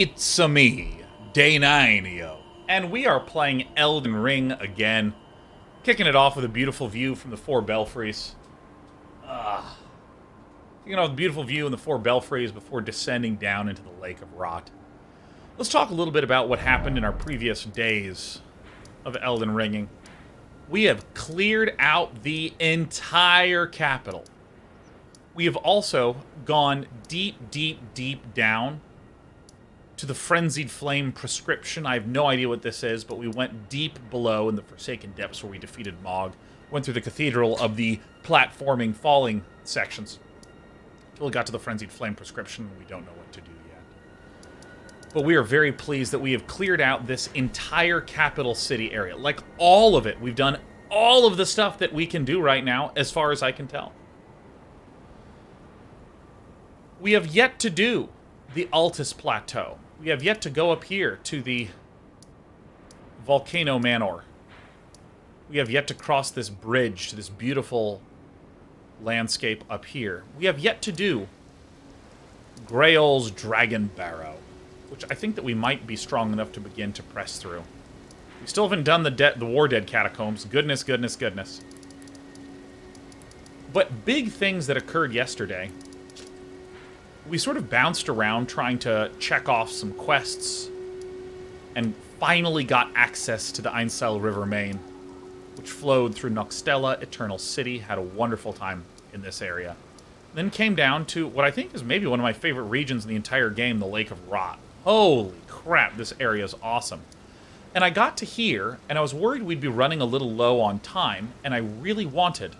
It's-a me, Day 9, yo. And we are playing Elden Ring again. Kicking it off with a beautiful view from the four belfries. Kicking off with a beautiful view in the four belfries before descending down into the Lake of Rot. Let's talk a little bit about what happened in our previous days of Elden Ringing. We have cleared out the entire capital. We have also gone deep, deep, deep down to the Frenzied Flame prescription. I have no idea what this is, but we went deep below in the Forsaken Depths where we defeated Mog. Went through the Cathedral of the platforming, falling sections. Until we got to the Frenzied Flame prescription, and we don't know what to do yet. But we are very pleased that we have cleared out this entire capital city area. Like, all of it. We've done all of the stuff that we can do right now, as far as I can tell. We have yet to do the Altus Plateau. We have yet to go up here to the Volcano Manor. We have yet to cross this bridge to this beautiful landscape up here. We have yet to do Grail's Dragon Barrow, which I think that we might be strong enough to begin to press through. We still haven't done the War Dead Catacombs. Goodness, goodness, goodness. But big things that occurred yesterday. We sort of bounced around trying to check off some quests and finally got access to the Ainsel River main, which flowed through Noxtella, Eternal City, had a wonderful time in this area. Then came down to what I think is maybe one of my favorite regions in the entire game, the Lake of Rot. Holy crap, this area is awesome. And I got to here, and I was worried we'd be running a little low on time, and I really wanted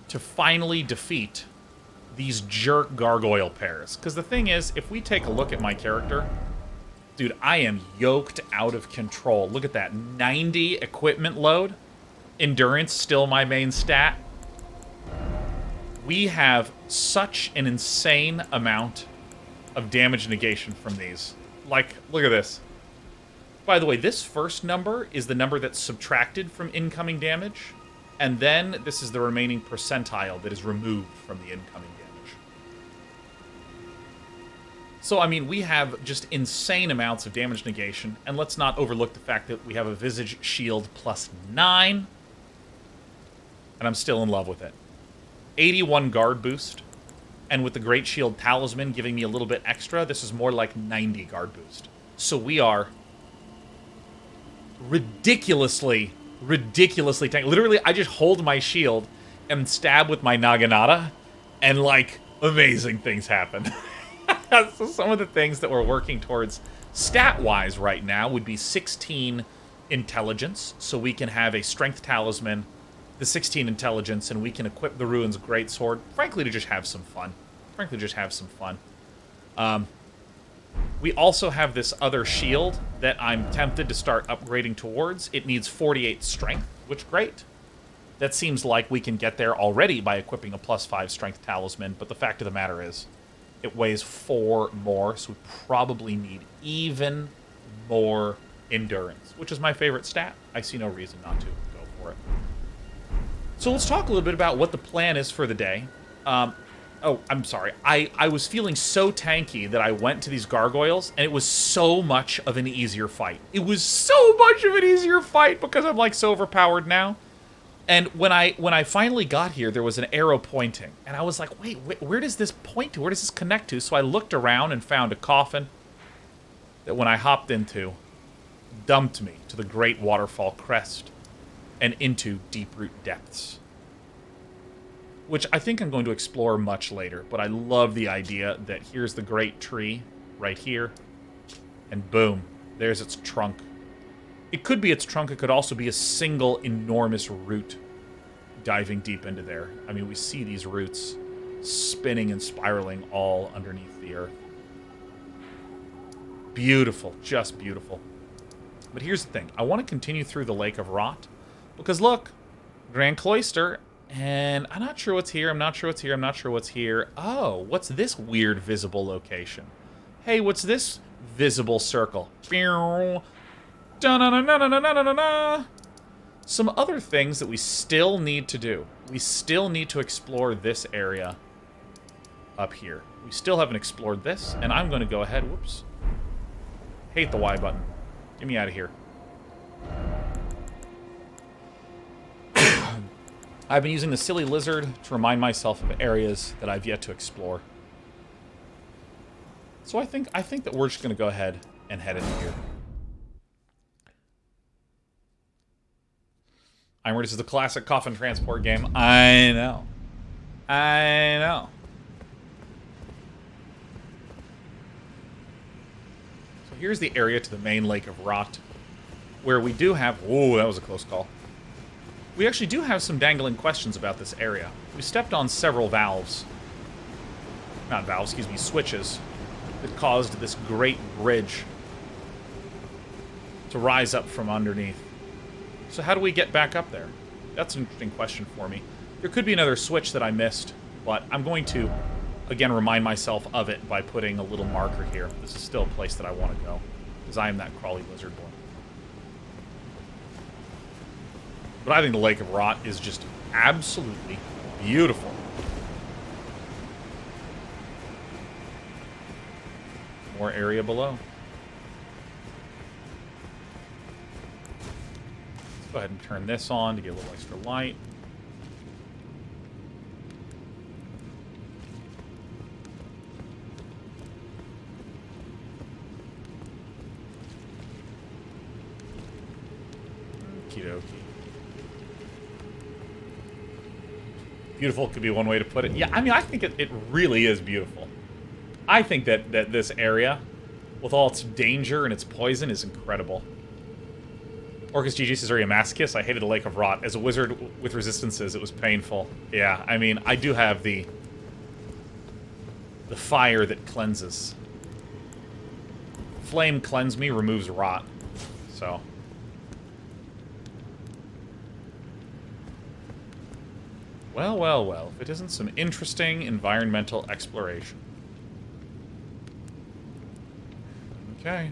to finally defeat these jerk gargoyle pairs. Because the thing is, if we take a look at my character, dude, I am yoked out of control. Look at that, 90 equipment load. Endurance, still my main stat. We have such an insane amount of damage negation from these. Like, look at this. By the way, this first number is the number that's subtracted from incoming damage, and then this is the remaining percentile that is removed from the incoming damage. So, I mean, we have just insane amounts of damage negation, and let's not overlook the fact that we have a Visage Shield +9, and I'm still in love with it. 81 guard boost, and with the Great Shield Talisman giving me a little bit extra, this is more like 90 guard boost. So we are ridiculously tanky. Literally, I just hold my shield and stab with my Naginata, and, like, amazing things happen. So some of the things that we're working towards stat-wise right now would be 16 intelligence, so we can have a strength talisman, the 16 intelligence, and we can equip the Ruin's Greatsword, frankly, to just have some fun. We also have this other shield that I'm tempted to start upgrading towards. It needs 48 strength, which, great. That seems like we can get there already by equipping a +5 strength talisman, but the fact of the matter is, it weighs 4 more, so we probably need even more endurance, which is my favorite stat. I see no reason not to go for it. So let's talk a little bit about what the plan is for the day. Oh, I'm sorry. I was feeling so tanky that I went to these gargoyles, and it was so much of an easier fight. It was so much of an easier fight because I'm, like, so overpowered now. And when I finally got here, there was an arrow pointing. And I was like, wait, where does this point to? Where does this connect to? So I looked around and found a coffin that when I hopped into, dumped me to the Great Waterfall Crest and into Deeproot Depths. Which I think I'm going to explore much later. But I love the idea that here's the great tree right here. And boom, there's its trunk. It could be its trunk, it could also be a single enormous root diving deep into there. I mean, we see these roots spinning and spiraling all underneath the earth. Beautiful, just beautiful. But here's the thing, I want to continue through the Lake of Rot, because look, Grand Cloister, and I'm not sure what's here, I'm not sure what's here. Oh, what's this weird visible location? Hey, what's this visible circle? Some other things that we still need to do. We still need to explore this area up here. We still haven't explored this, and I'm going to go ahead, whoops, Hate the Y button. Get me out of here. I've been using the silly lizard to remind myself of areas that I've yet to explore. So I think that we're just going to go ahead and head into here. This is the classic coffin transport game. I know. I know. So here's the area to the main Lake of Rot, where we do have... Whoa, that was a close call. We actually do have some dangling questions about this area. We stepped on several valves. Not valves, excuse me, switches that caused this great bridge to rise up from underneath. So how do we get back up there? That's an interesting question for me. There could be another switch that I missed, but I'm going to, again, remind myself of it by putting a little marker here. This is still a place that I want to go, because I am that crawly lizard boy. But I think the Lake of Rot is just absolutely beautiful. More area below. Let's go ahead and turn this on to get a little extra light. Okie dokie. Beautiful could be one way to put it. Yeah, I mean, I think it really is beautiful. I think that this area, with all its danger and its poison, is incredible. Orcus GG says, are you a masochist? I hated the Lake of Rot. As a wizard with resistances, it was painful. Yeah, I mean, I do have the fire that cleanses. Flame cleanse me, removes rot. So... Well, well, well, if it isn't some interesting environmental exploration. Okay.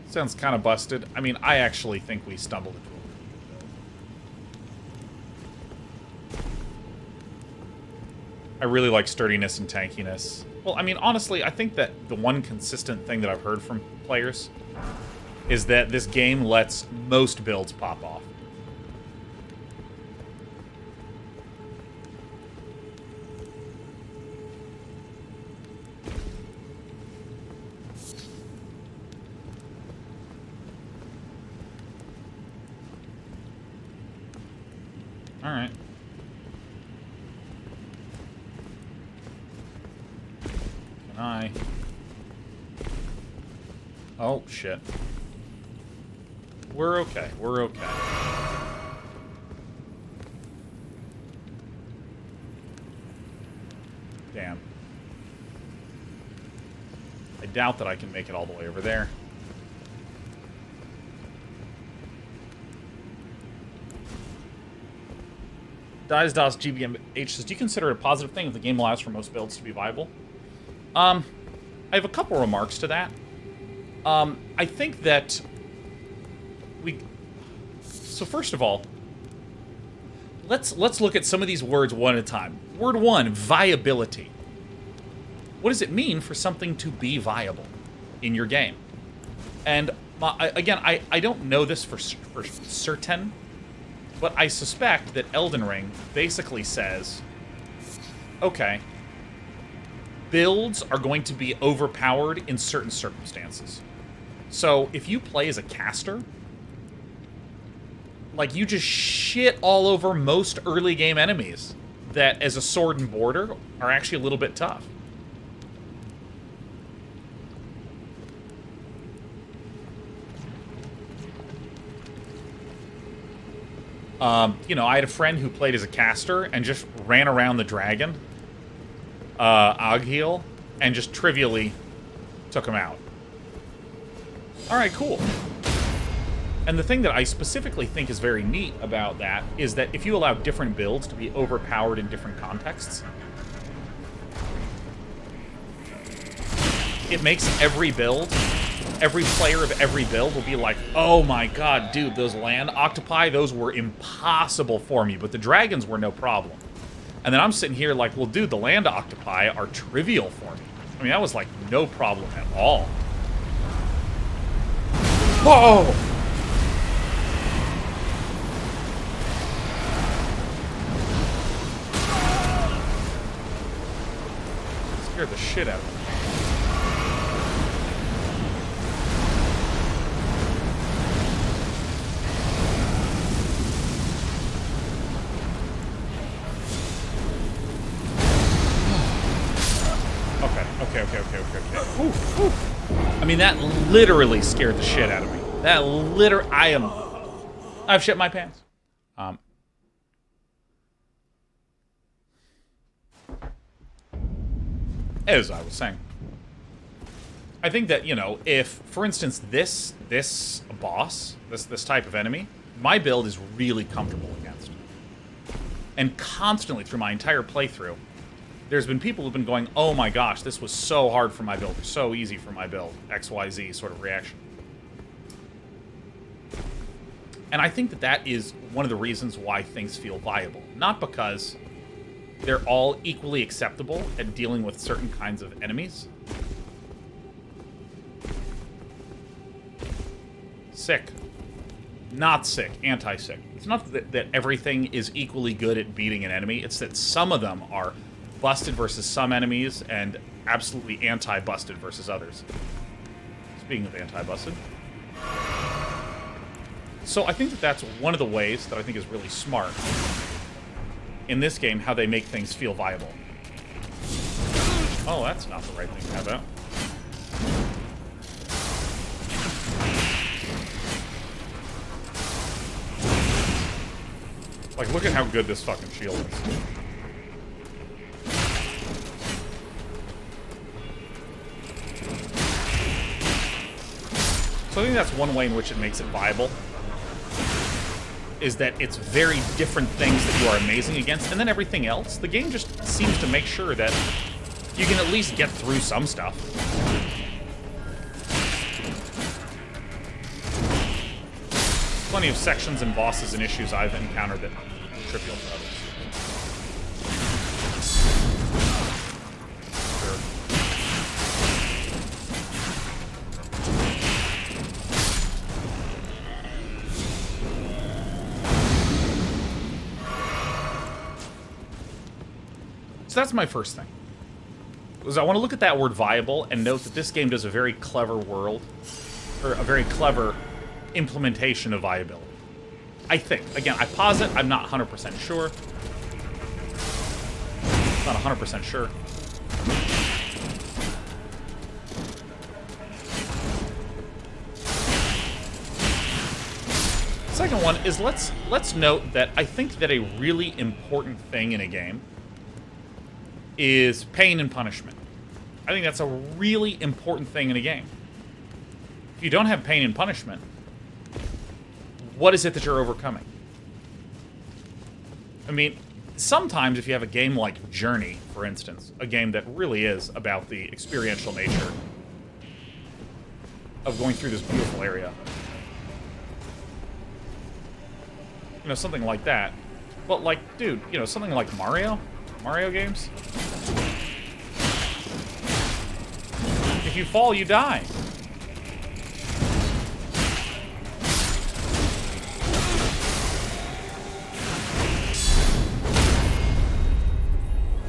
Sounds kind of busted. I mean, I actually think we stumbled into it. I really like sturdiness and tankiness. Well, I mean, honestly, I think that the one consistent thing that I've heard from players is that this game lets most builds pop off. Alright. Can I... Oh, shit. We're okay. We're okay. Damn. I doubt that I can make it all the way over there. DiesDOS GBMH says, do you consider it a positive thing if the game allows for most builds to be viable? I have a couple remarks to that. I think that so first of all, let's look at some of these words one at a time. Word one, viability. What does it mean for something to be viable in your game? And again, I don't know this for certain, but I suspect that Elden Ring basically says, okay, builds are going to be overpowered in certain circumstances. So if you play as a caster, like, you just shit all over most early game enemies that, as a sword and border, are actually a little bit tough. You know, I had a friend who played as a caster and just ran around the dragon, Agheel, and just trivially took him out. Alright, cool. And the thing that I specifically think is very neat about that is that if you allow different builds to be overpowered in different contexts, it makes every build, every player of every build will be like, oh my god, dude, those land octopi, those were impossible for me, but the dragons were no problem. And then I'm sitting here like, well, dude, the land octopi are trivial for me. I mean, that was, like, no problem at all. Whoa! Scared the shit out of me. Okay. Ooh, ooh. I mean, that literally scared the shit out of me. That I've shit my pants. As I was saying, I think that, you know, if, for instance, this boss, this type of enemy, my build is really comfortable against. And constantly through my entire playthrough, there's been people who've been going, oh my gosh, this was so hard for my build, or so easy for my build, XYZ sort of reaction. And I think that that is one of the reasons why things feel viable. Not because they're all equally acceptable at dealing with certain kinds of enemies. Sick. Not sick. Anti-sick. It's not that everything is equally good at beating an enemy. It's that some of them are busted versus some enemies, and absolutely anti-busted versus others. Speaking of anti-busted. So I think that that's one of the ways that I think is really smart in this game, how they make things feel viable. Oh, that's not the right thing to have out. Like, look at how good this fucking shield is. So I think that's one way in which it makes it viable, is that it's very different things that you are amazing against, and then everything else, the game just seems to make sure that you can at least get through some stuff. Plenty of sections and bosses and issues I've encountered that are trivial for others. So that's my first thing. I want to look at that word viable and note that this game does a very clever a very clever implementation of viability. I think. Again, I posit, I'm not 100% sure. Not 100% sure. Second one is let's note that I think that a really important thing in a game is pain and punishment. I think that's a really important thing in a game. If you don't have pain and punishment, what is it that you're overcoming? I mean, sometimes if you have a game like Journey, for instance, a game that really is about the experiential nature of going through this beautiful area, you know, something like that. But, like, dude, you know, something like Mario games. If you fall, you die.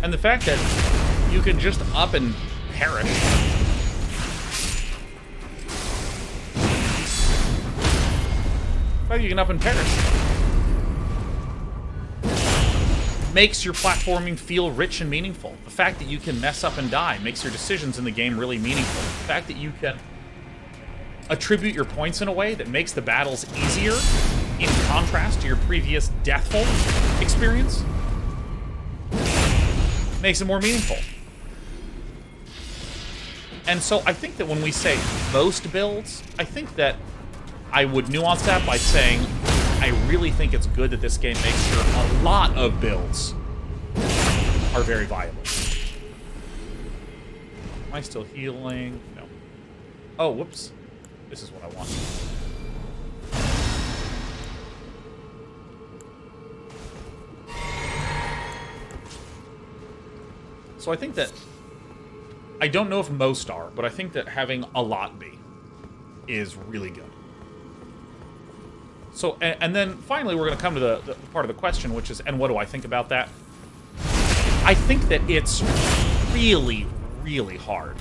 And the fact that you can just up and perish. The fact you can up and perish makes your platforming feel rich and meaningful. The fact that you can mess up and die makes your decisions in the game really meaningful. The fact that you can attribute your points in a way that makes the battles easier, in contrast to your previous deathful experience, makes it more meaningful. And so I think that when we say most builds, I think that I would nuance that by saying I really think it's good that this game makes sure a lot of builds are very viable. Am I still healing? No. Oh, whoops. This is what I want. So I think that I don't know if most are, but I think that having a lot be is really good. So, and then finally we're going to come to the part of the question, which is, and what do I think about that? I think that it's really, really hard.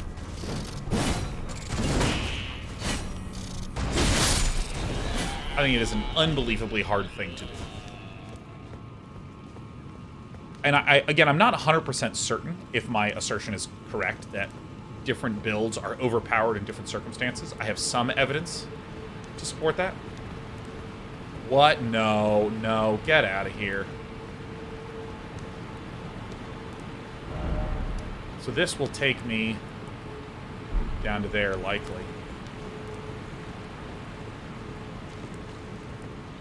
I think it is an unbelievably hard thing to do. And again, I'm not 100% certain if my assertion is correct that different builds are overpowered in different circumstances. I have some evidence to support that. What? No, no, get out of here. So this will take me down to there, likely.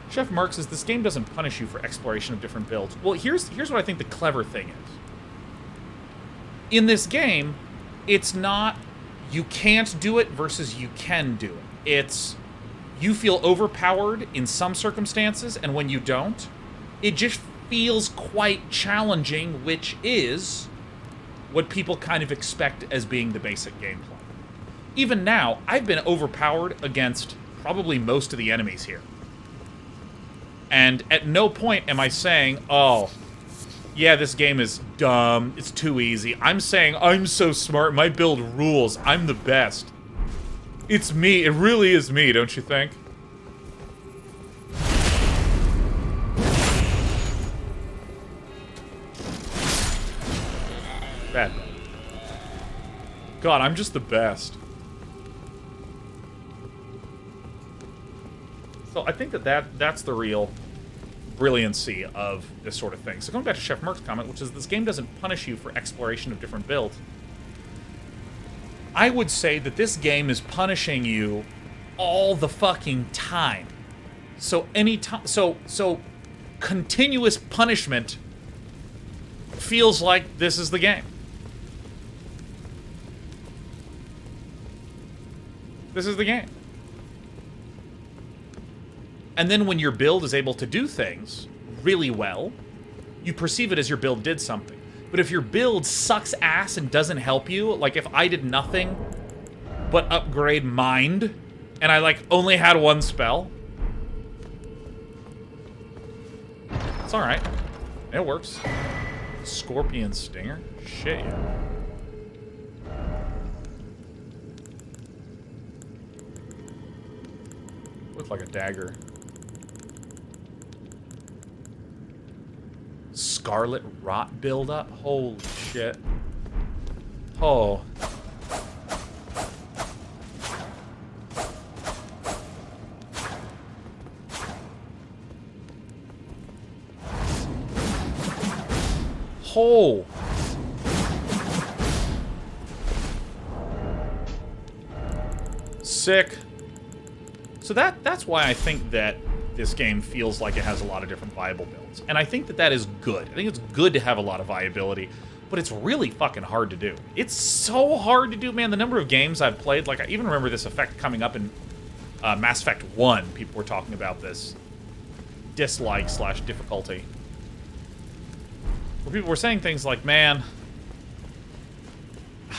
Chef Mark says, this game doesn't punish you for exploration of different builds. Well, here's what I think the clever thing is. In this game, it's not you can't do it versus you can do it. It's you feel overpowered in some circumstances, and when you don't, it just feels quite challenging, which is what people kind of expect as being the basic gameplay. Even now, I've been overpowered against probably most of the enemies here. And at no point am I saying, oh, yeah, this game is dumb, it's too easy. I'm saying, I'm so smart, my build rules, I'm the best. It's me, it really is me, don't you think? Bad. God, I'm just the best. So I think that's the real brilliancy of this sort of thing. So going back to Chef Merck's comment, which is this game doesn't punish you for exploration of different builds. I would say that this game is punishing you all the fucking time. So so continuous punishment feels like this is the game. This is the game. And then when your build is able to do things really well, you perceive it as your build did something. But if your build sucks ass and doesn't help you, like if I did nothing but upgrade Mind, and I like only had one spell, it's alright. It works. Scorpion Stinger? Shit, yeah. Looked like a dagger. Scarlet Rot buildup? Holy shit. Oh. Oh. Sick. So that's why I think that this game feels like it has a lot of different viable builds. And I think that is good. I think it's good to have a lot of viability, but it's really fucking hard to do. It's so hard to do, man. The number of games I've played, like I even remember this effect coming up in Mass Effect 1. People were talking about this dislike / difficulty. Where people were saying things like, man,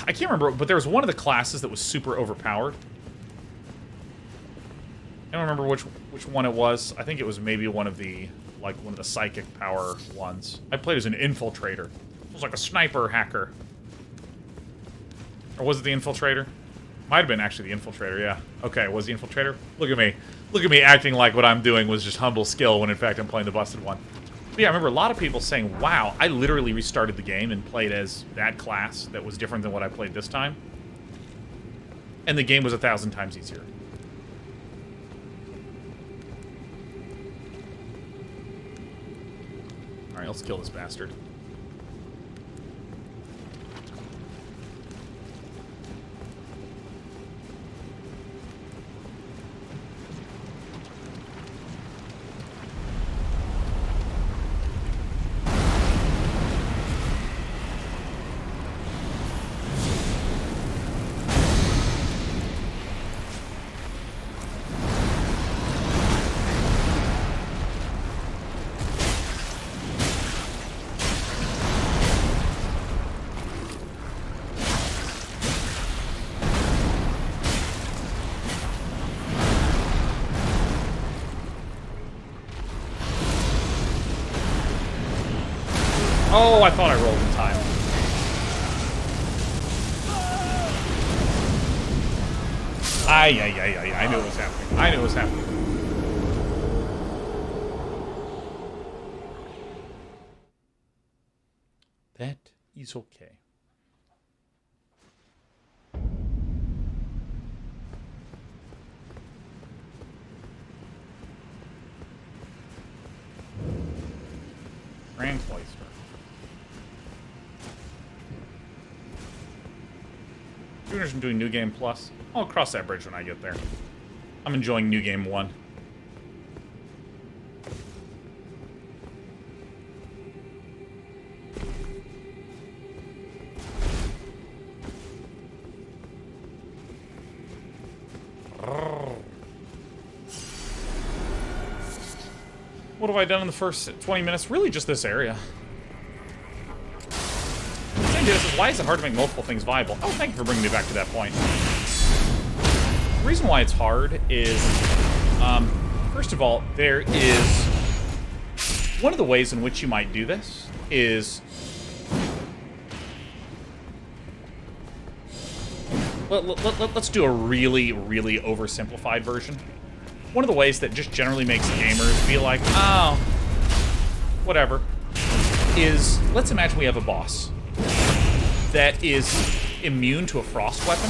I can't remember, but there was one of the classes that was super overpowered. I don't remember which one it was. I think it was maybe one of the psychic power ones. I played as an infiltrator. It was like a sniper hacker. Or was it the infiltrator? Might have been actually the infiltrator, yeah. Okay, it was the infiltrator? Look at me. Look at me acting like what I'm doing was just humble skill when in fact I'm playing the busted one. But yeah, I remember a lot of people saying, wow, I literally restarted the game and played as that class that was different than what I played this time. And the game was 1,000 times easier. Alright, let's kill this bastard. Oh, I thought I rolled in time. I knew it was happening. I knew it was happening. That is okay. Grand Cloister. Junior's been doing New Game Plus. I'll cross that bridge when I get there. I'm enjoying New Game 1. What have I done in the first 20 minutes? Really just this area. Why is it hard to make multiple things viable? Oh, thank you for bringing me back to that point. The reason why it's hard is, first of all, there is... One of the ways in which you might do this is... Let's do a really, really oversimplified version. One of the ways that just generally makes gamers be like, oh, whatever, is let's imagine we have a boss that is immune to a frost weapon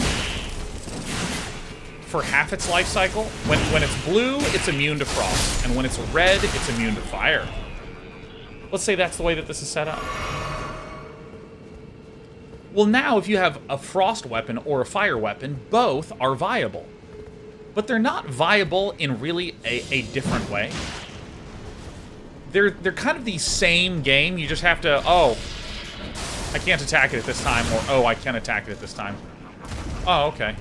for half its life cycle. When it's blue, it's immune to frost, and when it's red, it's immune to fire. Let's say that's the way that this is set up. Well, now if you have a frost weapon or a fire weapon, both are viable. But they're not viable in really a different way. They're kind of the same game. You just have to, oh, I can't attack it at this time, or oh, I can attack it at this time. Oh, okay.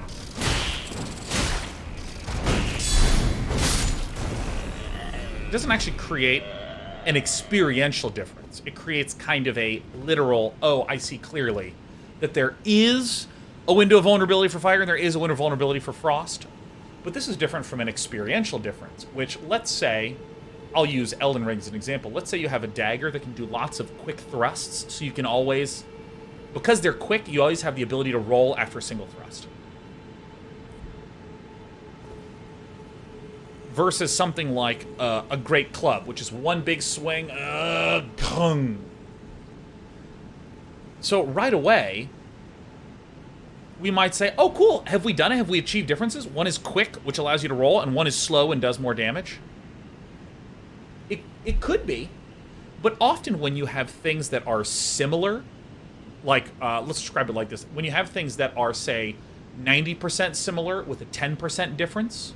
It doesn't actually create an experiential difference. It creates kind of a literal, oh, I see clearly that there is a window of vulnerability for fire and there is a window of vulnerability for frost. But this is different from an experiential difference, which, let's say, I'll use Elden Ring as an example. Let's say you have a dagger that can do lots of quick thrusts, so you can always, because they're quick, you always have the ability to roll after a single thrust. Versus something like a great club, which is one big swing, gung. So right away, we might say, oh, cool, have we done it? Have we achieved differences? One is quick, which allows you to roll, and one is slow and does more damage. It could be, but often when you have things that are similar, like, let's describe it like this. When you have things that are, say, 90% similar with a 10% difference,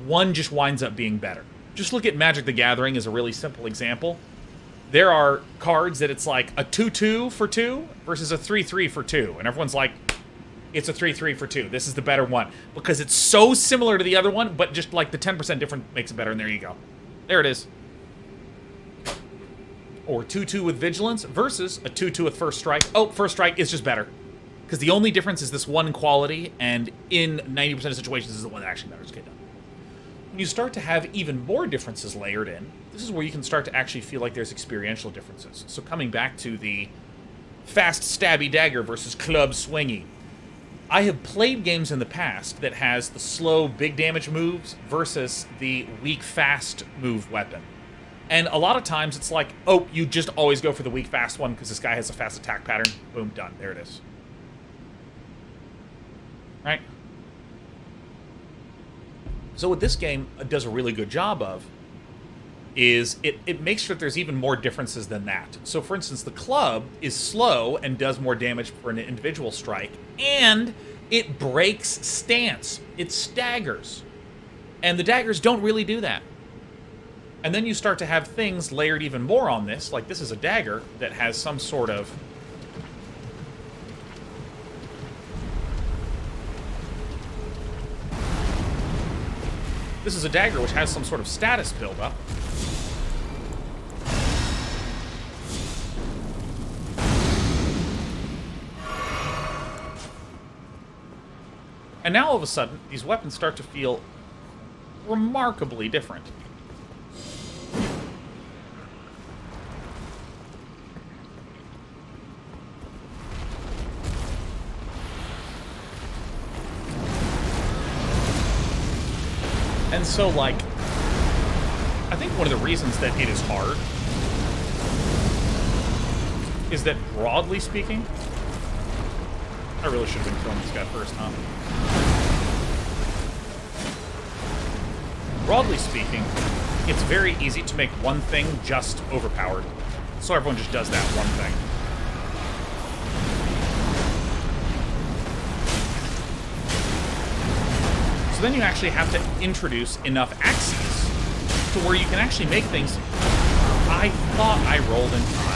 one just winds up being better. Just look at Magic the Gathering as a really simple example. There are cards that it's like a 2-2 for 2 versus a 3-3 for 2, and everyone's like, it's a 3-3 for 2. This is the better one. Because it's so similar to the other one, but just like the 10% difference makes it better, and there you go. There it is. Or 2-2 with Vigilance versus a 2-2 with First Strike. Oh, First Strike is just better. Because the only difference is this one quality, and in 90% of situations, this is the one that actually matters. Okay, done. When you start to have even more differences layered in, this is where you can start to actually feel like there's experiential differences. So coming back to the fast stabby dagger versus club swingy. I have played games in the past that has the slow, big damage moves versus the weak, fast move weapon. And a lot of times it's like, oh, you just always go for the weak, fast one because this guy has a fast attack pattern. Boom, done. There it is. Right? So what this game does a really good job of is it makes sure that there's even more differences than that. So, for instance, the club is slow and does more damage for an individual strike, and it breaks stance. It staggers. And the daggers don't really do that. And then you start to have things layered even more on this, like this is a dagger that has some sort of... This is a dagger which has some sort of status buildup. And now all of a sudden, these weapons start to feel remarkably different. And so, like, I think one of the reasons that it is hard is that, broadly speaking, I really should have been killing this guy first, huh? Broadly speaking, it's very easy to make one thing just overpowered. So everyone just does that one thing. So then you actually have to introduce enough axes to where you can actually make things. I thought I rolled in time.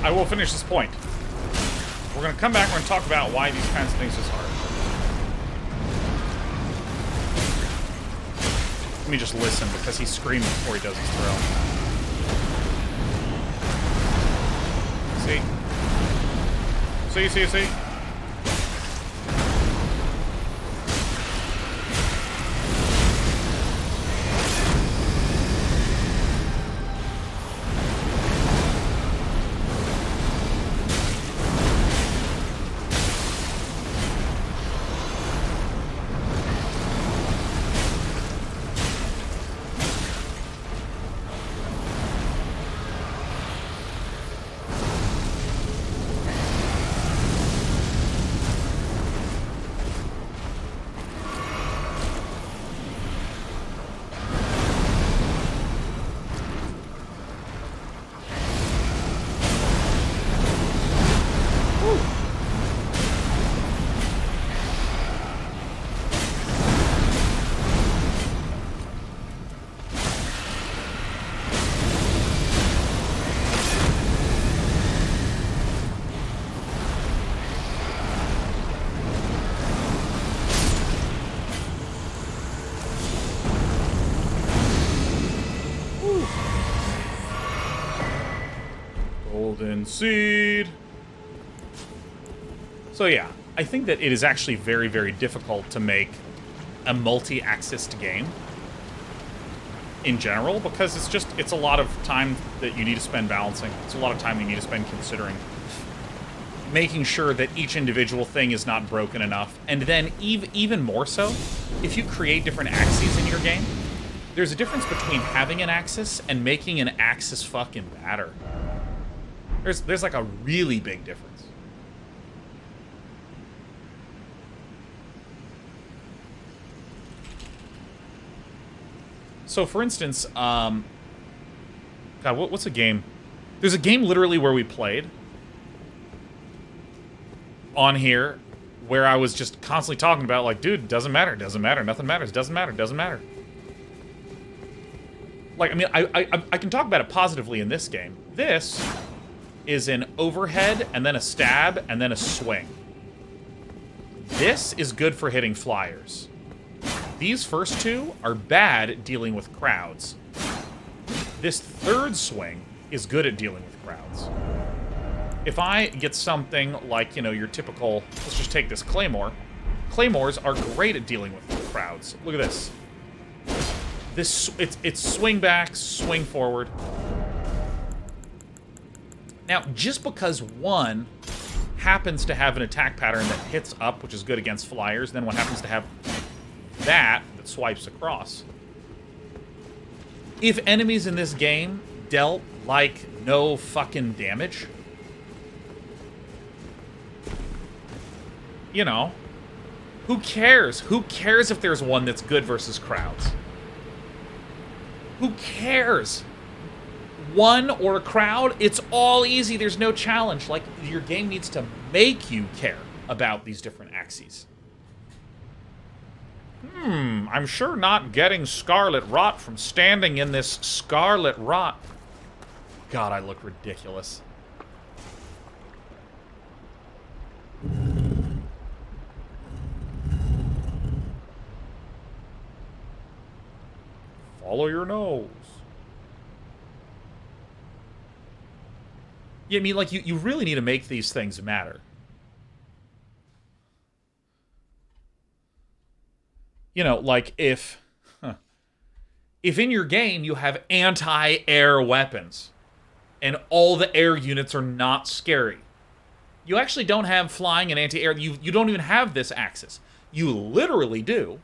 I will finish this point. We're going to come back and talk about why these kinds of things is hard. Let me just listen, because he's screaming before he does his throw. See? Golden seed. So yeah, I think that it is actually very, very difficult to make a multi-axis game in general, because it's a lot of time that you need to spend balancing. It's a lot of time you need to spend considering making sure that each individual thing is not broken enough. And then even more so, if you create different axes in your game, there's a difference between having an axis and making an axis fucking matter. There's like a really big difference. So, for instance, God, what's a game? There's a game literally where we played on here where I was just constantly talking about, like, dude, doesn't matter, nothing matters, doesn't matter. Like, I mean, I can talk about it positively in this game. This is an overhead, and then a stab, and then a swing. This is good for hitting flyers. These first two are bad at dealing with crowds. This third swing is good at dealing with crowds. If I get something like, you know, your typical, let's just take this Claymore. Claymores are great at dealing with crowds. Look at this. It's swing back, swing forward. Now, just because one happens to have an attack pattern that hits up, which is good against flyers, then one happens to have that swipes across. If enemies in this game dealt, like, no fucking damage, you know, who cares? Who cares if there's one that's good versus crowds? Who cares? One or a crowd, it's all easy. There's no challenge. Like, your game needs to make you care. about these different axes. I'm sure not getting scarlet rot from standing in this scarlet rot. God, I look ridiculous. Follow your nose. Yeah, I mean, like, you really need to make these things matter. You know, like, if in your game you have anti-air weapons, and all the air units are not scary, you actually don't have flying and anti-air. You don't even have this axis. You literally do.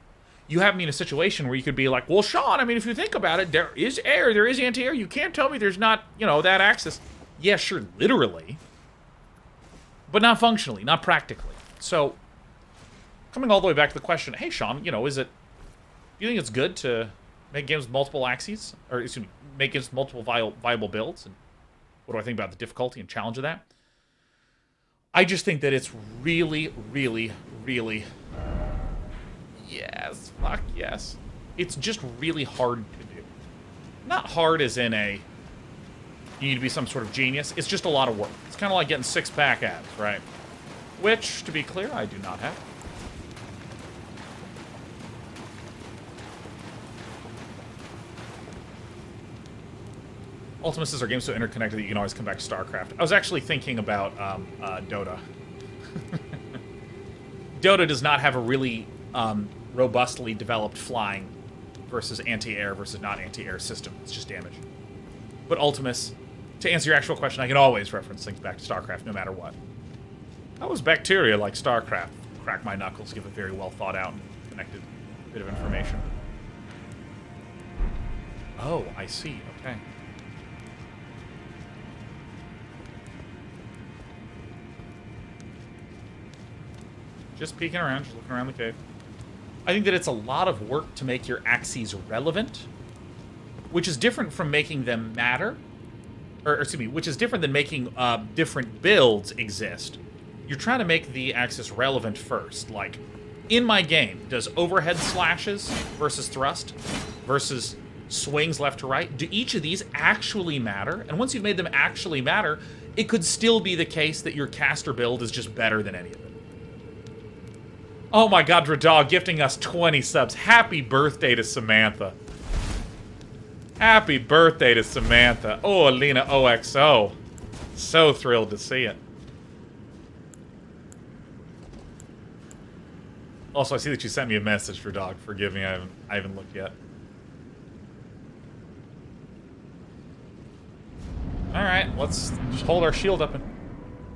You have me in a situation where you could be like, well, Sean, I mean, if you think about it, there is air, there is anti-air. You can't tell me there's not, you know, that axis. Yeah, sure, literally. But not functionally, not practically. So, coming all the way back to the question, hey, Sean, you know, do you think it's good to make games with multiple axes? Or, excuse me, make games with multiple viable builds? And what do I think about the difficulty and challenge of that? I just think that it's really, really, really... Yes, fuck yes. It's just really hard to do. Not hard as in you need to be some sort of genius. It's just a lot of work. It's kind of like getting six-pack abs, right? Which, to be clear, I do not have. Ultima says our game's so interconnected that you can always come back to StarCraft. I was actually thinking about Dota. Dota does not have a really robustly developed flying versus anti-air versus not anti-air system. It's just damage. But Ultimus, to answer your actual question, I can always reference things back to StarCraft no matter what. How was bacteria like StarCraft? Crack my knuckles, give a very well thought out and connected bit of information. Oh, I see. Okay. Just peeking around, just looking around the cave. I think that it's a lot of work to make your axes relevant, which is different from making them matter. Or excuse me, which is different than making different builds exist. You're trying to make the axis relevant first. Like, in my game, does overhead slashes versus thrust versus swings left to right, do each of these actually matter? And once you've made them actually matter, it could still be the case that your caster build is just better than any of it. Oh my god, Dradog gifting us 20 subs. Happy birthday to Samantha. Happy birthday to Samantha. Oh, Alina OXO. So thrilled to see it. Also, I see that you sent me a message, Dradog. Forgive me, I haven't looked yet. Alright, let's just hold our shield up and...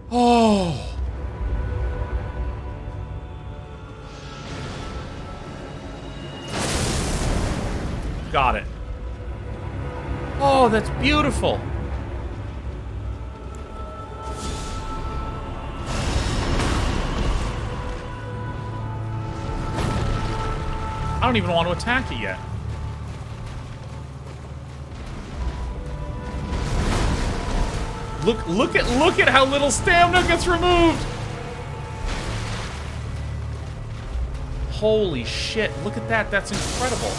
Oh! Got it. Oh, that's beautiful. I don't even want to attack it yet. Look at how little stamina gets removed. Holy shit, look at that. That's incredible.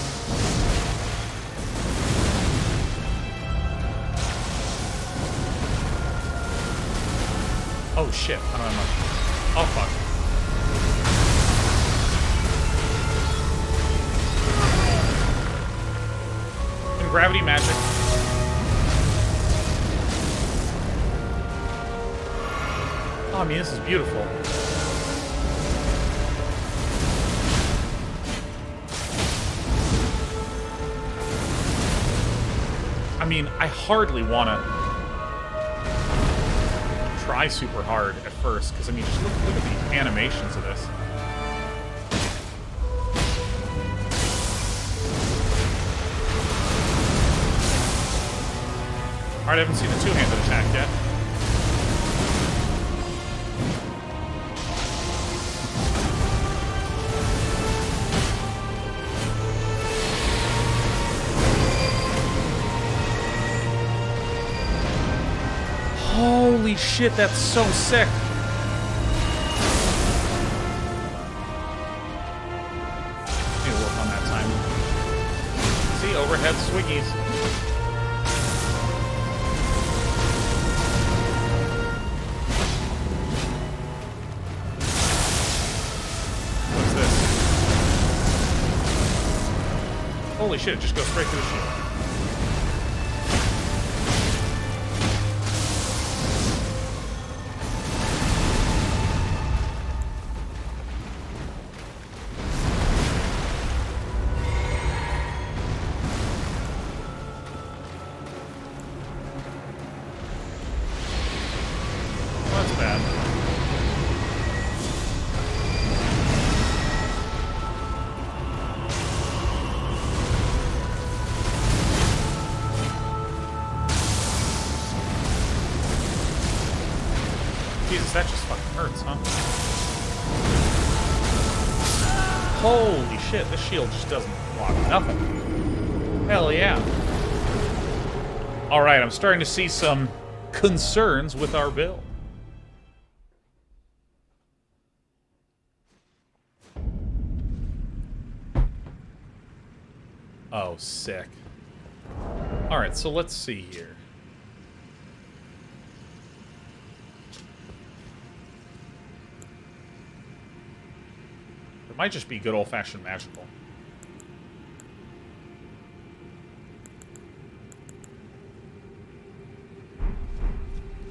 Oh shit, I don't have much. Oh fuck. And gravity magic. Oh, I mean, this is beautiful. I mean, I hardly want to try super hard at first, because I mean, just look at the animations of this. Alright, I haven't seen the two-handed attack yet. Holy shit, that's so sick. overhead swiggies. What's this? Holy shit, it just goes straight through the shield. That just fucking hurts, huh? Holy shit, this shield just doesn't block nothing. Hell yeah. Alright, I'm starting to see some concerns with our build. Oh, sick. Alright, so let's see here. Might just be good old-fashioned magical.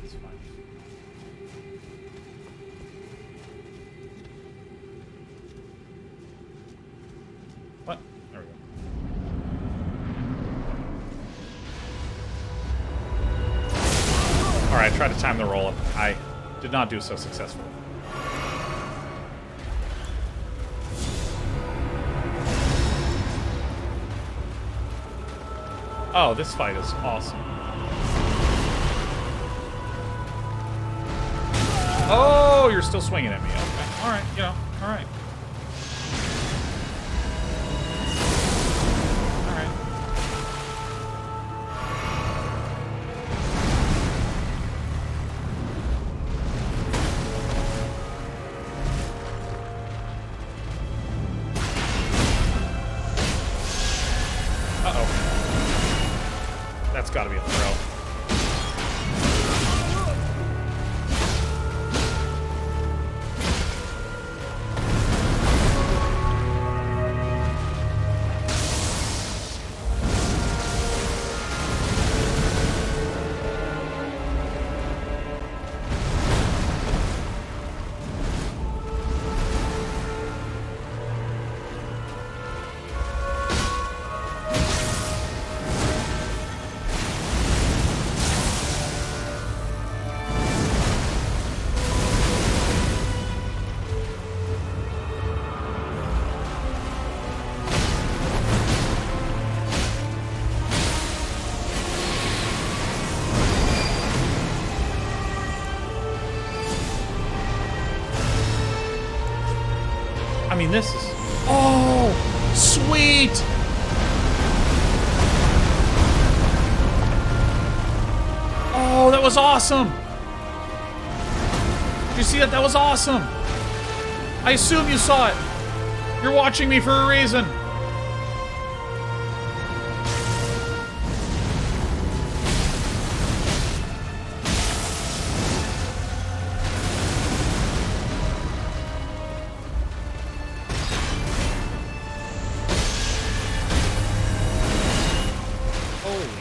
That's fine. What? There we go. Alright, I tried to time the roll-up. I did not do so successfully. Oh, this fight is awesome. Oh, you're still swinging at me. Okay. Alright, you know, alright. Alright. Uh-oh. That's gotta be a throw. I mean, this is... Oh! Sweet! Oh, that was awesome! Did you see that? That was awesome! I assume you saw it. You're watching me for a reason.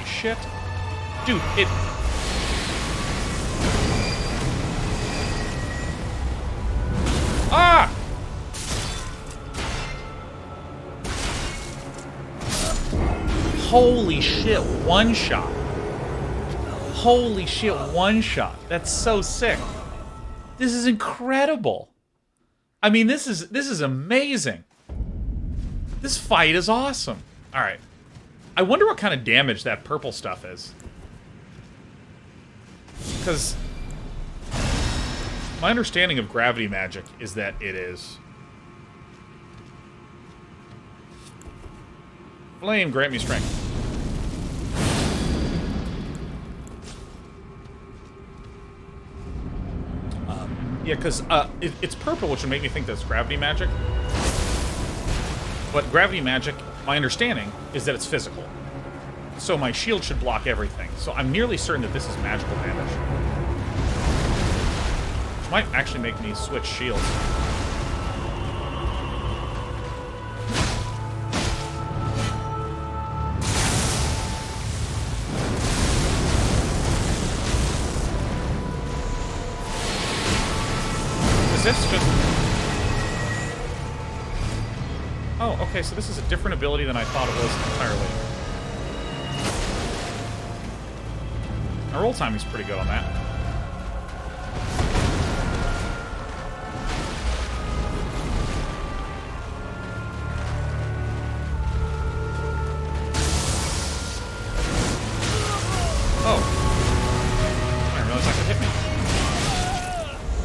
Shit. Dude, it... Ah! Holy shit, one shot. Holy shit, one shot. That's so sick. This is incredible. I mean, this is amazing. This fight is awesome. All right. I wonder what kind of damage that purple stuff is. Because my understanding of gravity magic is that it is... Flame, grant me strength. Yeah, because it's purple, which would make me think that's gravity magic. But gravity magic, my understanding, is that it's physical. so my shield should block everything. So I'm nearly certain that this is magical damage. Which might actually make me switch shields. Is this just... Oh, okay, so this is a different ability than I thought it was entirely. My roll timing's pretty good on that. Oh. I didn't realize that could hit me.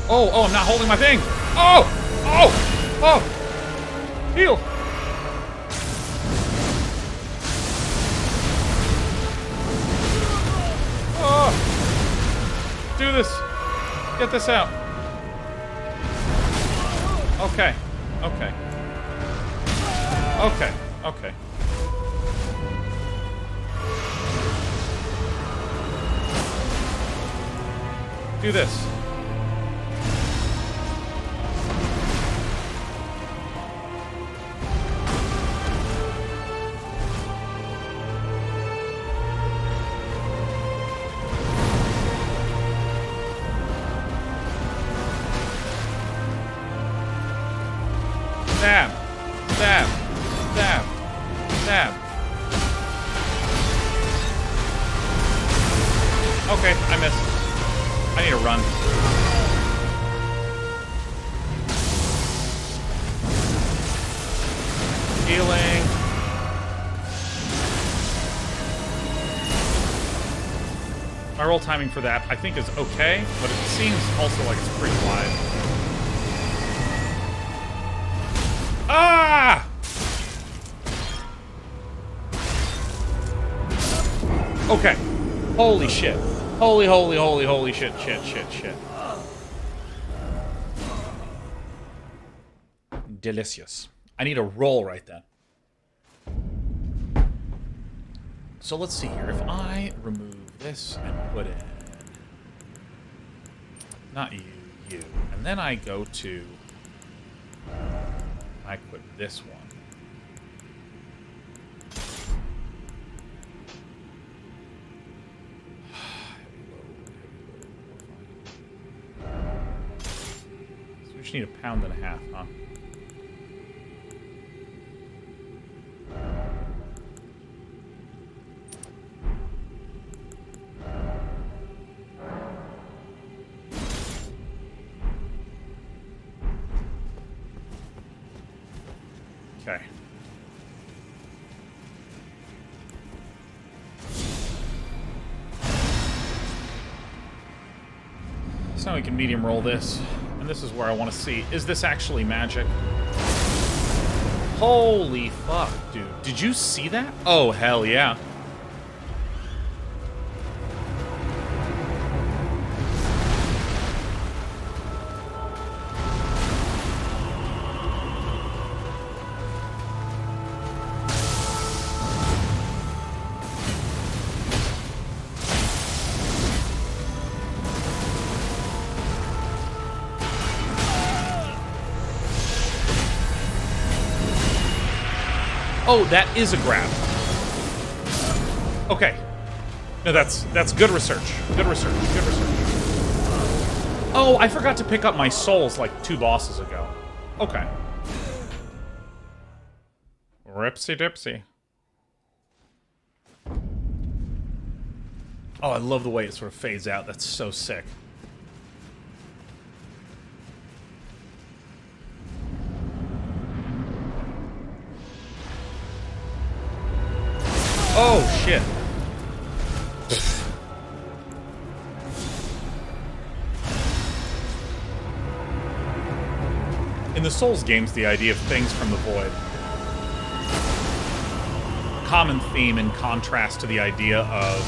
Oh, I'm not holding my thing! Oh! Heal! Do this. Get this out. Okay. Do this. Stab. Okay, I missed. I need to run. Healing. My roll timing for that, I think, is okay, but it seems also like it's pretty wide. Ah! Okay. Holy shit. Holy shit. Delicious. I need a roll right then. So let's see here. If I remove this and put in... Not you. And then I go to... I equip this one. So we just need 1.5 pounds, huh? Okay. So now we can medium roll this. And this is where I want to see, is this actually magic? Holy fuck, dude. Did you see that? Oh, hell yeah. Oh, that is a grab. Okay. No, that's good research. Good research. Oh, I forgot to pick up my souls like 2 bosses ago. Okay. Ripsy dipsy. Oh, I love the way it sort of fades out. That's so sick. Oh, shit. In the Souls games, the idea of things from the void. Common theme in contrast to the idea of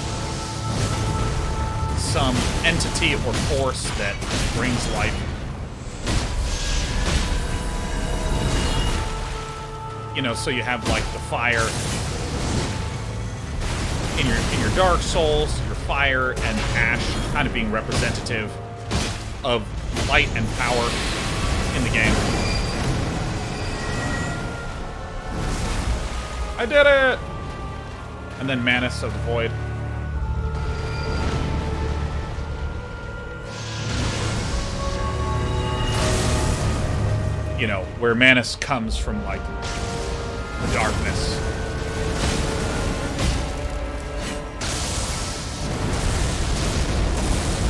some entity or force that brings life. You know, so you have, like, the fire... in your Dark Souls, your fire and ash kind of being representative of light and power in the game. I did it! And then Manus of the Void. You know, where Manus comes from, like, the darkness.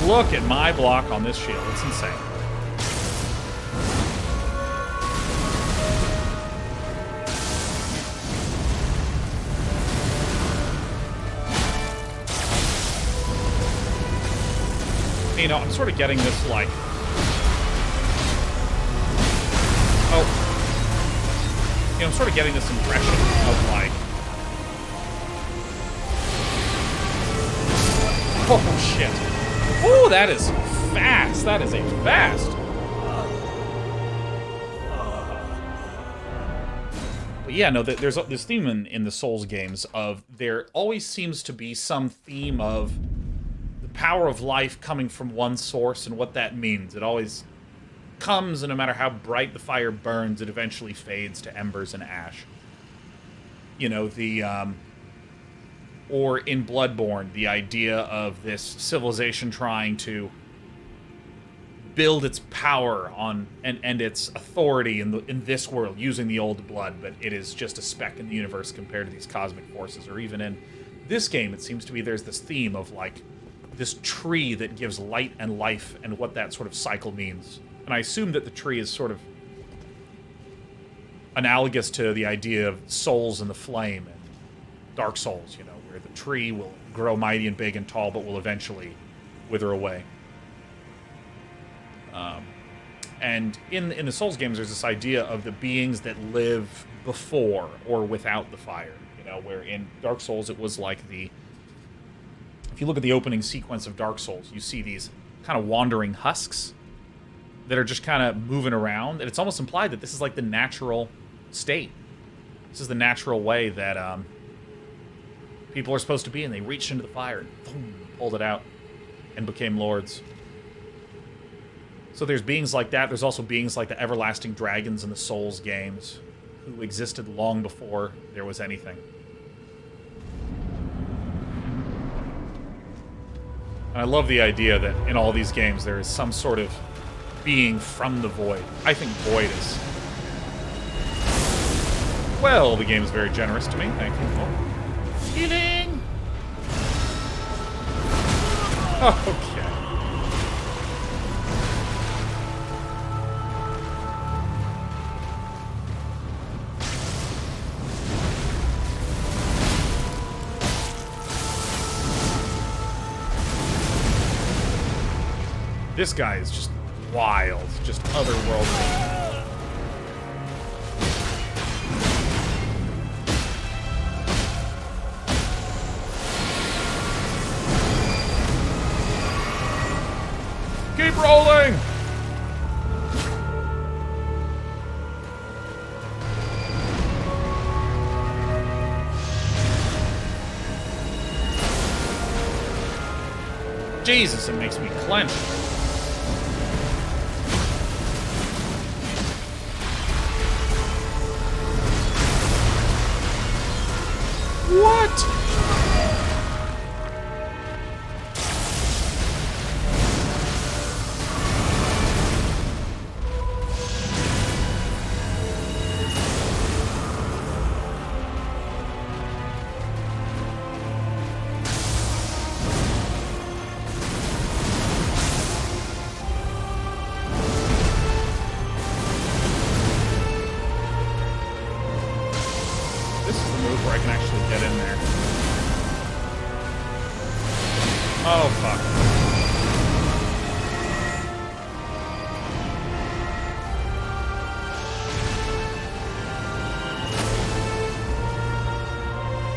Look at my block on this shield. It's insane. You know, I'm sort of getting this, like... Oh. You know, I'm sort of getting this impression of, like... Oh, shit. Oh, that is fast. That is a fast. But yeah, no, there's this theme in the Souls games of there always seems to be some theme of the power of life coming from one source and what that means. It always comes, and no matter how bright the fire burns, it eventually fades to embers and ash. You know, or in Bloodborne, the idea of this civilization trying to build its power on and its authority in this world using the old blood, but it is just a speck in the universe compared to these cosmic forces. Or even in this game, it seems to be there's this theme of, like, this tree that gives light and life and what that sort of cycle means. And I assume that the tree is sort of analogous to the idea of souls in the flame and Dark Souls, you know, where the tree will grow mighty and big and tall, but will eventually wither away. And in the Souls games, there's this idea of the beings that live before or without the fire. You know, where in Dark Souls it was like the... If you look at the opening sequence of Dark Souls, you see these kind of wandering husks that are just kind of moving around, and it's almost implied that this is like the natural state. This is the natural way that people are supposed to be, and they reached into the fire and boom, pulled it out and became lords. So there's beings like that. There's also beings like the everlasting dragons in the Souls games who existed long before there was anything. And I love the idea that in all these games there is some sort of being from the void. I think void is... Well, the game is very generous to me. Thank you. Oh. Healing! Okay. This guy is just wild, just otherworldly. Keep rolling! Jesus, it makes me clench. What? This is the move where I can actually get in there. Oh, fuck.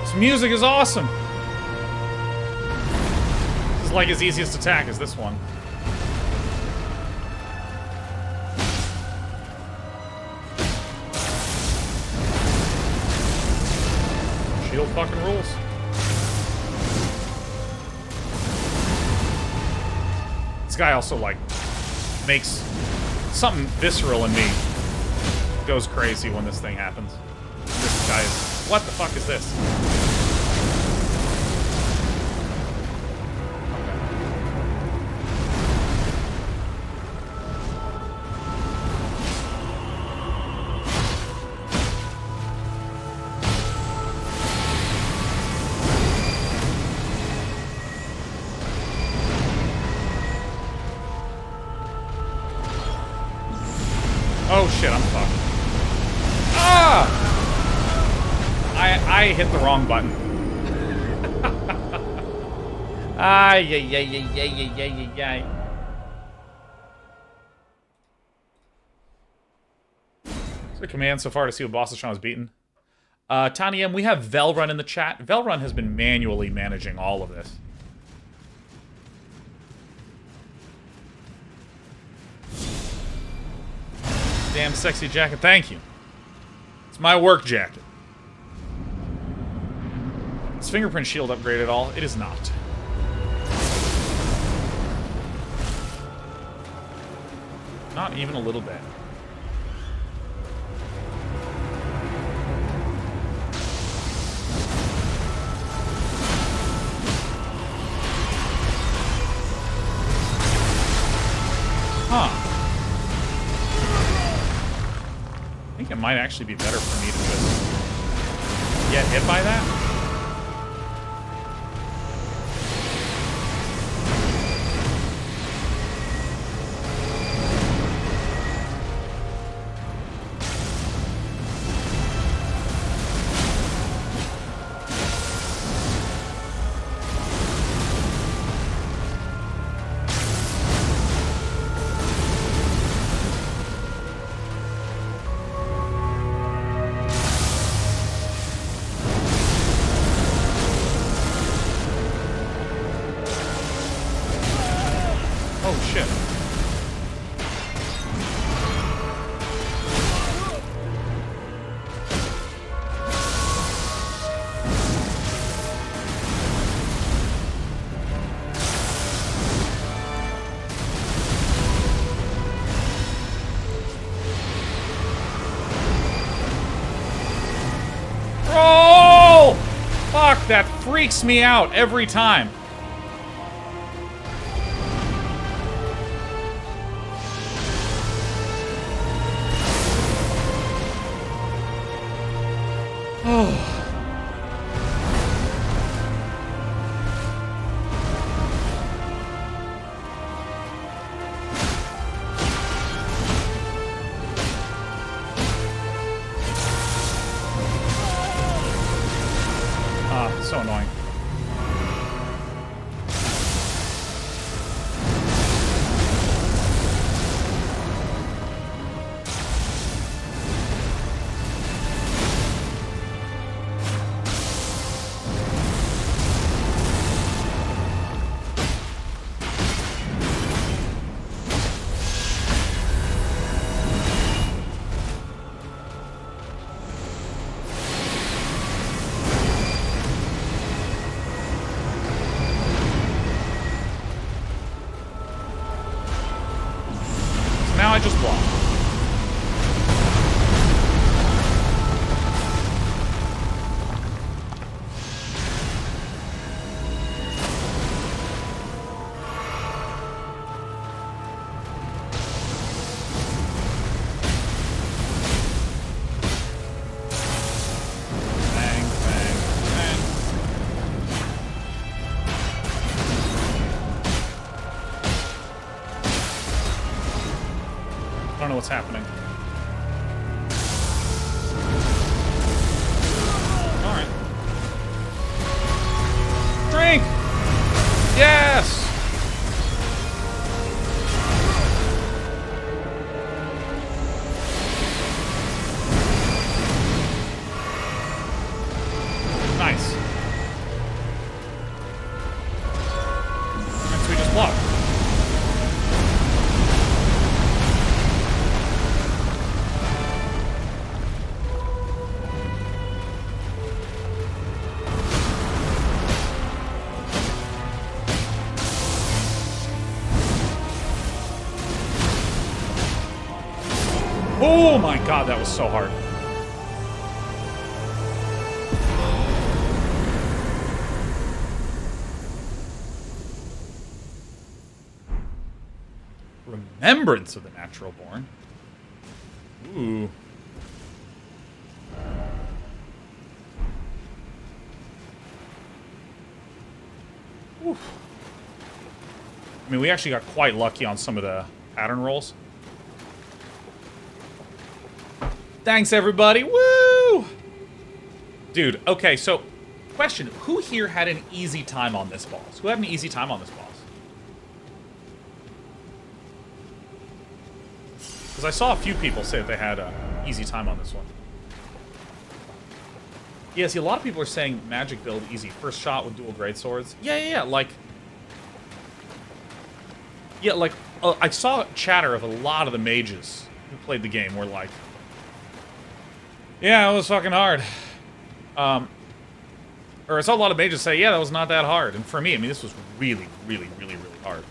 This music is awesome. This is like his easiest attack is this one. Shield fucking rules. guy also, like, makes something visceral in me goes crazy when this thing happens. This guy is... What the fuck is this? Oh shit, I'm fucked. Ah! I hit the wrong button. Ay, yay, yay, yay, yay, yay, yay, yay. What's the command so far to see what boss Sean has beaten? Tiny M, we have Velrun in the chat. Velrun has been manually managing all of this. Damn sexy jacket, thank you. It's my work jacket. Is fingerprint shield upgrade at all? It is not. Not even a little bit. Huh. I think it might actually be better for me to just get hit by that. That freaks me out every time. Oh. So annoying. Now I just block. Bang, bang, bang. I don't know what's happening. Alright. Drink! Yes! Nice. And so we just block. Oh my god, that was so hard. Remembrance of the Natural Born. Ooh. Oof. I mean, we actually got quite lucky on some of the pattern rolls. Thanks, everybody. Woo! Dude, okay, so, question. Who here had an easy time on this boss? Who had an easy time on this boss? Because I saw a few people say that they had an easy time on this one. Yeah, see, a lot of people are saying magic build easy. First shot with dual greatswords. Yeah, like... Yeah, like, I saw chatter of a lot of the mages who played the game were like... Yeah, it was fucking hard. Or I saw a lot of mages say, yeah, that was not that hard. And for me, I mean, this was really, really, really, really hard.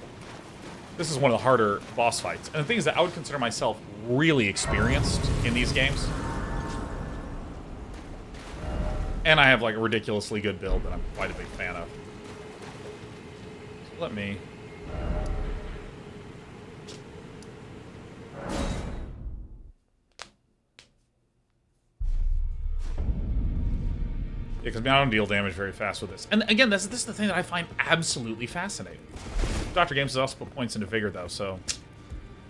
This is one of the harder boss fights. And the thing is that I would consider myself really experienced in these games. And I have, like, a ridiculously good build that I'm quite a big fan of. So let me... Yeah, because I don't deal damage very fast with this. And again, this is the thing that I find absolutely fascinating. Dr. Games has also put points into Vigor, though, so...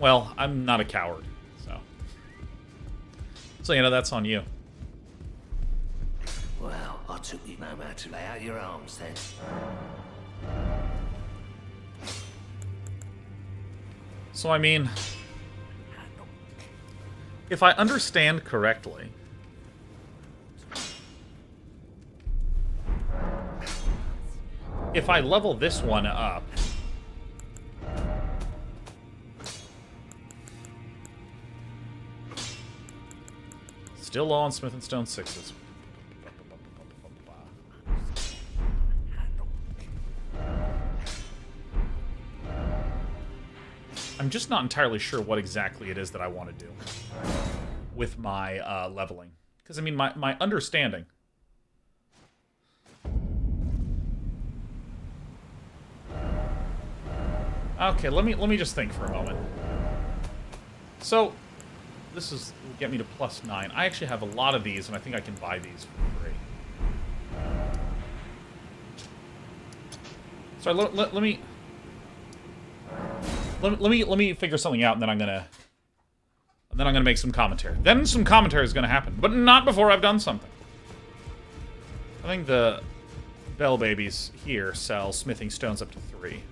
Well, I'm not a coward, so... So, you know, that's on you. Well, I took you no matter to lay out your arms, then. So, I mean... If I understand correctly... If I level this one up... Still low on Smith & Stone 6s. I'm just not entirely sure what exactly it is that I want to do with my leveling. Because, I mean, my understanding... Okay, let me just think for a moment. So, this will get me to +9. I actually have a lot of these, and I think I can buy these for free. So let me figure something out, and then I'm gonna make some commentary. Then some commentary is gonna happen, but not before I've done something. I think the Bell Babies here sell smithing stones up to 3.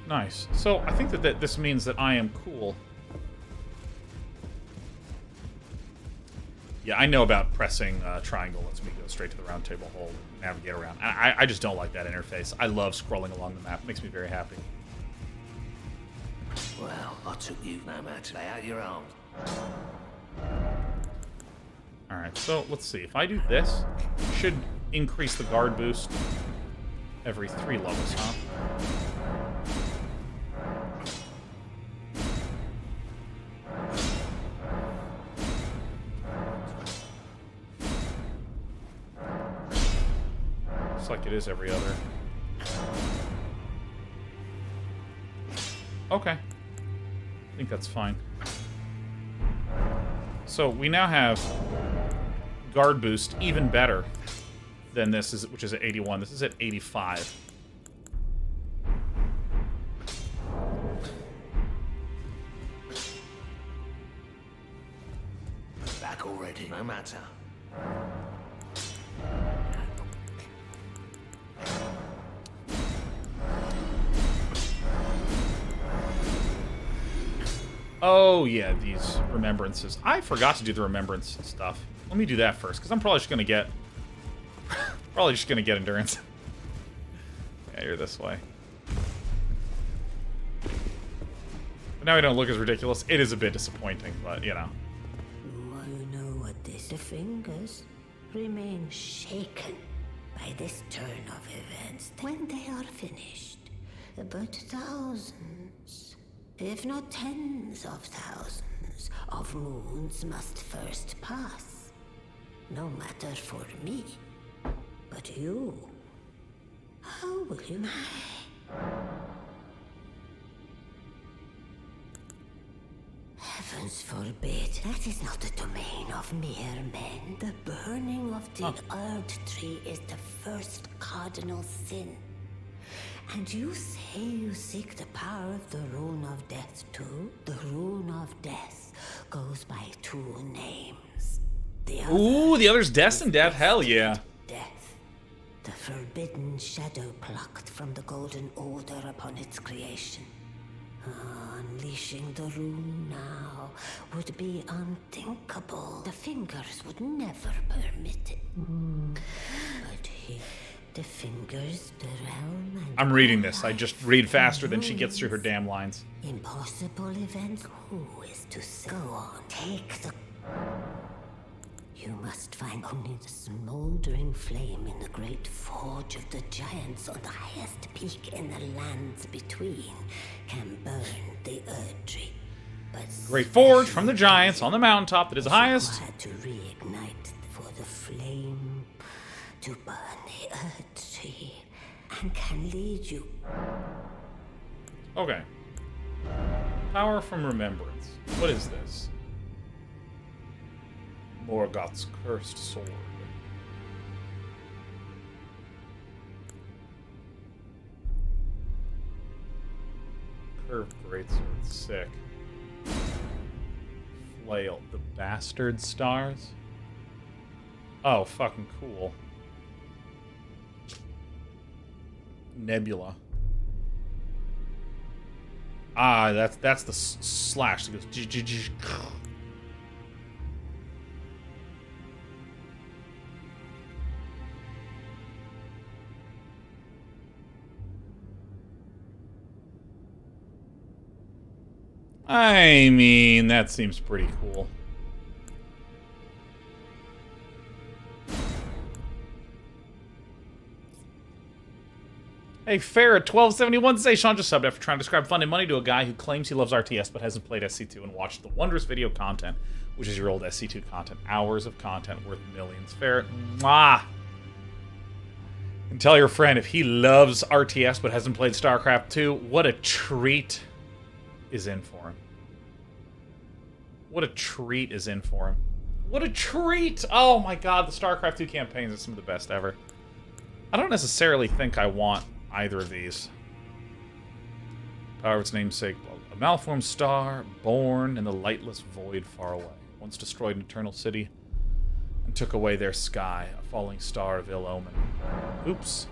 Nice. So, I think that this means that I am cool. Yeah, I know about pressing triangle lets me go straight to the round table hole and navigate around. I just don't like that interface. I love scrolling along the map. It makes me very happy. Well, I took you no matter to lay out your arms. Alright, so let's see. If I do this, it should increase the guard boost every 3 levels, huh? Like it is every other. Okay. I think that's fine. So we now have guard boost even better than this, which is at 81. This is at 85. Back already, no matter. Oh, yeah, these remembrances. I forgot to do the remembrance stuff. Let me do that first, because I'm probably just going to get... endurance. Yeah, you're this way. But now we don't look as ridiculous. It is a bit disappointing, but, you know. the fingers remain shaken by this turn of events when they are finished. But thousands, if not tens of thousands, of moons must first pass. No matter for me, but you. How will you Heavens forbid, that is not the domain of mere men. The burning of the Earth Tree is the first cardinal sin. And you say you seek the power of the Rune of Death too? The Rune of Death goes by two names. The other's Destined Death? Hell yeah. Death. The forbidden shadow plucked from the golden odor upon its creation. Unleashing the rune now would be unthinkable. The fingers would never permit it. But he, the fingers, the realm, and I'm reading this. I just read faster than she gets through her damn lines. Impossible events. Who is to say? Go on, take the... You must find only the smoldering flame in the great forge of the giants on the highest peak in the lands between can burn the Earth Tree. But Great forge from the giants on the mountaintop that is the highest. Had to reignite for the flame to burn the Earth Tree and can lead you. Okay. Power from remembrance. What is this? Morgoth's cursed sword. Curved greatsword, sick. Flail, the bastard stars? Oh, fucking cool. Nebula. Ah, that's the slash that goes. I mean, that seems pretty cool. Hey, Fair at 1271 say Sean just subbed after trying to describe fun and money to a guy who claims he loves RTS but hasn't played SC2 and watched the wondrous video content, which is your old SC2 content. Hours of content worth millions. Fair, mwah! And tell your friend if he loves RTS but hasn't played StarCraft 2, what a treat is in for him. What a treat is in for him. What a treat! Oh my god, the StarCraft 2 campaigns are some of the best ever. I don't necessarily think I want either of these. Power of its namesake, a malformed star, born in the lightless void far away. Once destroyed an eternal city and took away their sky, a falling star of ill omen. Oops.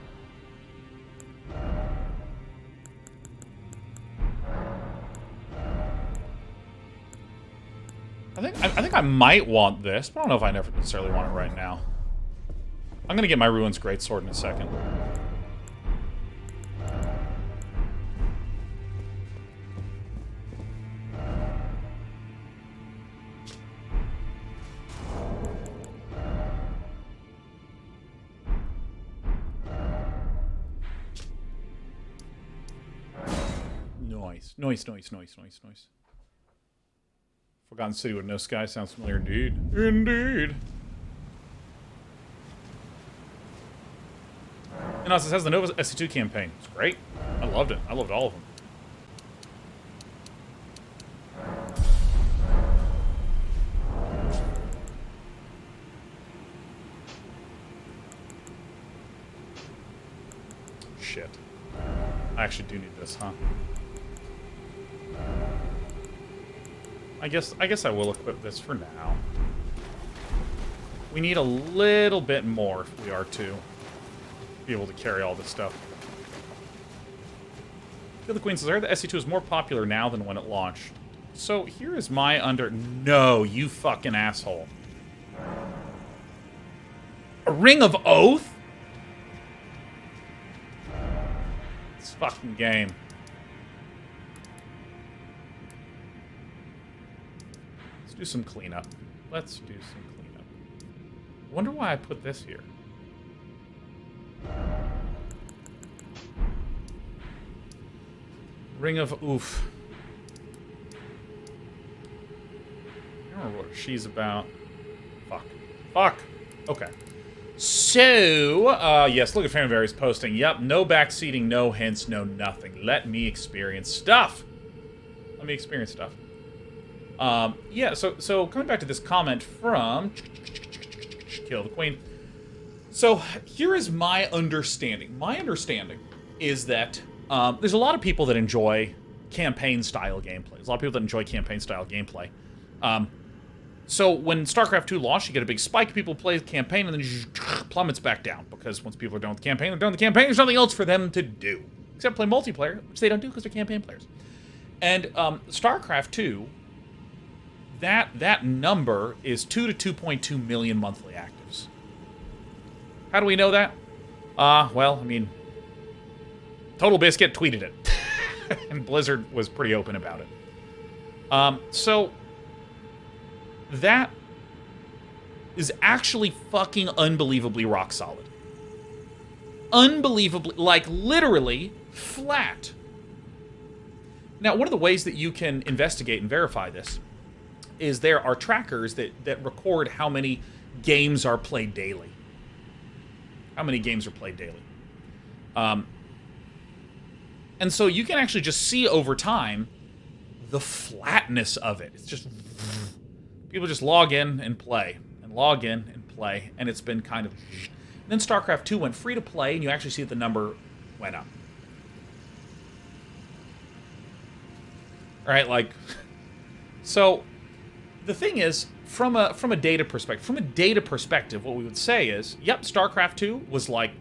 I think I might want this, but I don't know if I never necessarily want it right now. I'm gonna get my Ruins Greatsword in a second. Noise. Forgotten City with no sky sounds familiar indeed. Indeed. And also, it has the Nova SC2 campaign. It's great. I loved it. I loved all of them. Shit. I actually do need this, huh? I guess I will equip this for now. We need a little bit more if we are to be able to carry all this stuff. The Queen says, I heard the SC2 is more popular now than when it launched. So here is my No, you fucking asshole. A Ring of Oath? This fucking game. Let's do some cleanup. Wonder why I put this here. Ring of Oof. I don't remember what she's about. Fuck. Okay. So, yes, look at Fanvary's posting. Yep, no backseating, no hints, no nothing. Let me experience stuff. Yeah, so coming back to this comment from Kill the Queen. So, here is my understanding. My understanding is that there's a lot of people that enjoy campaign-style gameplay. There's a lot of people that enjoy campaign-style gameplay. So when StarCraft 2 launched, you get a big spike, people play the campaign, and then it just plummets back down. Because once people are done with the campaign, they're done with the campaign, there's nothing else for them to do. Except play multiplayer, which they don't do because they're campaign players. And StarCraft 2, that number is 2 to 2.2 million monthly actives. How do we know that? Well, I mean, Total Biscuit tweeted it. And Blizzard was pretty open about it. So that is actually fucking unbelievably rock solid. Unbelievably, like literally flat. Now, one of the ways that you can investigate and verify this is there are trackers that record how many games are played daily. How many games are played daily. And so you can actually just see over time the flatness of it. It's just... People just log in and play, and log in and play, and it's been kind of... And then StarCraft 2 went free to play, and you actually see that the number went up. Right, like... So, the thing is, from a data perspective, what we would say is, yep, StarCraft 2 was like...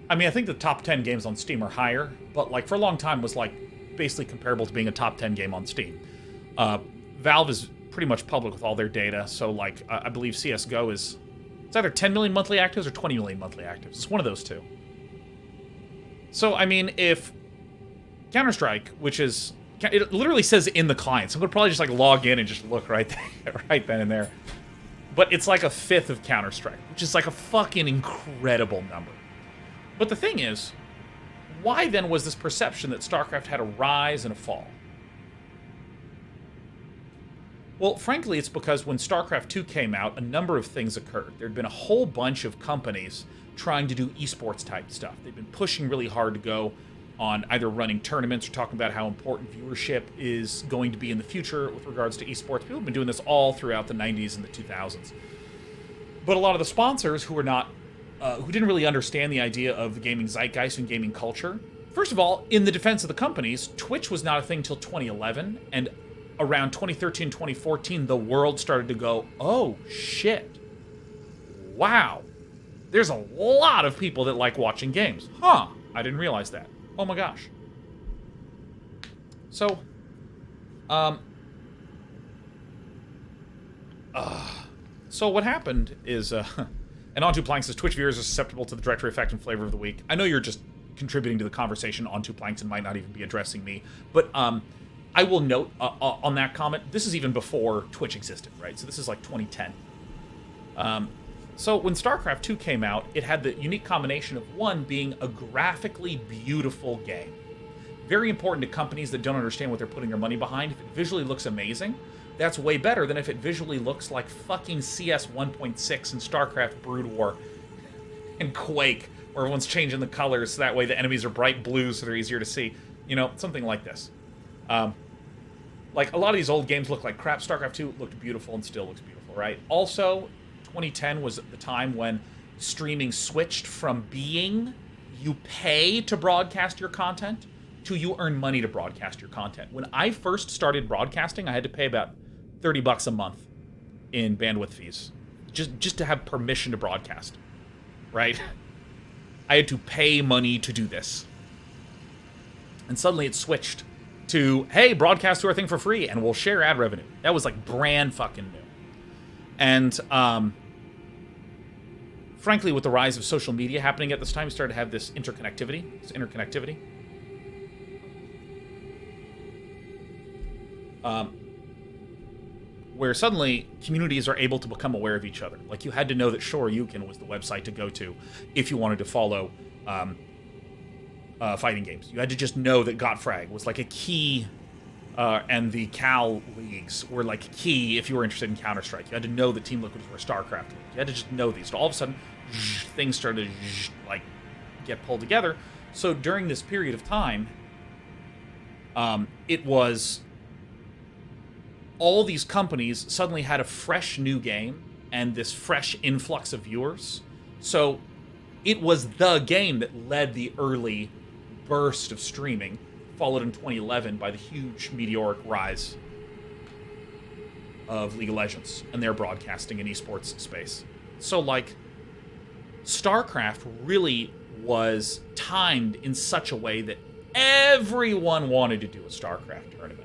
I mean, I think the top 10 games on Steam are higher, but like for a long time was like basically comparable to being a top 10 game on Steam. Valve is pretty much public with all their data, so like I believe CS:GO is it's either 10 million monthly actives or 20 million monthly actives. It's one of those two. So I mean, if Counter-Strike, which is it literally says in the client, so I'm gonna probably just like log in and just look right there, right then and there. But it's like a fifth of Counter-Strike, which is like a fucking incredible number. But the thing is, why then was this perception that StarCraft had a rise and a fall? Well, frankly, it's because when StarCraft 2 came out, a number of things occurred. There'd been a whole bunch of companies trying to do esports type stuff. They've been pushing really hard to go on either running tournaments or talking about how important viewership is going to be in the future with regards to esports. People have been doing this all throughout the 90s and the 2000s. But a lot of the sponsors who didn't really understand the idea of the gaming zeitgeist and gaming culture. First of all, in the defense of the companies, Twitch was not a thing till 2011, and around 2013, 2014, the world started to go, oh, shit. Wow. There's a lot of people that like watching games. Huh. I didn't realize that. Oh my gosh. So, so what happened is, and On2 Plank says, Twitch viewers are susceptible to the directory effect and flavor of the week. I know you're just contributing to the conversation. On2 Planks and might not even be addressing me. But, I will note on that comment, this is even before Twitch existed, right? So this is like 2010. So when StarCraft 2 came out, it had the unique combination of, one, being a graphically beautiful game. Very important to companies that don't understand what they're putting their money behind. If it visually looks amazing, that's way better than if it visually looks like fucking CS 1.6 and StarCraft Brood War and Quake, where everyone's changing the colors so that way the enemies are bright blue so they're easier to see. You know, something like this. Like, a lot of these old games look like crap. StarCraft 2 looked beautiful and still looks beautiful, right? Also, 2010 was the time when streaming switched from being you pay to broadcast your content to you earn money to broadcast your content. When I first started broadcasting, I had to pay about $30 a month in bandwidth fees just to have permission to broadcast, right? I had to pay money to do this. And suddenly it switched to, hey, broadcast to our thing for free, and we'll share ad revenue. That was, like, brand fucking new. And, frankly, with the rise of social media happening at this time, we started to have this interconnectivity. where suddenly communities are able to become aware of each other. Like, you had to know that Shoryuken was the website to go to if you wanted to follow fighting games. You had to just know that Gotfrag was like a key, and the Cal leagues were like key if you were interested in Counter-Strike. You had to know that Team Liquid were a StarCraft league. You had to just know these. All of a sudden, things started to like get pulled together. So during this period of time, it was all these companies suddenly had a fresh new game and this fresh influx of viewers. So it was the game that led the early burst of streaming, followed in 2011 by the huge meteoric rise of League of Legends and their broadcasting and esports space. So, like, StarCraft really was timed in such a way that everyone wanted to do a StarCraft tournament.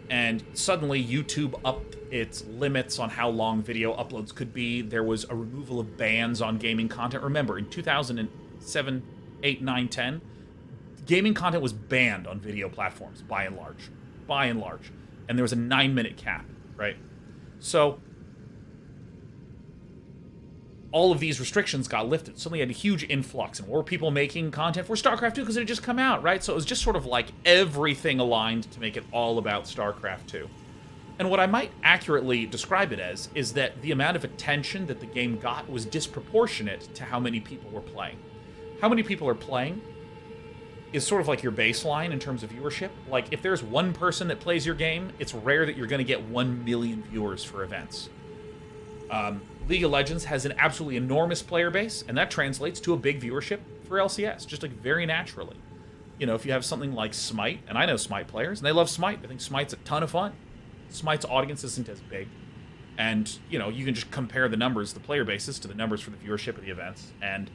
And suddenly YouTube upped its limits on how long video uploads could be. There was a removal of bans on gaming content. Remember, in 2007, 8, 9, 10, gaming content was banned on video platforms, by and large. By and large. And there was a 9-minute cap, right? So all of these restrictions got lifted. Suddenly had a huge influx. And more people making content for StarCraft 2 because it had just come out, right? So it was just sort of like everything aligned to make it all about StarCraft 2. And what I might accurately describe it as is that the amount of attention that the game got was disproportionate to how many people were playing. How many people are playing is sort of like your baseline in terms of viewership. Like, if there's one person that plays your game, it's rare that you're going to get 1 million viewers for events. League of Legends has an absolutely enormous player base, and that translates to a big viewership for LCS, just like very naturally. You know, if you have something like Smite, and I know Smite players, and they love Smite. I think Smite's a ton of fun. Smite's audience isn't as big. And, you know, you can just compare the numbers, the player bases, to the numbers for the viewership of the events, and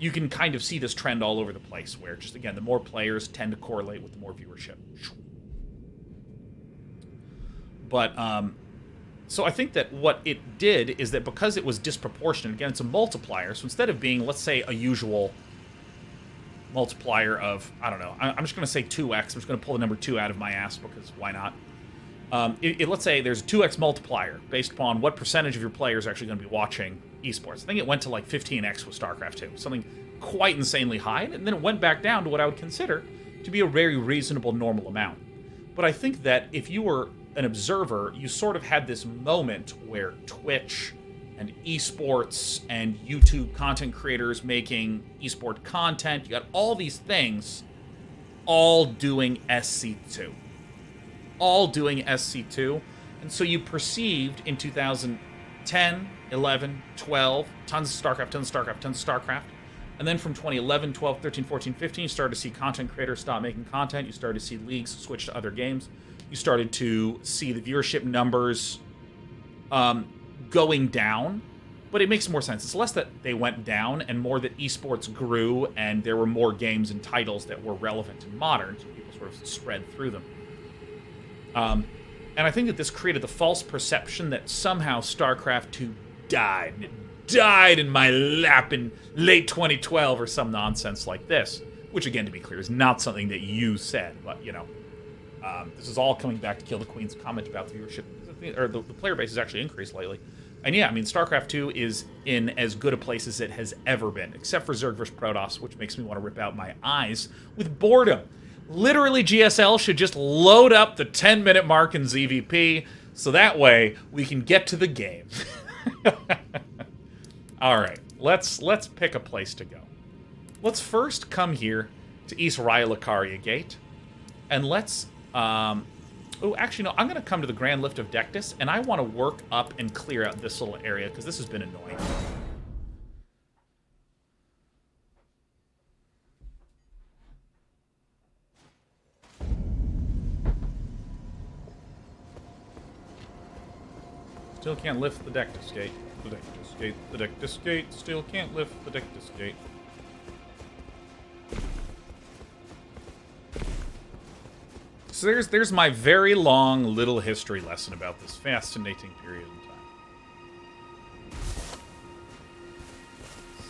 you can kind of see this trend all over the place, where just, again, the more players tend to correlate with the more viewership. But, so I think that what it did is that because it was disproportionate, again, it's a multiplier, so instead of being, let's say, a usual multiplier of, I don't know, I'm just going to say 2x, I'm just going to pull the number 2 out of my ass, because why not? Let's say there's a 2x multiplier based upon what percentage of your players are actually going to be watching esports. I think it went to like 15x with StarCraft 2, something quite insanely high, and then it went back down to what I would consider to be a very reasonable, normal amount. But I think that if you were an observer, you sort of had this moment where Twitch and esports and YouTube content creators making esport content, you got all these things all doing SC2. All doing SC2. And so you perceived in 2010, 11, 12, tons of StarCraft, tons of StarCraft, tons of StarCraft. And then from 2011, 12, 13, 14, 15, you started to see content creators stop making content. You started to see leagues switch to other games. You started to see the viewership numbers going down. But it makes more sense. It's less that they went down and more that esports grew and there were more games and titles that were relevant and modern, so people sort of spread through them. And I think that this created the false perception that somehow StarCraft 2 died. And it died in my lap in late 2012 or some nonsense like this. Which, again, to be clear, is not something that you said. But, you know, this is all coming back to Kill the Queen's comment about the viewership. Or the player base has actually increased lately. And yeah, I mean, StarCraft 2 is in as good a place as it has ever been. Except for Zerg vs. Protoss, which makes me want to rip out my eyes with boredom. Literally, GSL should just load up the 10-minute mark in ZVP, so that way we can get to the game. All right, let's pick a place to go. Let's first come here to East Rylakaria Gate, and let's... oh, actually, no, I'm going to come to the Grand Lift of Dectus, and I want to work up and clear out this little area, because this has been annoying. Still can't lift the Dectus Gate. The Dectus Gate. The Dectus Gate. Still can't lift the Dectus Gate. So there's my very long little history lesson about this fascinating period in time.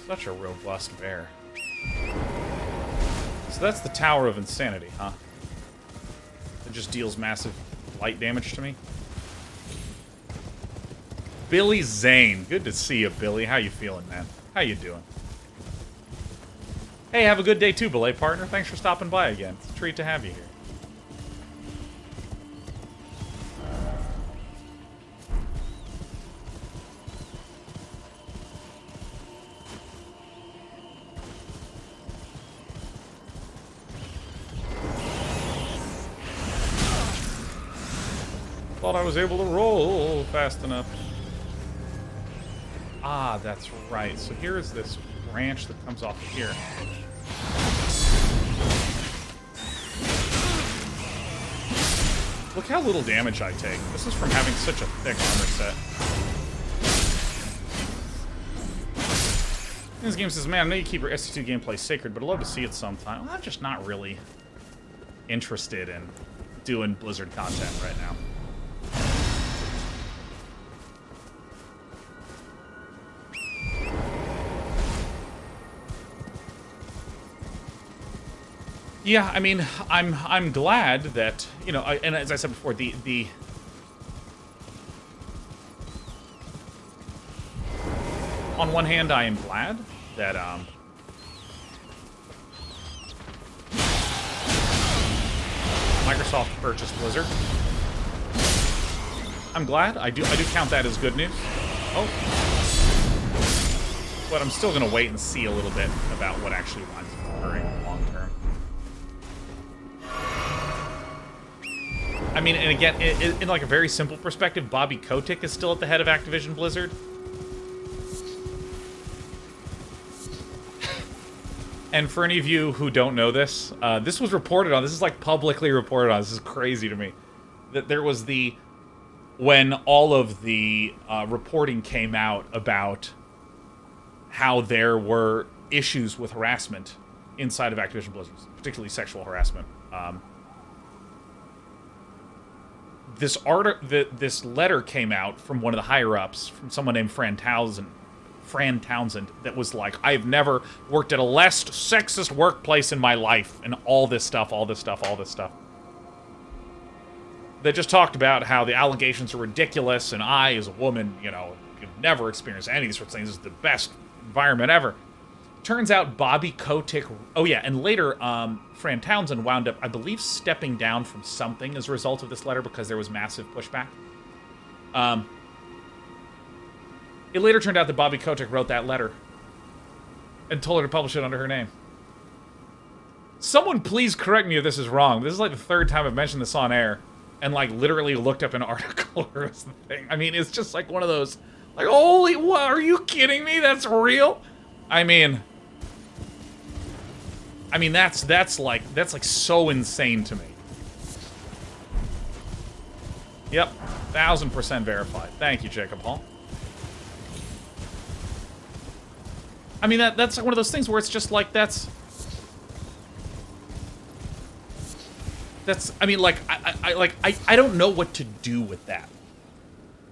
Such a robust bear. So that's the Tower of Insanity, huh? It just deals massive light damage to me. Billy Zane. Good to see you, Billy. How you feeling, man? How you doing? Hey, have a good day too, Belay partner. Thanks for stopping by again. It's a treat to have you here. Thought I was able to roll fast enough. Ah, that's right. So here is this branch that comes off of here. Look how little damage I take. This is from having such a thick armor set. This game says, man, I know you keep your SC2 gameplay sacred, but I'd love to see it sometime. Well, I'm just not really interested in doing Blizzard content right now. Yeah, I mean, I'm glad that, you know, and as I said before, the on one hand, I am glad that Microsoft purchased Blizzard. I'm glad. I do count that as good news. Oh. But I'm still gonna wait and see a little bit about what actually winds up occurring long term. I mean, and again, in like a very simple perspective, Bobby Kotick is still at the head of Activision Blizzard. And for any of you who don't know this, this was reported on. This is like publicly reported on. This is crazy to me. That there was when all of the reporting came out about how there were issues with harassment inside of Activision Blizzard, particularly sexual harassment. This letter came out from one of the higher-ups, from someone named Fran Townsend, that was like, I've never worked at a less sexist workplace in my life, and all this stuff. They just talked about how the allegations are ridiculous, and I, as a woman, you know, have never experienced any of these sorts of things. This is the best environment ever. Turns out Bobby Kotick... Oh, yeah, and later, Fran Townsend wound up, I believe, stepping down from something as a result of this letter because there was massive pushback. It later turned out that Bobby Kotick wrote that letter and told her to publish it under her name. Someone please correct me if this is wrong. This is like the third time I've mentioned this on air and, like, literally looked up an article or something. I mean, it's just like one of those, like, holy, what, are you kidding me? That's real? I mean, that's like so insane to me. Yep, 1000% verified. Thank you, Jacob Hall. I mean, that's like one of those things where it's just like that's. I mean, like I don't know what to do with that.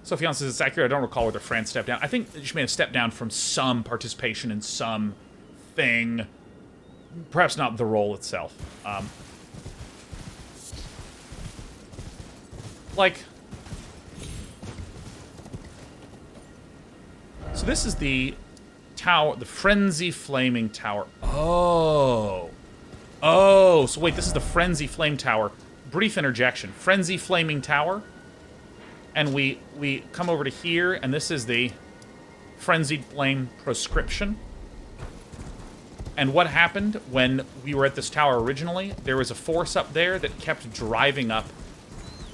Sophian says it's accurate. I don't recall whether Fran stepped down. I think she may have stepped down from some participation in some thing. Perhaps not the role itself. Like... So this is the tower, the Frenzy Flaming Tower. Oh. Oh, so wait, this is the Frenzy Flame Tower. Brief interjection. Frenzy Flaming Tower. And we come over to here, and this is the Frenzied Flame Proscription. And what happened when we were at this tower originally, there was a force up there that kept driving up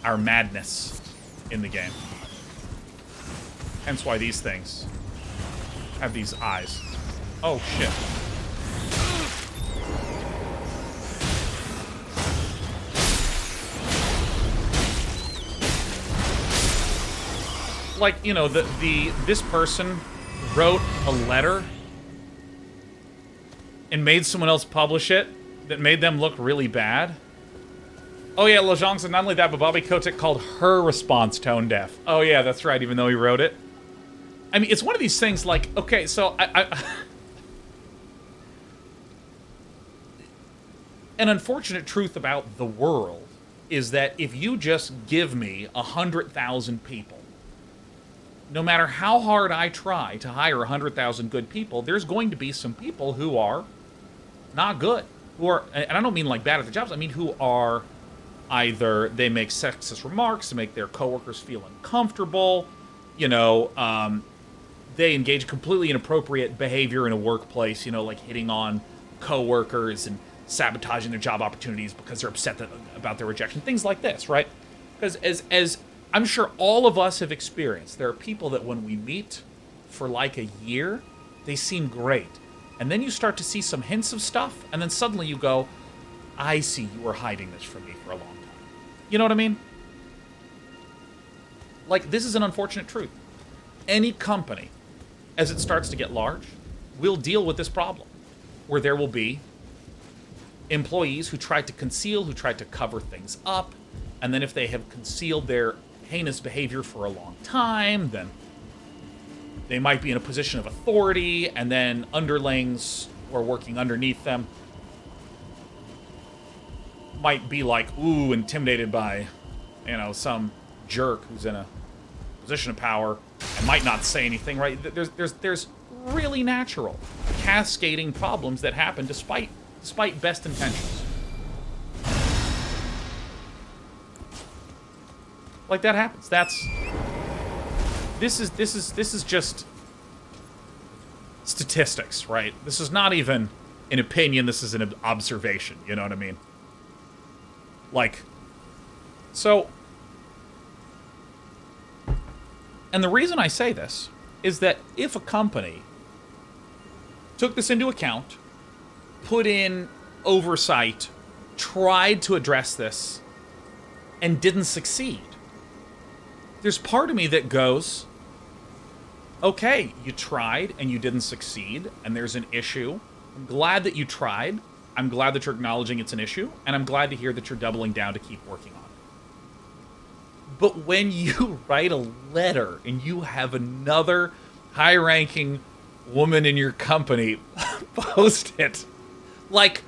our madness in the game. Hence why these things have these eyes. Oh, shit. Like, you know, this person wrote a letter and made someone else publish it that made them look really bad. Oh yeah, Lojong said not only that, but Bobby Kotick called her response tone deaf. Oh yeah, that's right, even though he wrote it. I mean, it's one of these things like, okay, so an unfortunate truth about the world is that if you just give me 100,000 people, no matter how hard I try to hire 100,000 good people, there's going to be some people who are not good. Who are, and I don't mean like bad at their jobs, I mean who are either they make sexist remarks to make their coworkers feel uncomfortable, you know, they engage in completely inappropriate behavior in a workplace, you know, like hitting on coworkers and sabotaging their job opportunities because they're upset about their rejection, things like this, right? Because as I'm sure all of us have experienced, there are people that when we meet for like a year, they seem great. And then you start to see some hints of stuff, and then suddenly you go, I see you were hiding this from me for a long time. You know what I mean? Like, this is an unfortunate truth. Any company, as it starts to get large, will deal with this problem, where there will be employees who try to conceal, who try to cover things up, and then if they have concealed their heinous behavior for a long time, then they might be in a position of authority, and then underlings who are working underneath them might be like, ooh, intimidated by, you know, some jerk who's in a position of power and might not say anything, right? There's really natural cascading problems that happen despite best intentions. Like, that happens. This is just statistics, right? This is not even an opinion, this is an observation, you know what I mean? Like, so, and the reason I say this is that if a company took this into account, put in oversight, tried to address this, and didn't succeed, there's part of me that goes, okay, you tried and you didn't succeed, and there's an issue. I'm glad that you tried. I'm glad that you're acknowledging it's an issue, and I'm glad to hear that you're doubling down to keep working on it. But when you write a letter and you have another high-ranking woman in your company post it, like,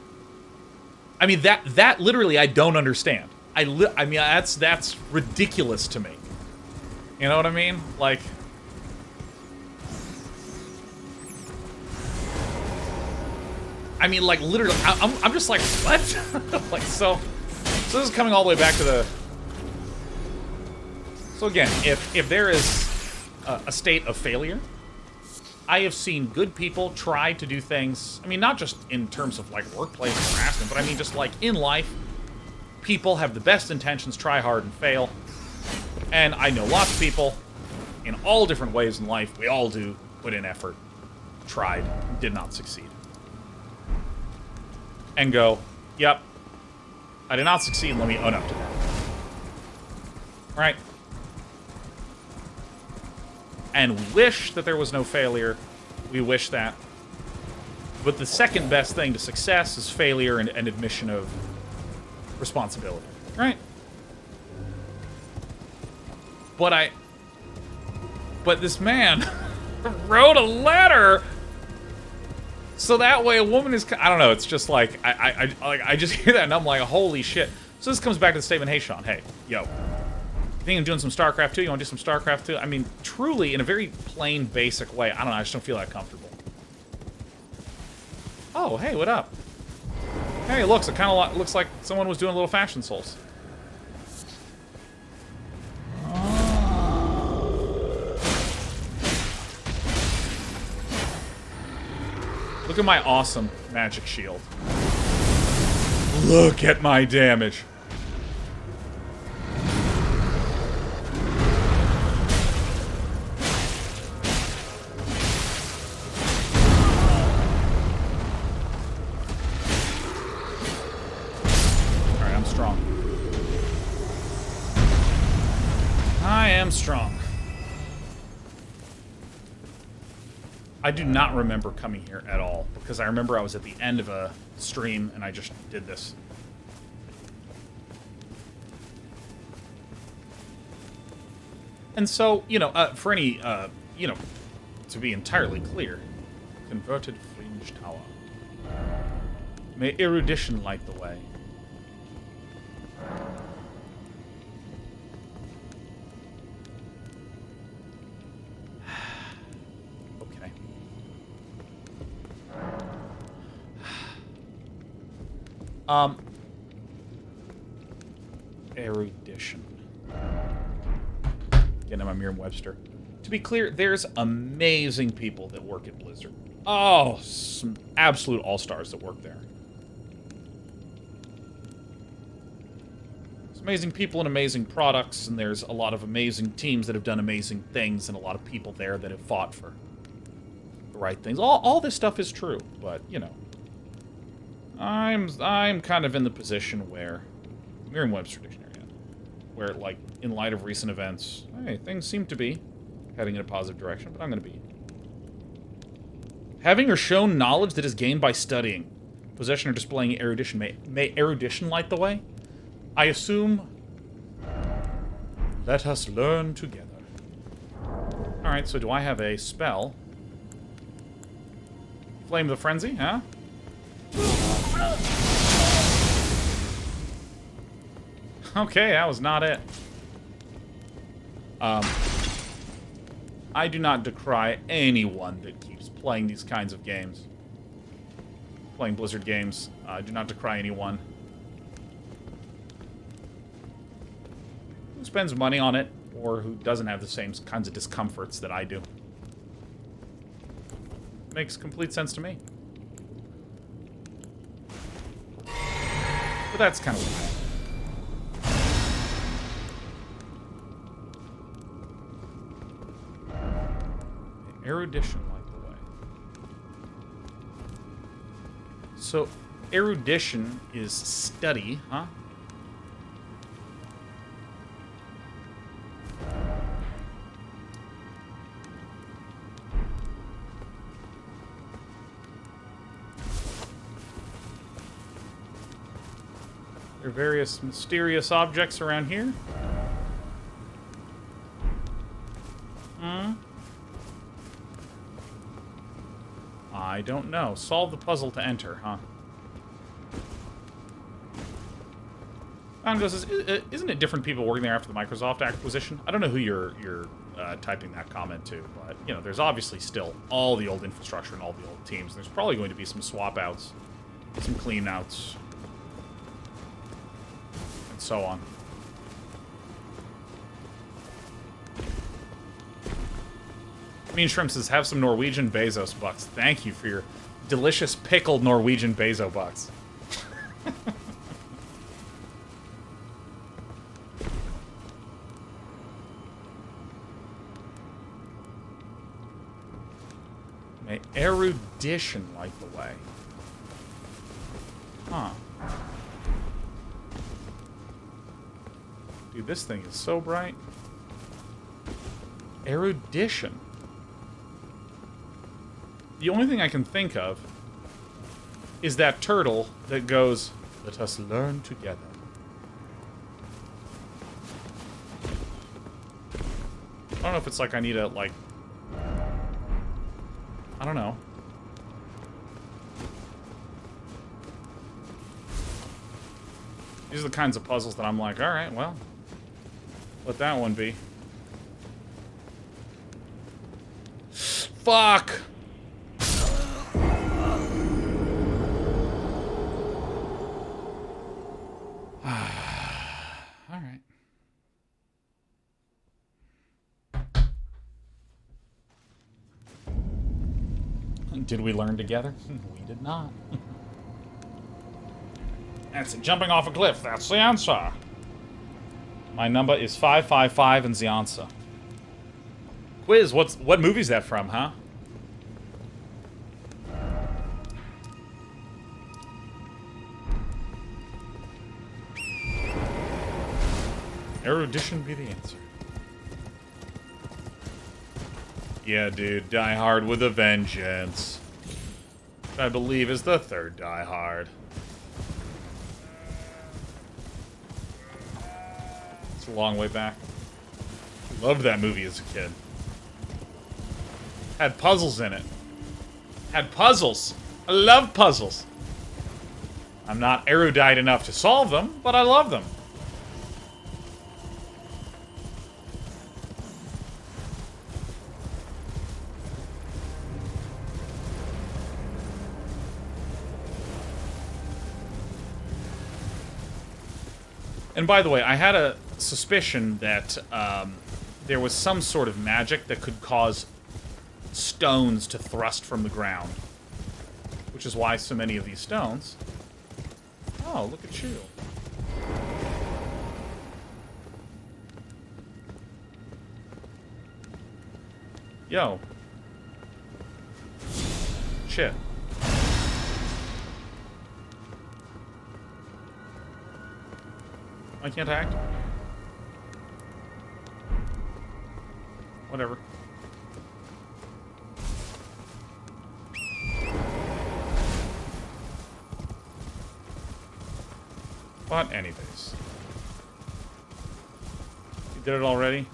I mean, that literally I don't understand. I mean, that's ridiculous to me. You know what I mean? Like, I mean, like, literally, I'm just like, what? Like, so this is coming all the way back to the... So again, if there is a state of failure, I have seen good people try to do things, I mean, not just in terms of, like, workplace harassment, but I mean just, like, in life, people have the best intentions, try hard, and fail. And I know lots of people, in all different ways in life, we all do, put in effort, tried, did not succeed. And go, yep, I did not succeed, let me own up to that. Right? And we wish that there was no failure. We wish that. But the second best thing to success is failure and admission of responsibility. Right? But this man wrote a letter so that way a woman is, I don't know, it's just like, I just hear that and I'm like, holy shit. So this comes back to the statement, hey, Sean, hey, yo, you think I'm doing some StarCraft 2? You want to do some StarCraft 2? I mean, truly, in a very plain, basic way, I don't know, I just don't feel that comfortable. Oh, hey, what up? Hey, it kind of looks like someone was doing a little fashion souls. Look at my awesome magic shield. Look at my damage. Alright, I'm strong. I am strong. I do not remember coming here at all, because I remember I was at the end of a stream and I just did this. And so, you know, for any, you know, to be entirely clear, converted fringe tower. May erudition light the way. Erudition. Getting my Merriam-Webster. To be clear, there's amazing people that work at Blizzard. Oh, some absolute all-stars that work there. There's amazing people and amazing products, and there's a lot of amazing teams that have done amazing things, and a lot of people there that have fought for the right things. All this stuff is true, but, you know. I'm kind of in the position where... Merriam-Webster Dictionary, yeah. Where, like, in light of recent events, hey, things seem to be heading in a positive direction, but I'm going to be... Having or shown knowledge that is gained by studying. Possession or displaying erudition. May erudition light the way? I assume... Let us learn together. Alright, so do I have a spell? Flame of the Frenzy, huh? Okay, that was not it. I do not decry anyone that keeps playing these kinds of games. Playing Blizzard games. I do not decry anyone who spends money on it or who doesn't have the same kinds of discomforts that I do. Makes complete sense to me. But that's kind of weird. Erudition light the way. So, erudition is study, huh? There are various mysterious objects around here. I don't know. Solve the puzzle to enter, huh? Goes, isn't it different people working there after the Microsoft acquisition? I don't know who you're typing that comment to, but, you know, there's obviously still all the old infrastructure and all the old teams. There's probably going to be some swap-outs, some clean-outs, and so on. Mean Shrimp says, have some Norwegian Bezos bucks. Thank you for your delicious pickled Norwegian Bezo bucks. May erudition light the way. Huh. Dude, this thing is so bright. Erudition. The only thing I can think of is that turtle that goes, let us learn together. I don't know if it's like I need a, like... I don't know. These are the kinds of puzzles that I'm like, alright, well, let that one be. Fuck! Alright. Did we learn together? We did not. That's it. Jumping off a cliff. That's the answer. My number is 555 and the answer. Quiz, what movie's that from, huh? Erudition be the answer. Yeah, dude, Die Hard with a Vengeance. Which I believe is the third Die Hard. It's a long way back. Loved that movie as a kid. Had puzzles in it. Had puzzles. I love puzzles. I'm not erudite enough to solve them, but I love them. And by the way, I had a suspicion that there was some sort of magic that could cause stones to thrust from the ground. Which is why so many of these stones... Oh, look at you. Yo. Shit. I can't act? Whatever. But anyways. You did it already?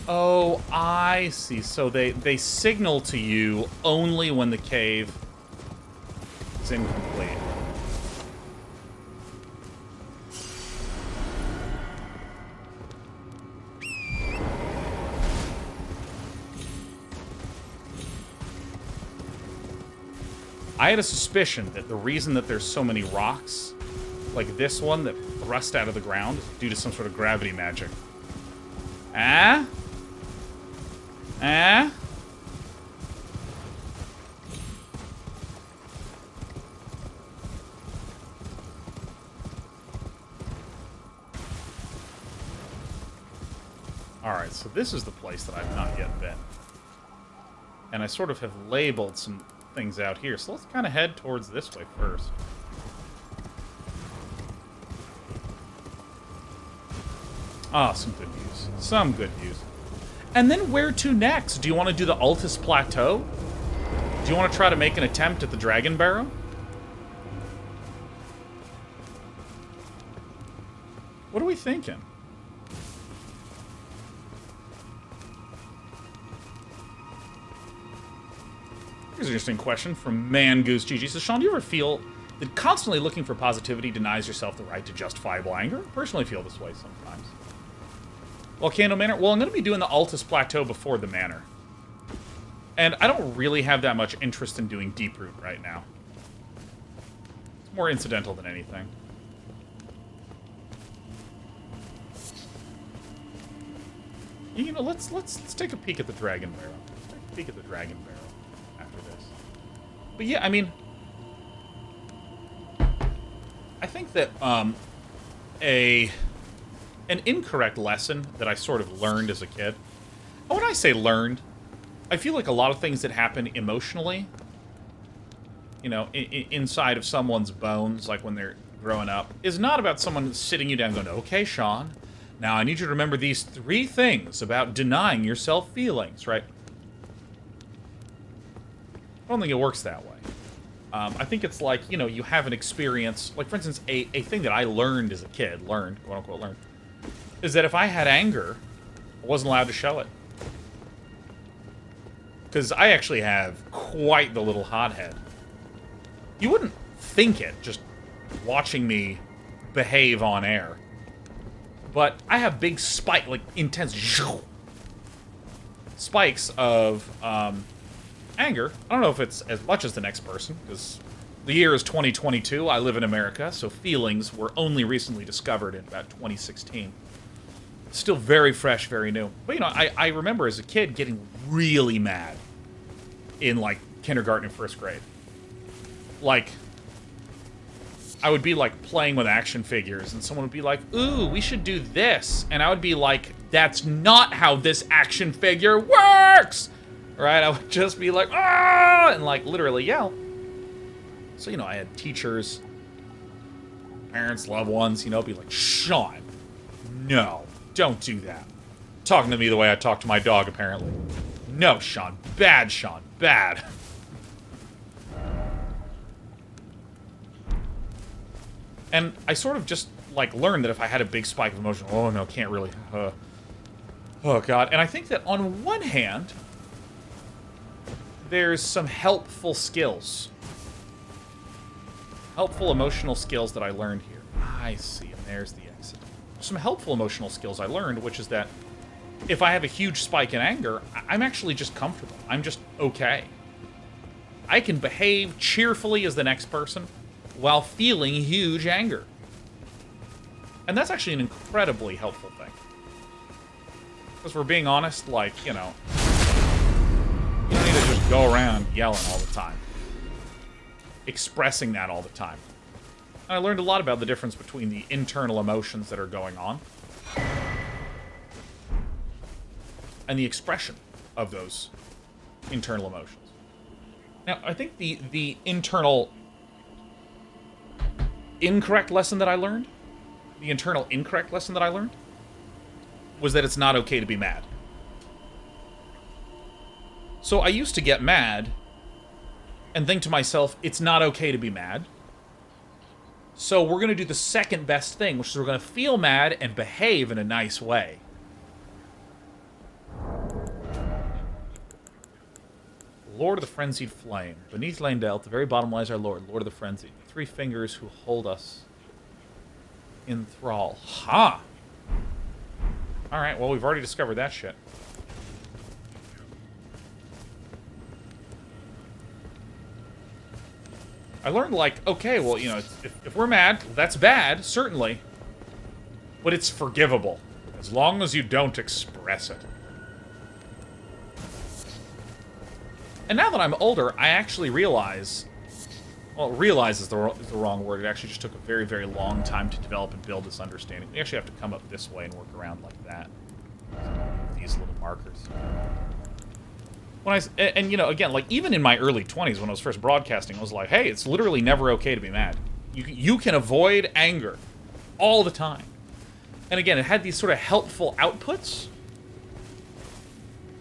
Oh, I see. So they signal to you only when the cave is incomplete. I had a suspicion that the reason that there's so many rocks, like this one that thrust out of the ground, is due to some sort of gravity magic. Ah? Ah? Alright, so this is the place that I've not yet been. And I sort of have labeled some things out here, so let's kind of head towards this way first. Ah, some good views. Some good views. And then where to next? Do you want to do the Altus Plateau? Do you want to try to make an attempt at the Dragon Barrow? What are we thinking? Here's an interesting question from Mangoose GG. So, Sean, do you ever feel that constantly looking for positivity denies yourself the right to justifiable anger? I personally feel this way sometimes. Volcano Manor? Well, I'm going to be doing the Altus Plateau before the Manor. And I don't really have that much interest in doing Deeproot right now. It's more incidental than anything. You know, let's take a peek at the Dragon Barrow. Let's take a peek at the Dragon Barrow after this. But yeah, I mean, I think that an incorrect lesson that I sort of learned as a kid. And when I say learned, I feel like a lot of things that happen emotionally, you know, inside of someone's bones, like when they're growing up, is not about someone sitting you down going, okay, Sean, now I need you to remember these 3 things about denying yourself feelings, right? I don't think it works that way. I think it's like, you know, you have an experience, like, for instance, a thing that I learned as a kid, quote-unquote learned, is that if I had anger, I wasn't allowed to show it. Because I actually have quite the little hothead. You wouldn't think it, just watching me behave on air. But I have big spike, like, intense spikes of anger. I don't know if it's as much as the next person, because the year is 2022, I live in America, so feelings were only recently discovered in about 2016. Still very fresh, very new. But, you know, I remember as a kid getting really mad in, like, kindergarten and first grade. Like, I would be, like, playing with action figures, and someone would be like, ooh, we should do this. And I would be like, that's not how this action figure works! Right? I would just be like, ah! And, like, literally yell. So, you know, I had teachers, parents, loved ones, you know, be like, Sean, no. Don't do that. Talking to me the way I talk to my dog, apparently. No, Sean. Bad, Sean. Bad. And I sort of just, like, learned that if I had a big spike of emotion, oh, no, can't really. Oh, God. And I think that on one hand, there's some helpful skills. Helpful emotional skills that I learned here. I see. And there's the exit. Some helpful emotional skills I learned, which is that if I have a huge spike in anger, I'm actually just comfortable. I'm just okay. I can behave cheerfully as the next person while feeling huge anger. And that's actually an incredibly helpful thing. Because we're being honest, like, you know, you don't need to just go around yelling all the time. Expressing that all the time. And I learned a lot about the difference between the internal emotions that are going on and the expression of those internal emotions. Now, I think the internal incorrect lesson that I learned, was that it's not okay to be mad. So I used to get mad and think to myself, it's not okay to be mad. So we're going to do the second best thing, which is we're going to feel mad and behave in a nice way. Lord of the Frenzied Flame. Beneath Leyndell, at the very bottom lies our Lord, Lord of the Frenzied. The three fingers who hold us in thrall. Ha! Alright, well, we've already discovered that shit. I learned, like, okay, well, you know, if we're mad, that's bad, certainly. But it's forgivable, as long as you don't express it. And now that I'm older, I actually realize... Well, realize is the wrong word. It actually just took a very, very long time to develop and build this understanding. We actually have to come up this way and work around like that. These little markers. And you know, again, like, even in my early 20s when I was first broadcasting, I was like, hey, it's literally never okay to be mad. You can avoid anger all the time. And again, it had these sort of helpful outputs.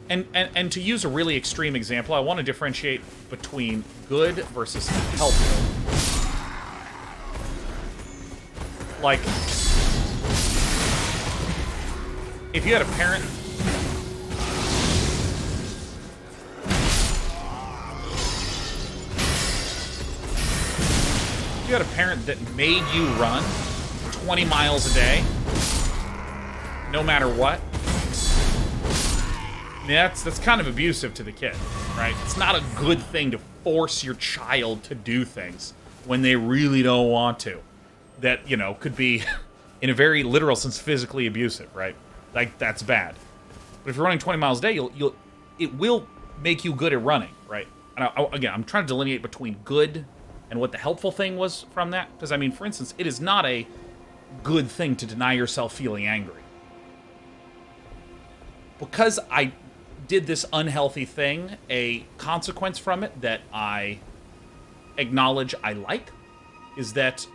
And to use a really extreme example, I want to differentiate between good versus helpful. Like, if you had a parent... If you had a parent that made you run 20 miles a day, no matter what, that's kind of abusive to the kid, right? It's not a good thing to force your child to do things when they really don't want to. That, you know, could be, in a very literal sense, physically abusive, right? Like, that's bad. But if you're running 20 miles a day, it will make you good at running, right? And again, I'm trying to delineate between good and what the helpful thing was from that. Because, I mean, for instance, it is not a good thing to deny yourself feeling angry. Because I did this unhealthy thing, a consequence from it that I acknowledge I like is that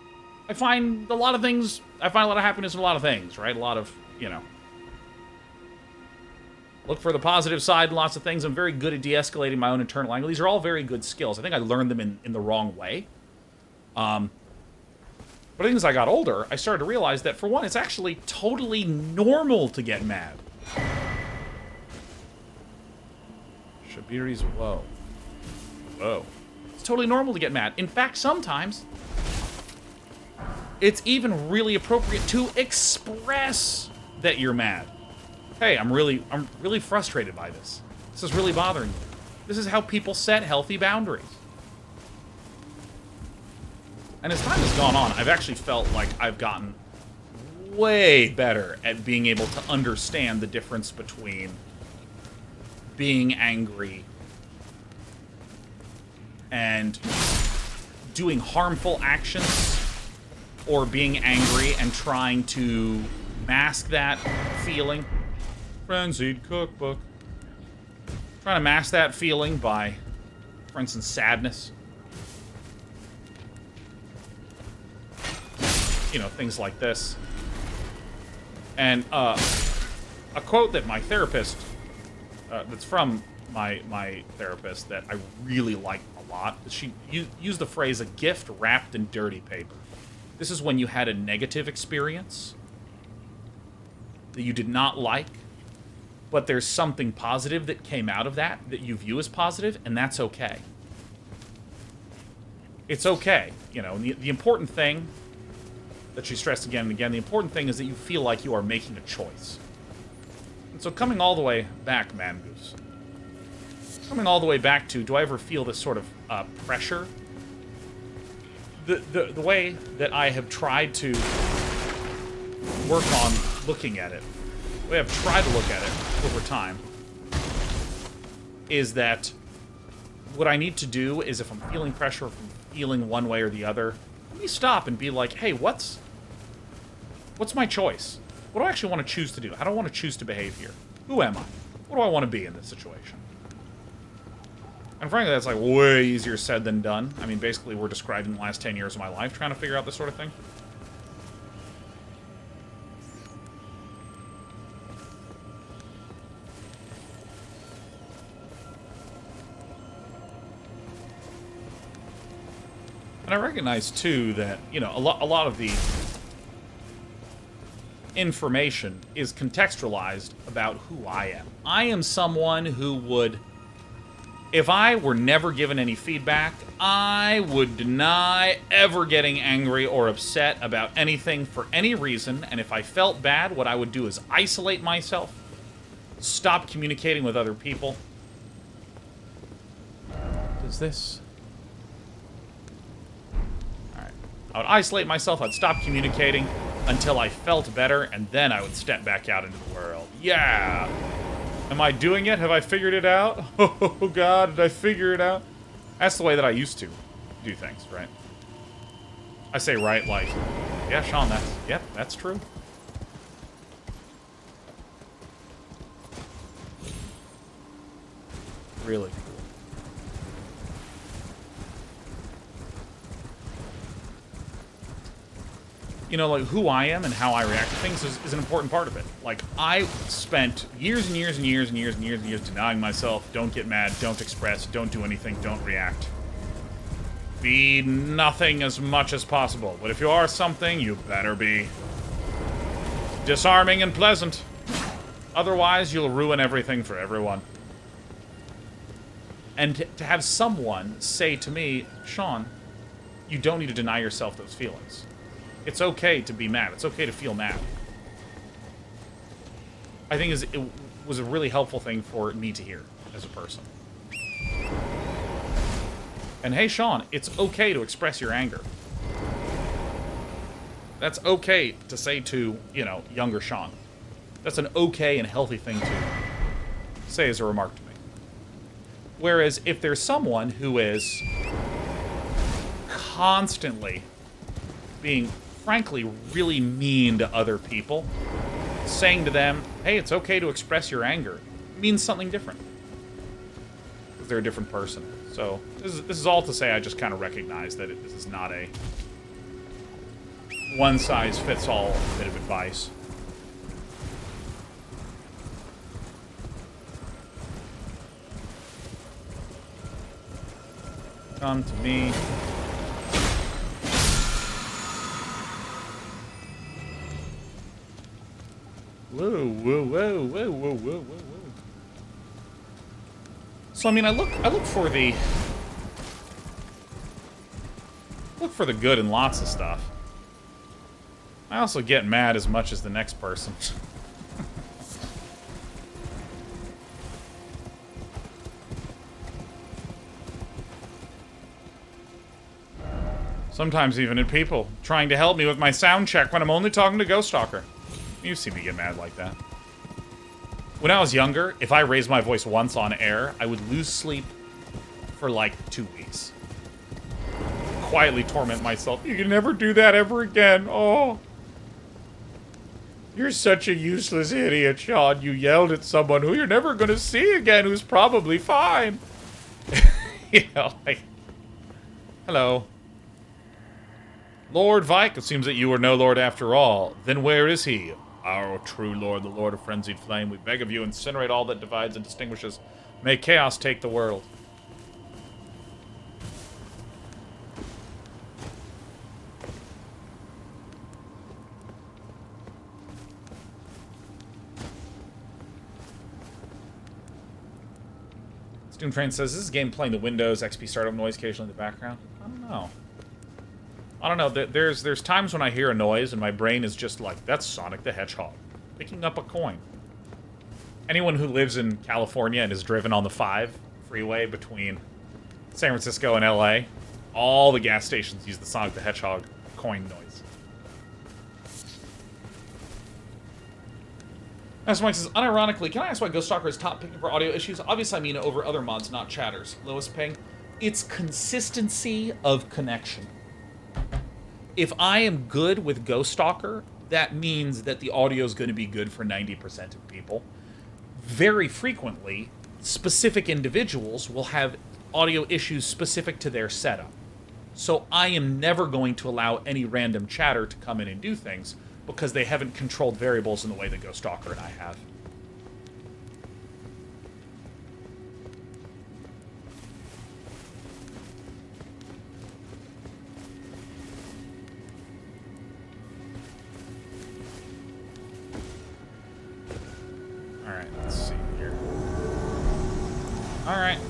I find a lot of happiness in a lot of things, right? A lot of, you know, look for the positive side in lots of things. I'm very good at de-escalating my own internal anger. These are all very good skills. I think I learned them in the wrong way. But I think as I got older, I started to realize that, for one, it's actually totally normal to get mad. Shabiri's whoa. Whoa. It's totally normal to get mad. In fact, sometimes it's even really appropriate to express that you're mad. Hey, I'm really frustrated by this. This is really bothering me. This is how people set healthy boundaries. And as time has gone on, I've actually felt like I've gotten way better at being able to understand the difference between being angry and doing harmful actions, or being angry and trying to mask that feeling. Frenzied cookbook. Trying to mask that feeling by, for instance, sadness. You know, things like this. And a quote that my therapist, that's from my therapist, that I really like a lot. She used the phrase, a gift wrapped in dirty paper. This is when you had a negative experience that you did not like, but there's something positive that came out of that you view as positive, and that's okay. It's okay. You know, the important thing that she stressed again and again, the important thing is that you feel like you are making a choice. And so coming all the way back, Mangoose, coming all the way back to, do I ever feel this sort of pressure? The way that I have tried to work on looking at it, the way I've tried to look at it over time, is that what I need to do is if I'm feeling pressure, if I'm feeling one way or the other, let me stop and be like, hey, what's my choice? What do I actually want to choose to do? How do I want to choose to behave here? Who am I? What do I want to be in this situation? And frankly, that's like way easier said than done. I mean, basically, we're describing the last 10 years of my life trying to figure out this sort of thing. And I recognize, too, that, you know, a lot of the information is contextualized about who I am. I am someone who would, if I were never given any feedback, I would deny ever getting angry or upset about anything for any reason, and if I felt bad, what I would do is isolate myself, stop communicating with other people. Does this... Alright. I would isolate myself, I'd stop communicating until I felt better, and then I would step back out into the world. Yeah! Am I doing it? Have I figured it out? Oh god, did I figure it out? That's the way that I used to do things, right? I say right like, yeah, Sean, that's true. Really cool. You know, like, who I am and how I react to things is an important part of it. Like, I spent years and years and years and years and years and years denying myself, don't get mad, don't express, don't do anything, don't react. Be nothing as much as possible. But if you are something, you better be disarming and pleasant. Otherwise, you'll ruin everything for everyone. And to have someone say to me, Sean, you don't need to deny yourself those feelings. It's okay to be mad. It's okay to feel mad. I think it was a really helpful thing for me to hear as a person. And hey, Sean, it's okay to express your anger. That's okay to say to, you know, younger Sean. That's an okay and healthy thing to say as a remark to me. Whereas if there's someone who is constantly being frankly really mean to other people, saying to them, hey, it's okay to express your anger, means something different. Because they're a different person. So, this is all to say I just kind of recognize that this is not a one-size-fits-all bit of advice. Come to me. Whoa, whoa, whoa, whoa, whoa, whoa, whoa. So I mean, I look for the good in lots of stuff. I also get mad as much as the next person. Sometimes even at people trying to help me with my sound check when I'm only talking to Ghost Stalker. You've seen me get mad like that. When I was younger, if I raised my voice once on air, I would lose sleep for like 2 weeks. Quietly torment myself. You can never do that ever again. Oh. You're such a useless idiot, Sean. You yelled at someone who you're never going to see again, who's probably fine. You know, like... Hello. Lord Vike, it seems that you are no lord after all. Then where is he? Our true lord, the lord of frenzied flame. We beg of you, incinerate all that divides and distinguishes. May chaos take the world. Doomtrain says, this is a game playing the Windows XP startup noise occasionally in the background. I don't know. There's times when I hear a noise and my brain is just like, that's Sonic the Hedgehog picking up a coin. Anyone who lives in California and is driven on the 5 freeway between San Francisco and LA, all the gas stations use the Sonic the Hedgehog coin noise. Master Mike says, unironically, can I ask why Ghost Stalker is top picking for audio issues? Obviously, I mean over other mods, not chatters. Lowest ping. It's consistency of connection. If I am good with Ghost Stalker, that means that the audio is going to be good for 90% of people. Very frequently, specific individuals will have audio issues specific to their setup. So I am never going to allow any random chatter to come in and do things because they haven't controlled variables in the way that Ghost Stalker and I have. Alright, let's see here. Alright.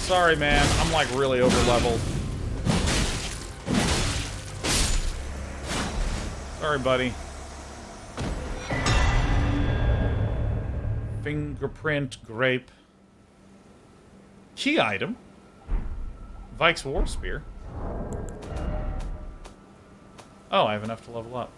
Sorry, man. I'm, like, really over-leveled. Sorry, buddy. Fingerprint, grape. Key item. Vike's War Spear. Oh, I have enough to level up.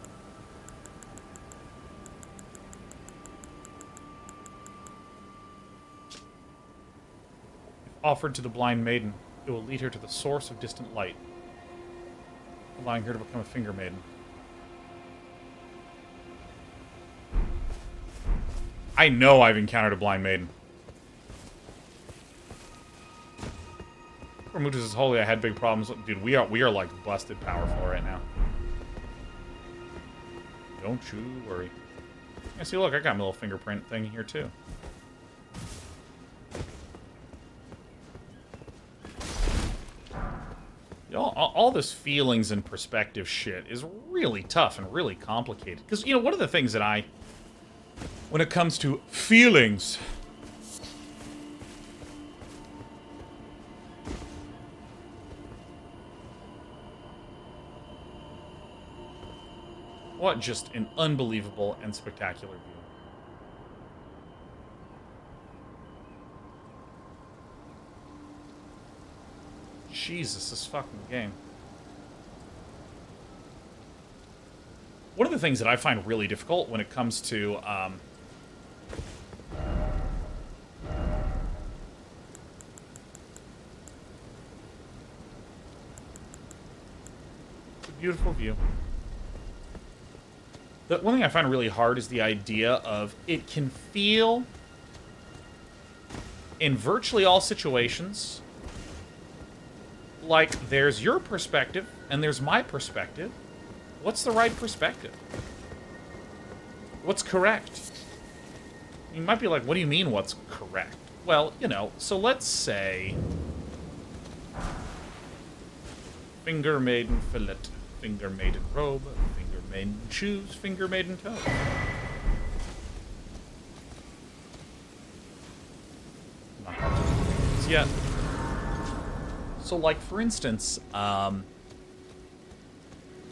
Offered to the blind maiden, it will lead her to the source of distant light, allowing her to become a finger maiden. I know I've encountered a blind maiden. Ramutus is holy. I had big problems. Dude, we are like busted powerful right now. Don't you worry. Yeah, see, look, I got my little fingerprint thing here too. All this feelings and perspective shit is really tough and really complicated. Because, you know, one of the things that when it comes to feelings, what just an unbelievable and spectacular view. Jesus, this fucking game. One of the things that I find really difficult when it comes to, it's a beautiful view. The one thing I find really hard is the idea of it can feel, in virtually all situations, like, there's your perspective, and there's my perspective. What's the right perspective? What's correct? You might be like, what do you mean, what's correct? Well, you know, so let's say... Finger maiden fillet, finger maiden robe, finger maiden shoes, finger maiden toe. Not gonna do things yet. So, like, for instance,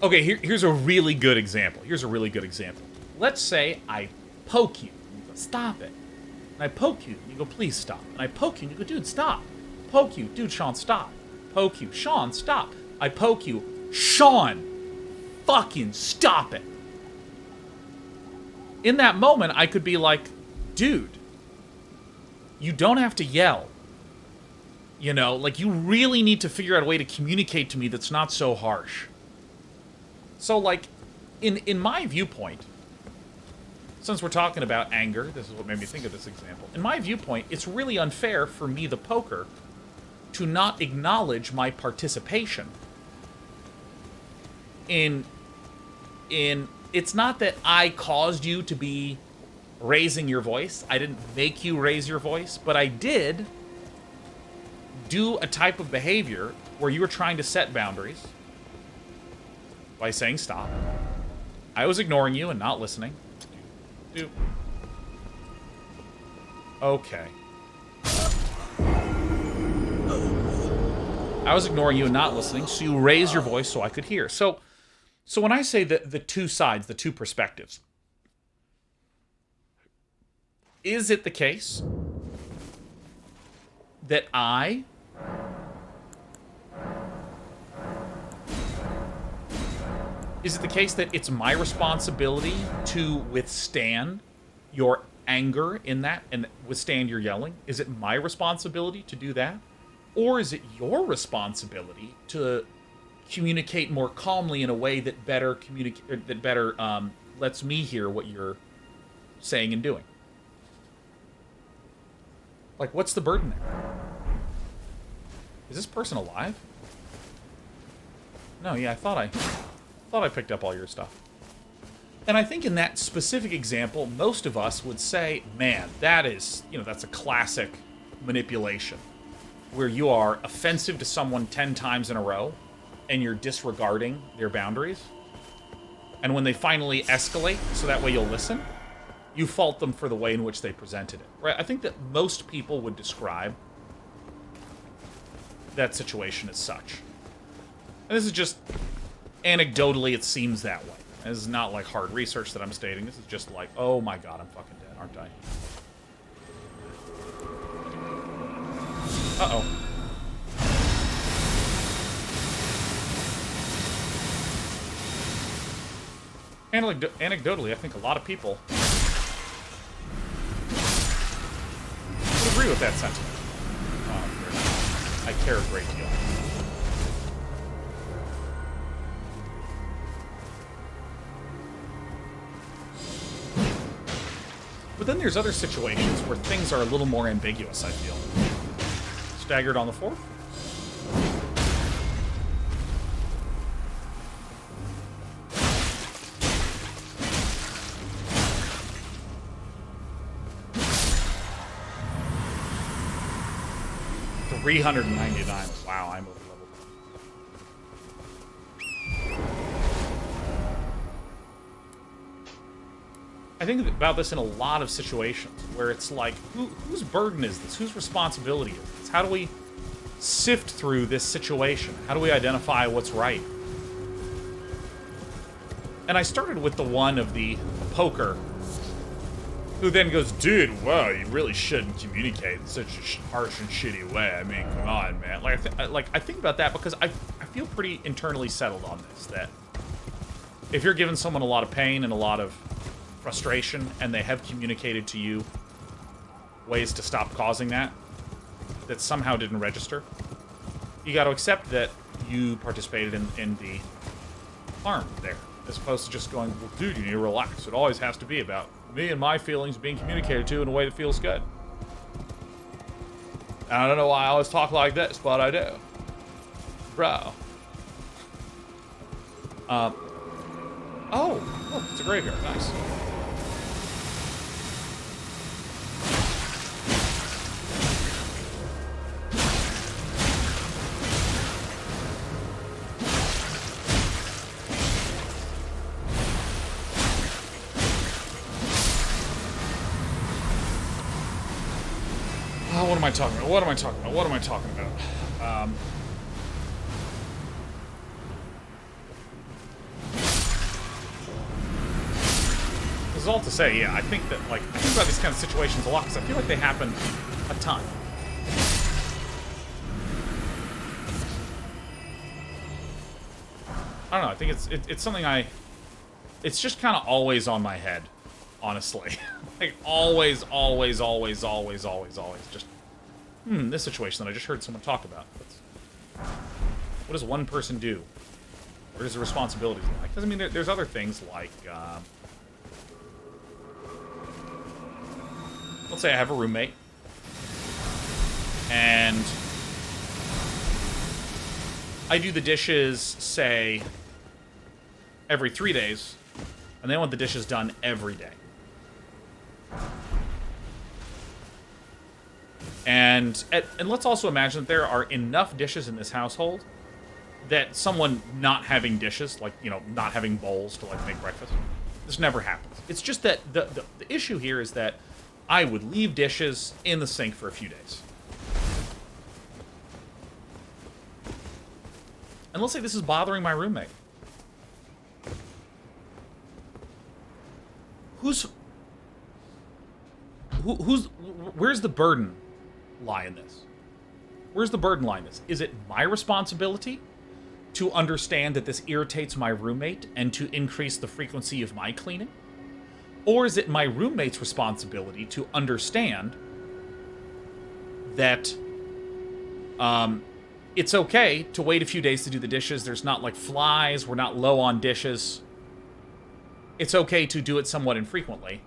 okay, here's a really good example. Let's say I poke you, and you go, stop it. And I poke you, and you go, please stop. And I poke you, and you go, dude, stop. Poke you, dude, Sean, stop. Poke you, Sean, stop. I poke you, Sean, fucking stop it. In that moment, I could be like, dude, you don't have to yell. You know, like, you really need to figure out a way to communicate to me that's not so harsh. So, like, in my viewpoint, since we're talking about anger, this is what made me think of this example. In my viewpoint, it's really unfair for me, the poker, to not acknowledge my participation in it's not that I caused you to be raising your voice. I didn't make you raise your voice, but I did do a type of behavior where you were trying to set boundaries by saying stop. I was ignoring you and not listening. Okay. I was ignoring you and not listening, so you raised your voice so I could hear. So when I say the two sides, the two perspectives, is it the case that I Is it the case that it's my responsibility to withstand your anger in that and withstand your yelling? Is it my responsibility to do that? Or is it your responsibility to communicate more calmly in a way that better lets me hear what you're saying and doing? Like, what's the burden there? Is this person alive? No, yeah, I thought I picked up all your stuff. And I think in that specific example, most of us would say, man, that is, that's a classic manipulation, where you are offensive to someone 10 times in a row, and you're disregarding their boundaries. And when they finally escalate, so that way you'll listen, you fault them for the way in which they presented it. Right? I think that most people would describe that situation as such. And this is just, anecdotally, it seems that way. This is not like hard research that I'm stating. This is just like, oh my god, I'm fucking dead, aren't I? Uh-oh. Anecdotally, I think a lot of people would agree with that sentiment. I care a great deal. But then there's other situations where things are a little more ambiguous, I feel. Staggered on the 4th? $399. Wow, I'm over leveled. I think about this in a lot of situations where it's like, whose burden is this? Whose responsibility is this? How do we sift through this situation? How do we identify what's right? And I started with the one of the poker, who then goes, dude, whoa, you really shouldn't communicate in such a harsh and shitty way. I mean, come on, man. I think about that because I feel pretty internally settled on this, that if you're giving someone a lot of pain and a lot of frustration, and they have communicated to you ways to stop causing that somehow didn't register, you got to accept that you participated in the harm there, as opposed to just going, well, dude, you need to relax. It always has to be about me and my feelings being communicated to in a way that feels good. I don't know why I always talk like this, but I do. Bro. Oh, look, it's a graveyard. Nice. Oh, what am I talking about? What am I talking about? What am I talking about? This is all to say, yeah, I think that, I think about these kind of situations a lot, because I feel like they happen a ton. I don't know, I think it's something it's just kind of always on my head, honestly. Always, just, this situation that I just heard someone talk about. What does one person do? Where does the responsibilities lie? Because, I mean, there's other things like, let's say I have a roommate, and I do the dishes, say, every 3 days, and they want the dishes done every day. And let's also imagine that there are enough dishes in this household that someone not having dishes, not having bowls to, make breakfast, this never happens. It's just that the issue here is that I would leave dishes in the sink for a few days. And let's say this is bothering my roommate. Where's the burden lie in this? Where's the burden lie in this? Is it my responsibility to understand that this irritates my roommate and to increase the frequency of my cleaning? Or is it my roommate's responsibility to understand that it's okay to wait a few days to do the dishes? There's not like flies, we're not low on dishes. It's okay to do it somewhat infrequently.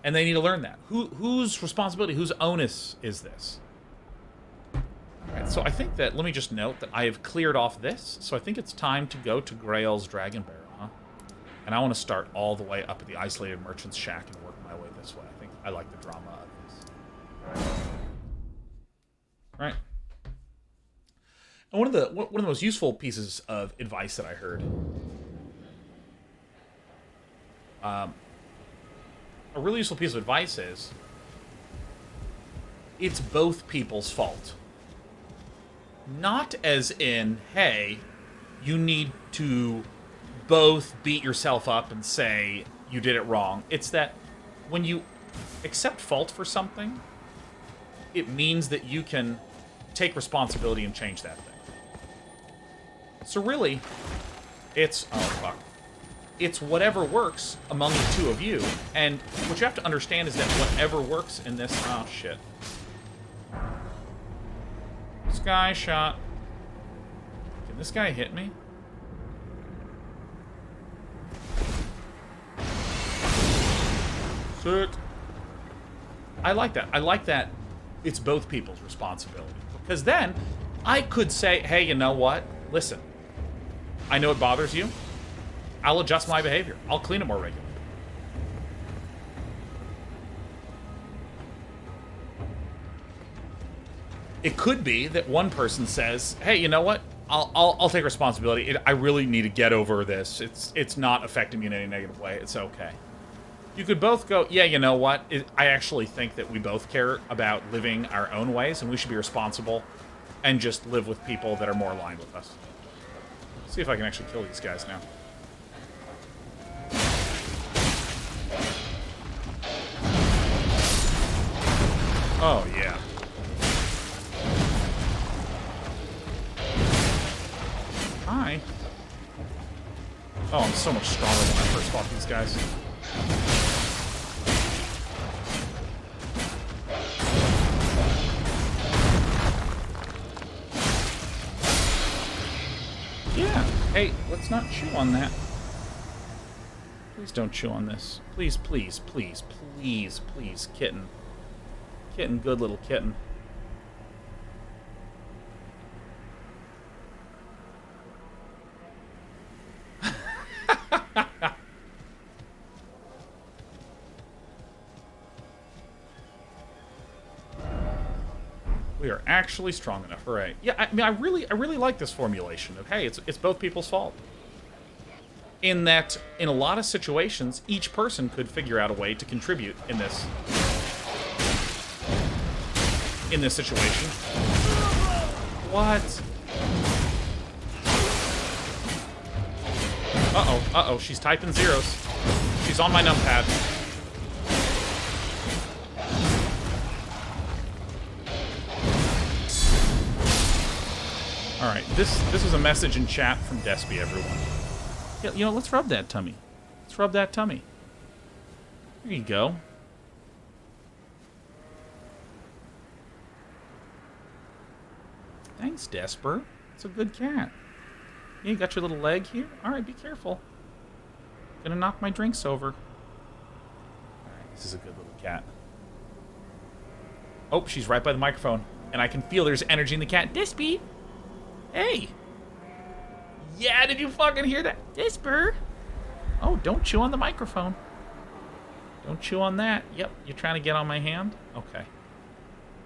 And they need to learn that. Whose responsibility, whose onus is this? Alright, so I think that, let me just note that I have cleared off this, so I think it's time to go to Grail's Dragon Barrow, huh? And I want to start all the way up at the Isolated Merchant's Shack and work my way this way. I think I like the drama of this. Right. And one of the most useful pieces of advice that I heard, a really useful piece of advice is, it's both people's fault. Not as in, hey, you need to both beat yourself up and say you did it wrong. It's that when you accept fault for something, it means that you can take responsibility and change that thing. So really, it's, oh fuck, it's whatever works among the two of you. And what you have to understand is that whatever works in this, oh shit. Sky shot. Can this guy hit me? Sick. I like that. I like that it's both people's responsibility. Because then I could say, hey, you know what? Listen, I know it bothers you. I'll adjust my behavior. I'll clean it more regularly. It could be that one person says, hey, you know what? I'll take responsibility. I really need to get over this. It's not affecting me in any negative way. It's okay. You could both go, yeah, you know what? I actually think that we both care about living our own ways, and we should be responsible and just live with people that are more aligned with us. Let's see if I can actually kill these guys now. Oh, yeah. Hi. Oh, I'm so much stronger than when I first fought these guys. Yeah. Hey, let's not chew on that. Please don't chew on this. Please, please, please, please, please, kitten. Kitten, good little kitten. We are actually strong enough. Hooray. Yeah, I mean, I really like this formulation of, hey, it's both people's fault. In that, in a lot of situations, each person could figure out a way to contribute in this situation. What? Uh-oh, she's typing zeros. She's on my numpad. Alright, this was a message in chat from Despy, everyone. Yeah, you know, let's rub that tummy. Let's rub that tummy. There you go. Thanks, Desper. It's a good cat. Yeah, you got your little leg here? Alright, be careful. Gonna knock my drinks over. Alright, this is a good little cat. Oh, she's right by the microphone. And I can feel there's energy in the cat. Despy! Hey! Yeah, did you fucking hear that? Desper! Oh, don't chew on the microphone. Don't chew on that. Yep, you're trying to get on my hand? Okay.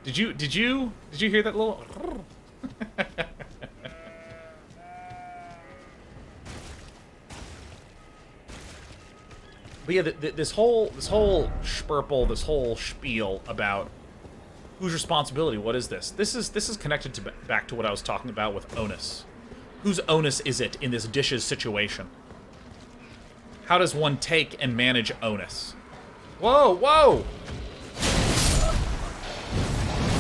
Did you hear that little... But yeah, this whole spurple, this whole spiel about whose responsibility, what is this? This is connected to back to what I was talking about with onus. Whose onus is it in this dishes situation? How does one take and manage onus? Whoa, whoa!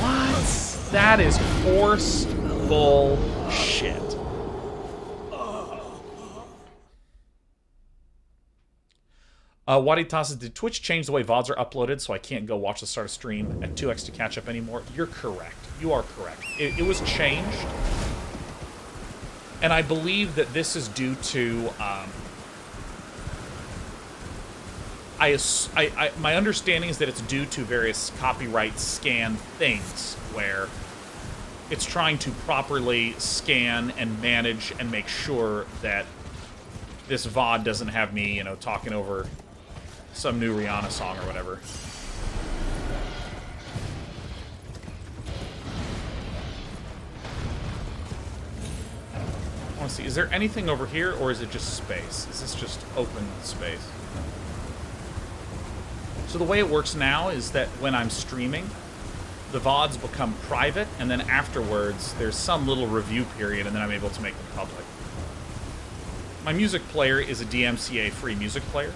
What? That is forced bullshit. Wadi tosses, did Twitch change the way VODs are uploaded so I can't go watch the start of stream at 2x to catch up anymore? You're correct. You are correct. It was changed. And I believe that this is due to... my understanding is that it's due to various copyright scan things where it's trying to properly scan and manage and make sure that this VOD doesn't have me, you know, talking over some new Rihanna song or whatever. I want to see, is there anything over here or is it just space? Is this just open space? So the way it works now is that when I'm streaming, the VODs become private, and then afterwards, there's some little review period, and then I'm able to make them public. My music player is a DMCA-free music player.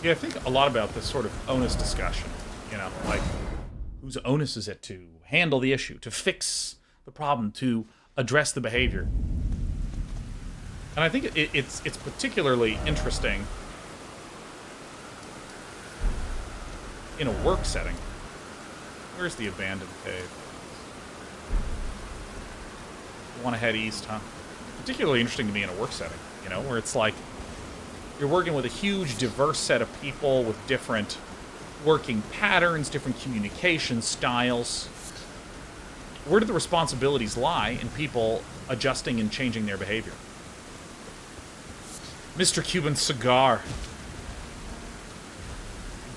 Yeah, I think a lot about this sort of onus discussion, you know, like, whose onus is it to handle the issue, to fix the problem, to address the behavior? And I think it's particularly interesting in a work setting. Where's the abandoned cave? You want to head east, huh? Particularly interesting to me in a work setting, you know, where it's like, you're working with a huge, diverse set of people with different working patterns, different communication styles. Where do the responsibilities lie in people adjusting and changing their behavior? Mr. Cuban Cigar.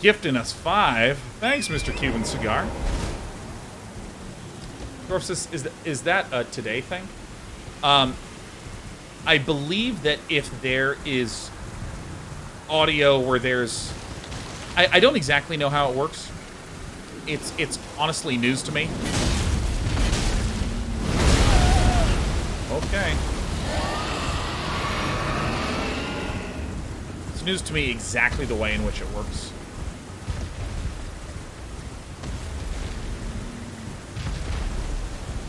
Gifting us 5. Thanks, Mr. Cuban Cigar. Dorfus, is that a today thing? I believe that if there is audio where there's... I don't exactly know how it works. It's honestly news to me. Okay. It's news to me exactly the way in which it works.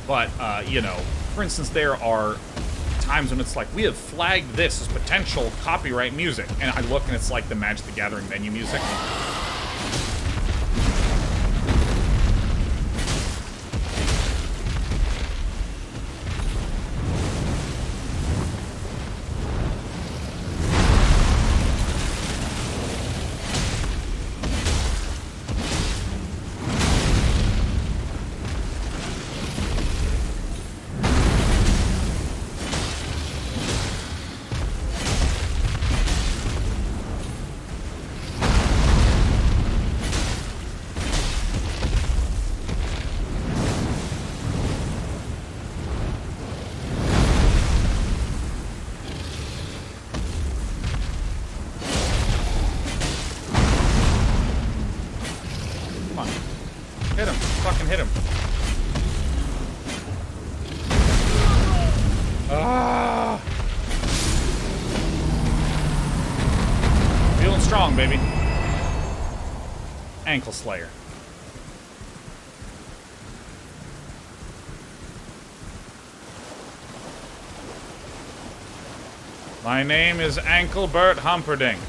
But, you know, for instance, there are times when it's like, we have flagged this as potential copyright music. And I look and it's like the Magic the Gathering menu music. Baby. Ankle Slayer. My name is Anklebert Humperdinck.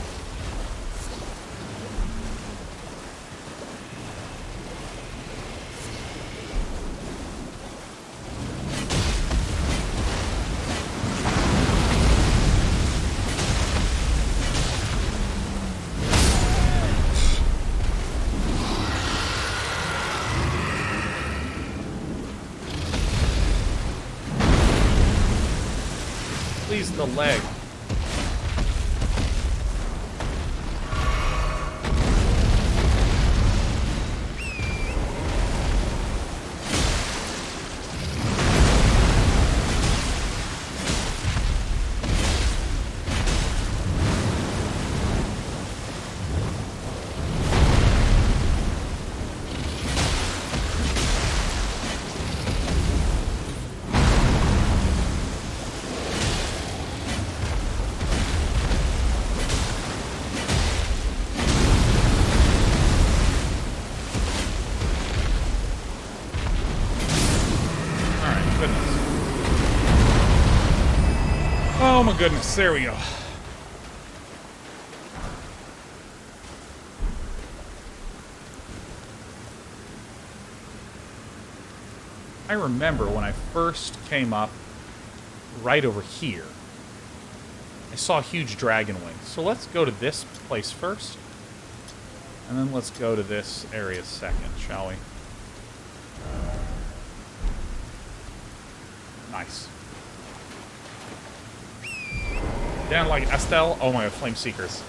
The leg. my goodness, there we go. I remember when I first came up right over here, I saw a huge dragon wing. So let's go to this place first. And then let's go to this area second, shall we? Nice. Down like Estelle. Oh my god, Flame Seekers.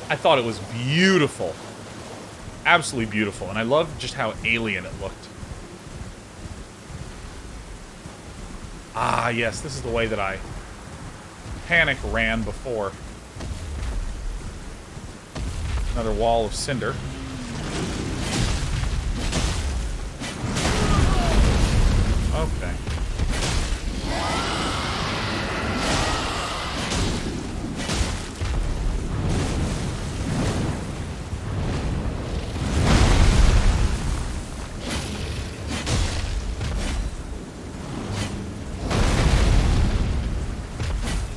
I thought it was beautiful. Absolutely beautiful. And I love just how alien it looked. Ah, yes, this is the way that I panic ran before. Another wall of cinder. Okay.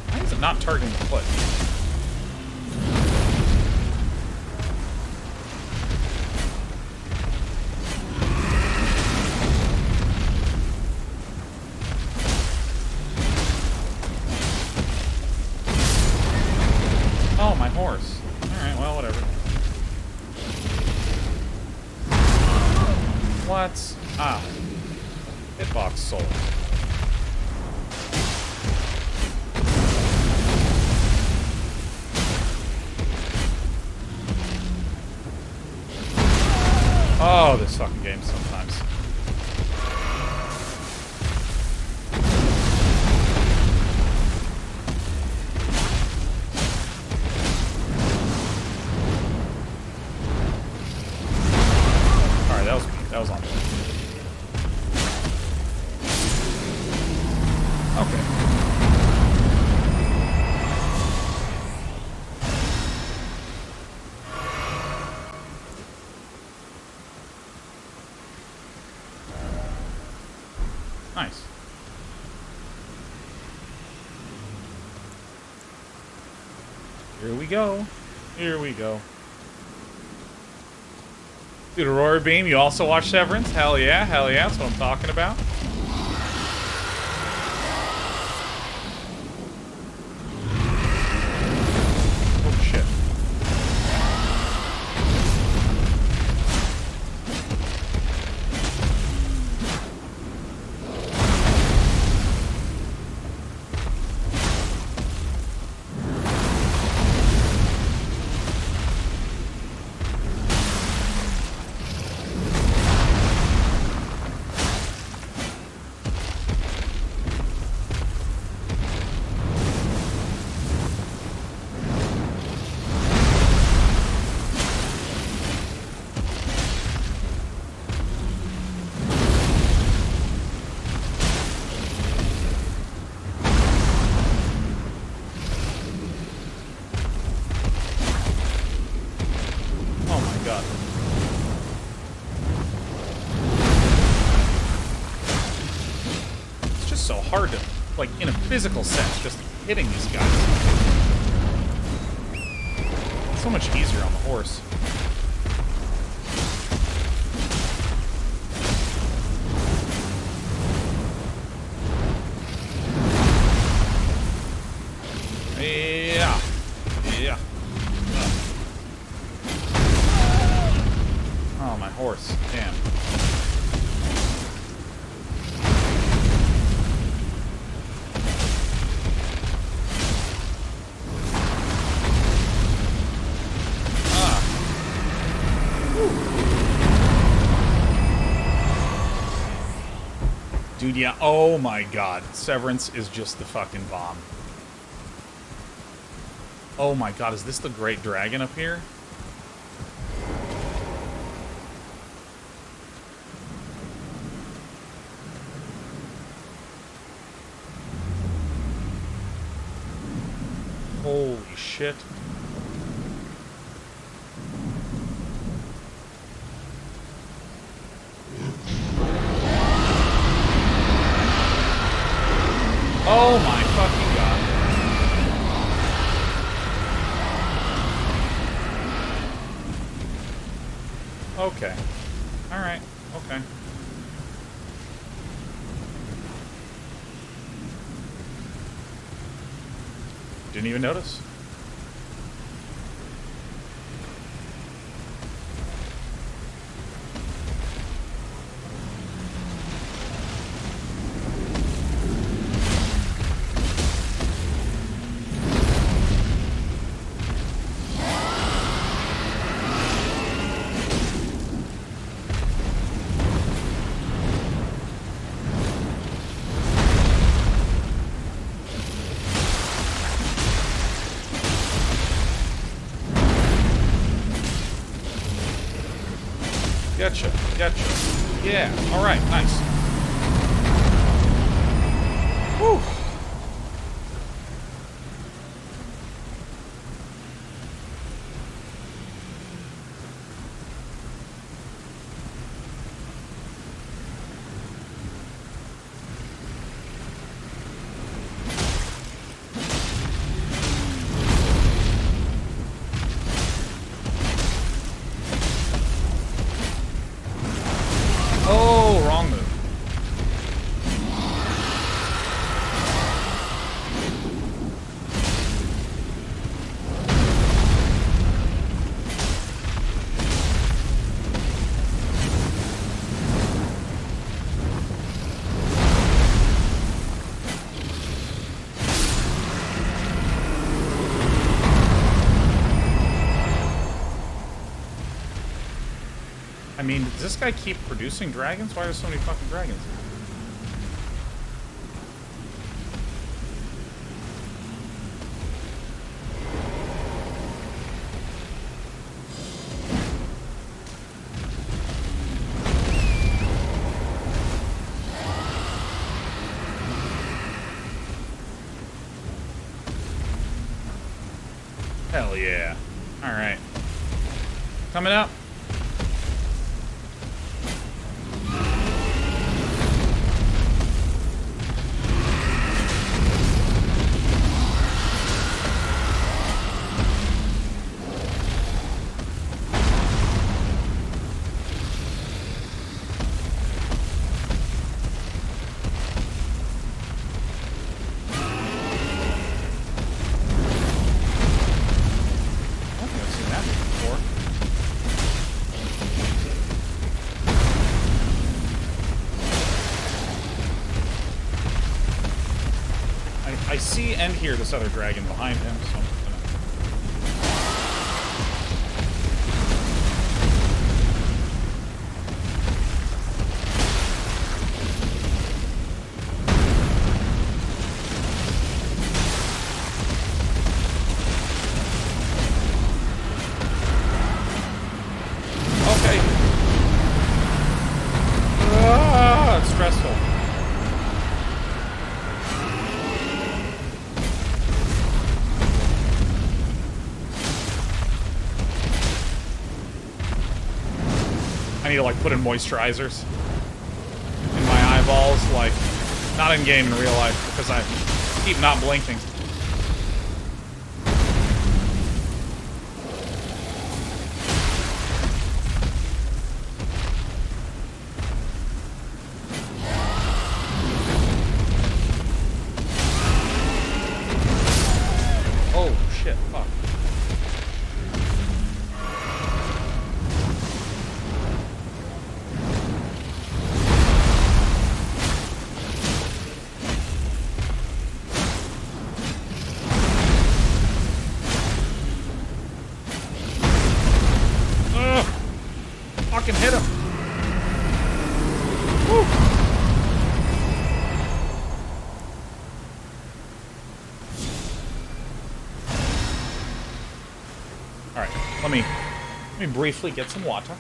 Why is it not targeting the foot? Oh, my horse. Alright, well, whatever. What? Ah. Hitbox soul. Oh, this fucking game sometimes. Alright, that was on me. Okay. Nice. Here we go. Here we go. Dude, Aurora Beam, you also watch Severance? Hell yeah, that's what I'm talking about. Oh shit. Oh my god. It's just so hard to, like, in a physical sense, just hitting these guys. It's so much easier on the horse. Yeah. Yeah. Oh, my horse. Damn. Dude, yeah. Oh my god. Severance is just the fucking bomb. Oh my god, is this the Great Dragon up here? Holy shit. Oh my fucking god. Okay. Alright. Okay. Didn't even notice. Gotcha. Gotcha. Yeah. Alright. Nice. Whew. Oh, wrong move. I mean, does this guy keep producing dragons? Why are there so many fucking dragons? Hell yeah. Alright. Coming up. I don't think I've seen that before. I see and hear this other dragon behind him, so I'm just gonna... Okay. Ah, it's stressful. I need to like put in moisturizers in my eyeballs, like not in game, in real life, because I keep not blinking. Oh shit! Fuck. Ugh! Fucking hit him! Woo! Alright, let me briefly get some water.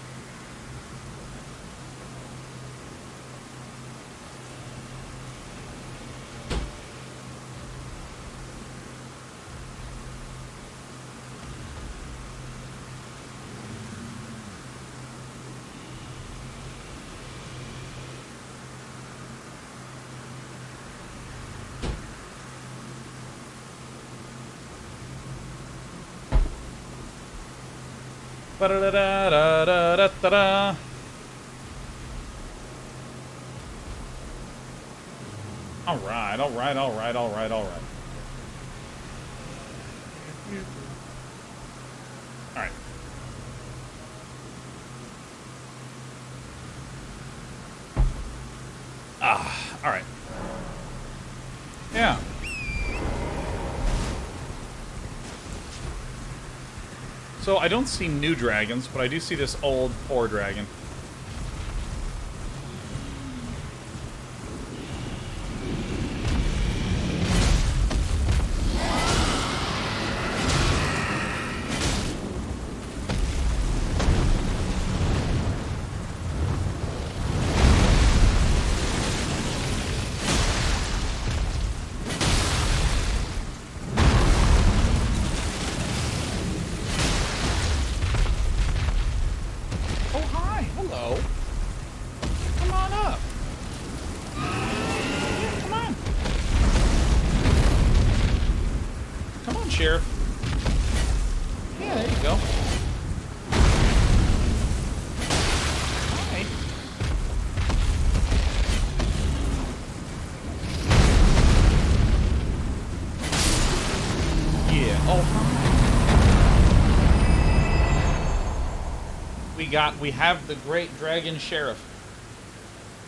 Ba-da-da-da-da-da-da-da. Alright, alright, alright, alright, alright. Alright. Alright. Yeah. So I don't see new dragons, but I do see this old, poor dragon. Sheriff. Yeah, there you go. Hi. Yeah. Oh, hi. We have the great dragon sheriff.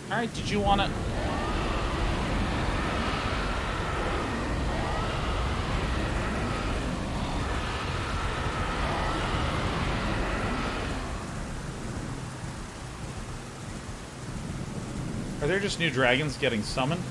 All right. Did you want to? Are there just new dragons getting summoned?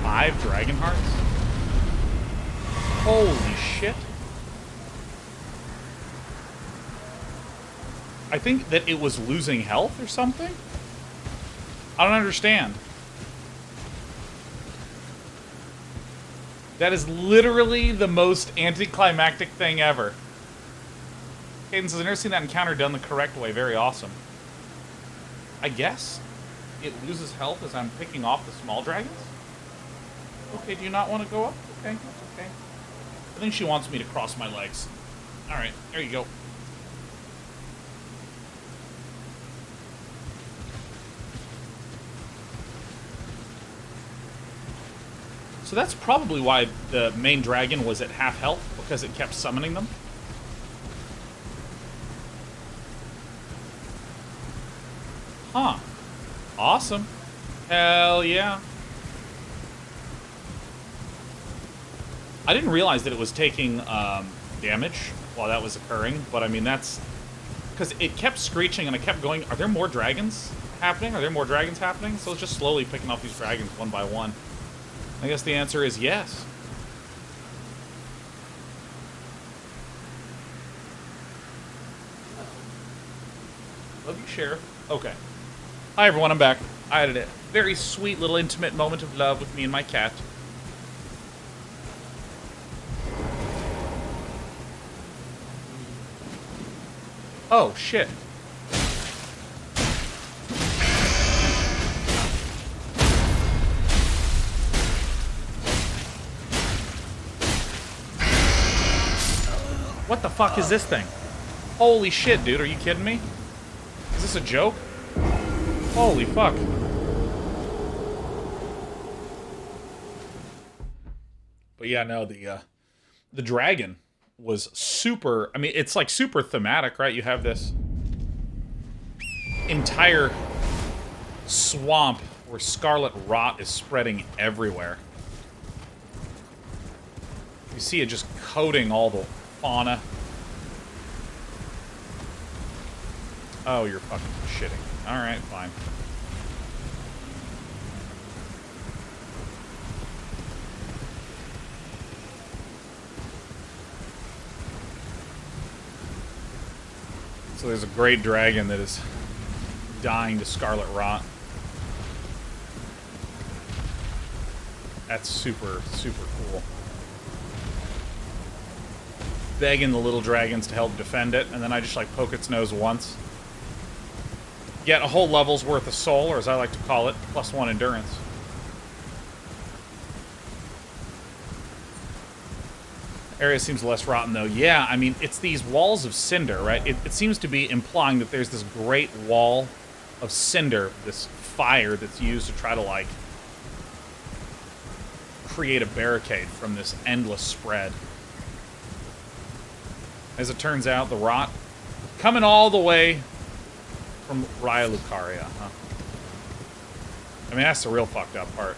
Five dragon hearts? Holy shit. I think that it was losing health or something? I don't understand. That is literally the most anticlimactic thing ever. Caden says, I've never seen that encounter done the correct way. Very awesome. I guess it loses health as I'm picking off the small dragons? Okay, do you not want to go up? Okay, that's okay. I think she wants me to cross my legs. Alright, there you go. So that's probably why the main dragon was at half health, because it kept summoning them. Huh. Awesome. Hell yeah. I didn't realize that it was taking damage while that was occurring, but I mean, that's... Because it kept screeching and I kept going, are there more dragons happening? Are there more dragons happening? So it's just slowly picking off these dragons one by one. I guess the answer is yes. Love you, Sheriff. Okay. Hi, everyone. I'm back. I had a very sweet little intimate moment of love with me and my cat. Oh, shit. What the fuck is this thing? Holy shit, dude. Are you kidding me? Is this a joke? Holy fuck. But yeah, no, the dragon was super... I mean, it's like super thematic, right? You have this entire swamp where scarlet rot is spreading everywhere. You see it just coating all the fauna. Oh, you're fucking shitting. Alright, fine. So there's a great dragon that is dying to scarlet rot. That's super, super cool. Begging the little dragons to help defend it, and then I just, like, poke its nose once. Get a whole level's worth of soul, or as I like to call it, +1 endurance. Area seems less rotten, though. Yeah, I mean, it's these walls of cinder, right? It seems to be implying that there's this great wall of cinder, this fire that's used to try to, like, create a barricade from this endless spread. As it turns out, the rot coming all the way from Raya Lucaria, huh? I mean, that's the real fucked up part.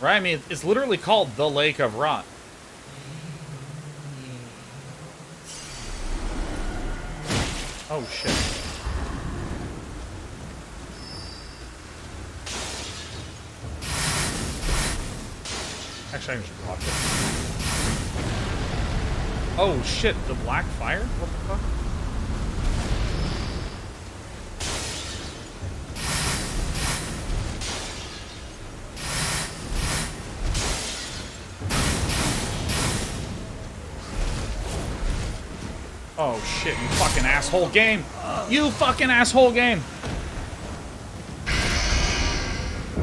Right, I mean, it's literally called the Lake of Rot. Oh, shit. Actually, I should block it. Oh, shit, the black fire? What the fuck? Oh shit, you fucking asshole game! You fucking asshole game!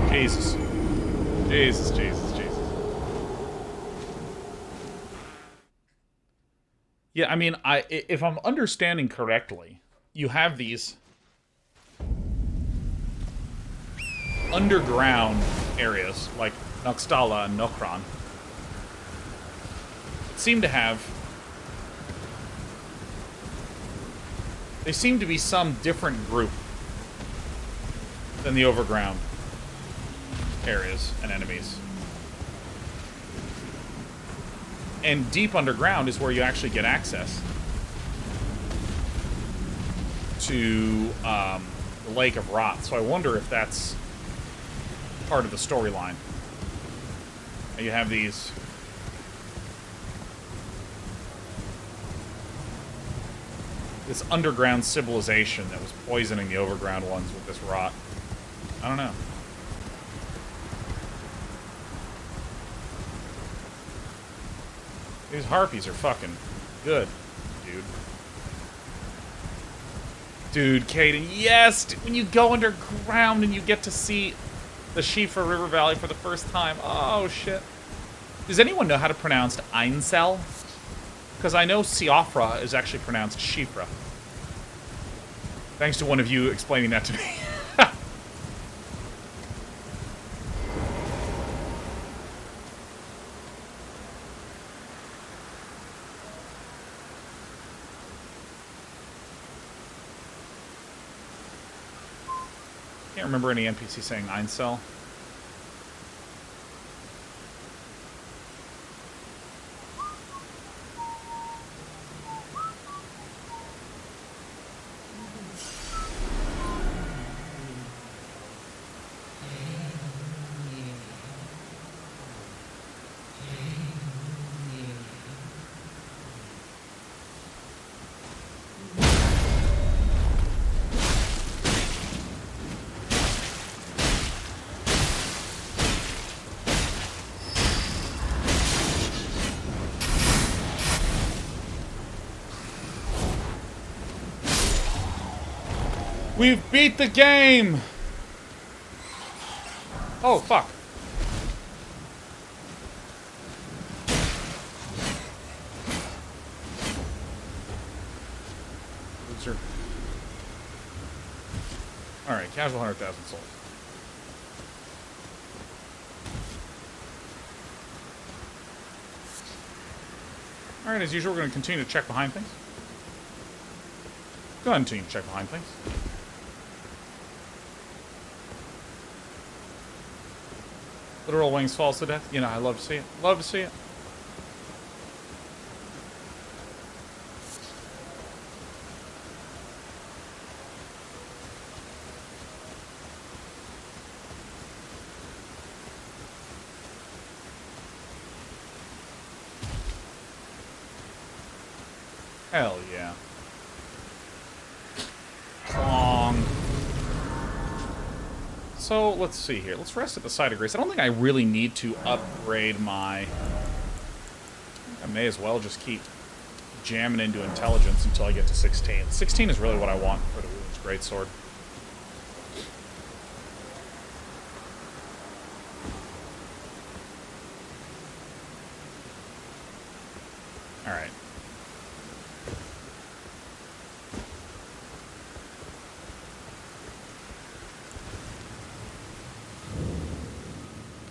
Jesus. Jesus, Jesus, Jesus. Yeah, I mean, if I'm understanding correctly, you have these underground areas, like Noxtala and Nokron, seem to have... They seem to be some different group than the overground areas and enemies. And deep underground is where you actually get access to the Lake of Rot. So I wonder if that's part of the storyline. You have these... this underground civilization that was poisoning the overground ones with this rot. I don't know. These harpies are fucking good, dude. Dude, Caden, yes! When you go underground and you get to see the Shifa River Valley for the first time. Oh, shit. Does anyone know how to pronounce Ainsel? Because I know Siofra is actually pronounced Shifra. Thanks to one of you explaining that to me. Can't remember any NPC saying Ainsel. We've beat the game! Oh, fuck. Loser. Alright, casual 100,000 souls. Alright, as usual, we're going to continue to check behind things. Go ahead and continue to check behind things. Literal wings falls to death. You know, I love to see it. Love to see it. Hell yeah. Clong. So, let's see here. Let's rest at the site of grace. I don't think I really need to upgrade my... I may as well just keep jamming into intelligence until I get to 16. 16 is really what I want for the Ruin's Greatsword. Alright.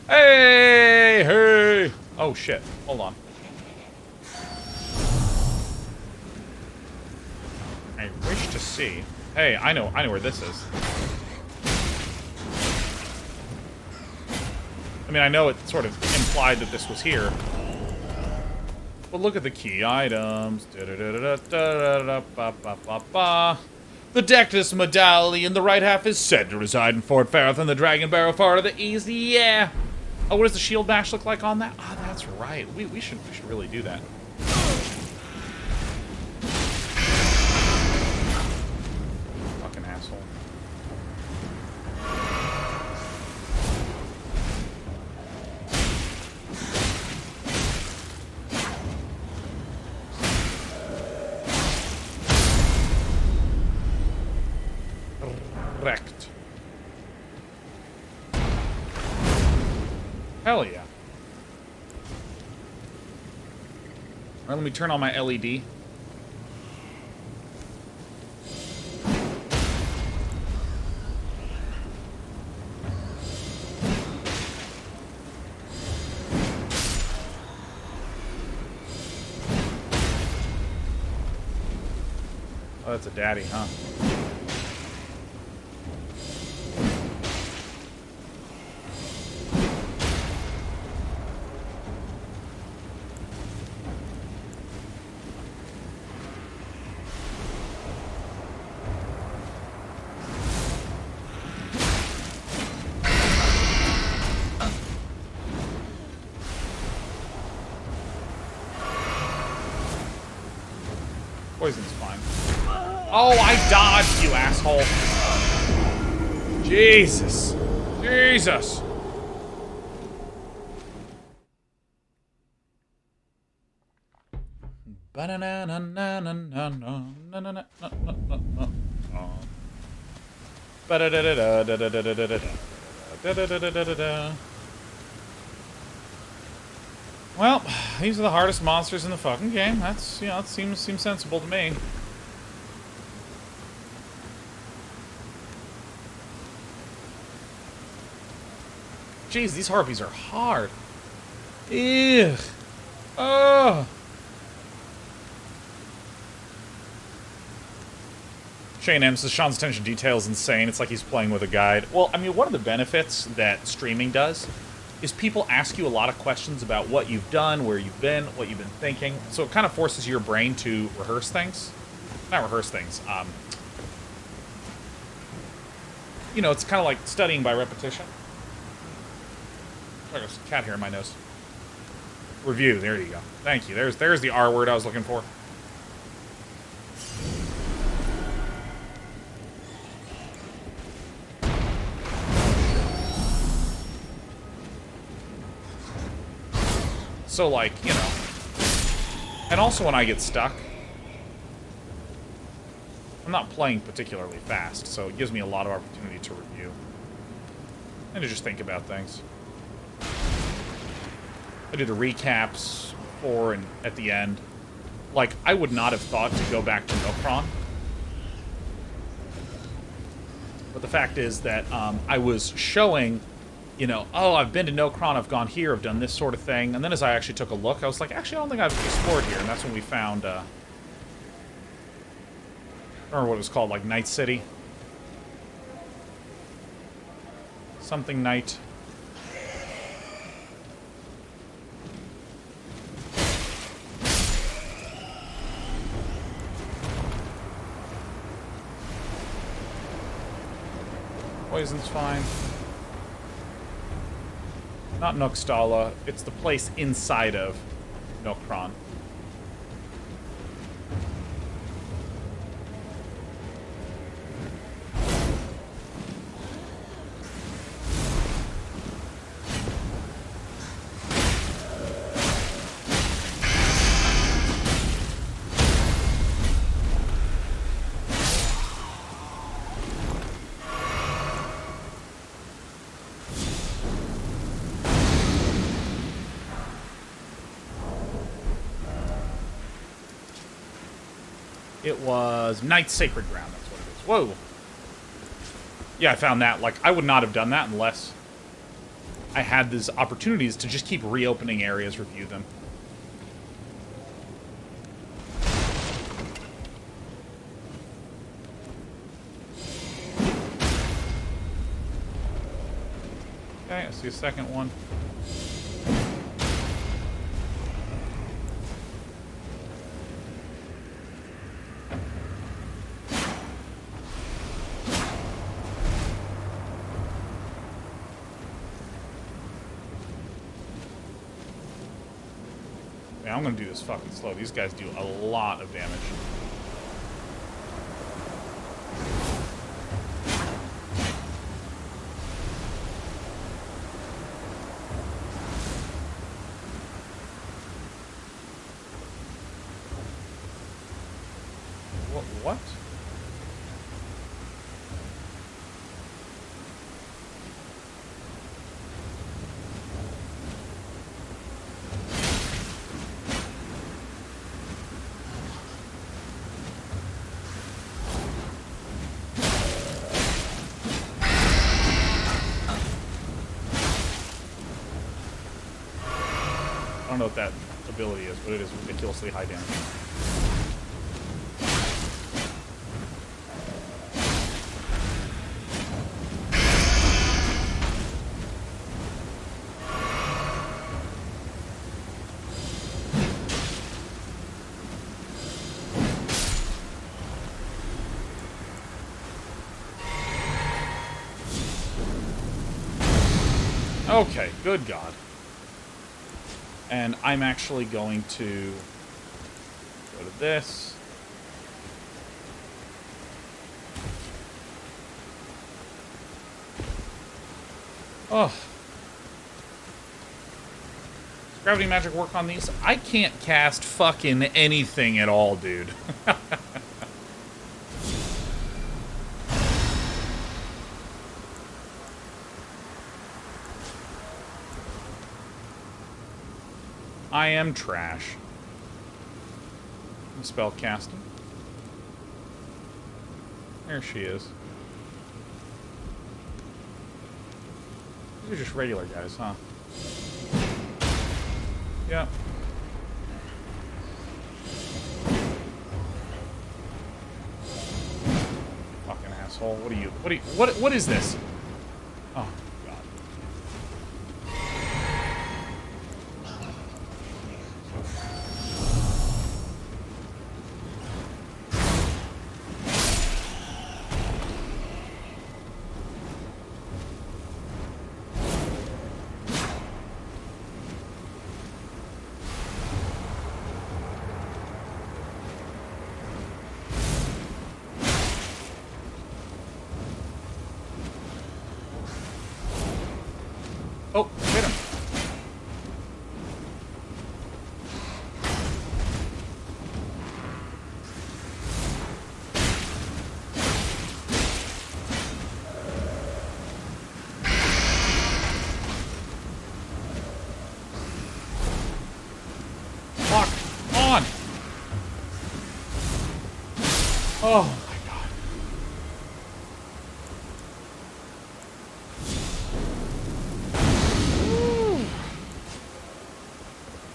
Hey! Hey! Oh, shit. Hold on. I wish to see... Hey, I know where this is. I mean, I know it sort of implied that this was here. But look at the key items. The Dectus Medallion, the right half is said to reside in Fort Farrath, and the Dragon Barrow far to the east. Yeah. Oh, what does the shield bash look like on that? Ah, oh, that's right. We should really do that. Fucking asshole. Wrecked. Hell yeah. Alright, let me turn on my LED. Oh, that's a daddy, huh? Poison's fine. Oh, I dodged, you asshole. Jesus. Jesus. Well, these are the hardest monsters in the fucking game. That's, you know, it seems sensible to me. Jeez, these harpies are hard. Ew. Oh. Shane M says Sean's attention to detail is insane. It's like he's playing with a guide. Well, I mean, one of the benefits that streaming does is people ask you a lot of questions about what you've done, where you've been, what you've been thinking. So it kind of forces your brain to rehearse things. Not rehearse things. You know, it's kind of like studying by repetition. Oh, there's a cat hair in my nose. Review, there you go. Thank you. There's the R word I was looking for. So, like, you know. And also when I get stuck, I'm not playing particularly fast, so it gives me a lot of opportunity to review. And to just think about things. I do the recaps before and at the end. Like, I would not have thought to go back to Nokron. But the fact is that I was showing, you know, oh, I've been to Nokron, I've gone here, I've done this sort of thing. And then as I actually took a look, I was like, actually, I don't think I've explored here. And that's when we found, I don't remember what it was called, like Night City. Something Night. Poison's fine. Not Nookstala. It's the place inside of Nokron. It was Knight's Sacred Ground, that's what it is. Whoa! Yeah, I found that. Like, I would not have done that unless I had these opportunities to just keep reopening areas, review them. Okay, I see a second one. Yeah, I'm gonna do this fucking slow. These guys do a lot of damage. What? I don't know what that ability is, but it is ridiculously high damage. Okay, good God. And I'm actually going to go to this. Oh. Does gravity magic work on these? I can't cast fucking anything at all, dude. I am trash. Spell casting. There she is. These are just regular guys, huh? Yeah. Fucking asshole. What is this? Oh. Oh, hit him. Fuck on. Oh.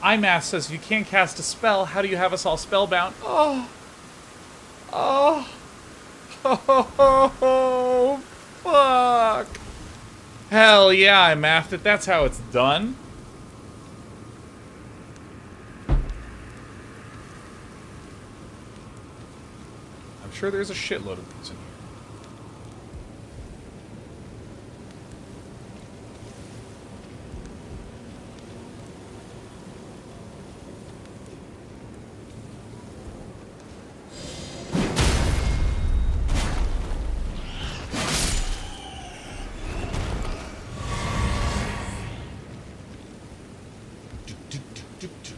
IMAS says, you can't cast a spell. How do you have us all spellbound? Oh. Oh. Oh, fuck. Hell yeah, I mathed it. That's how it's done. I'm sure there's a shitload of these in here.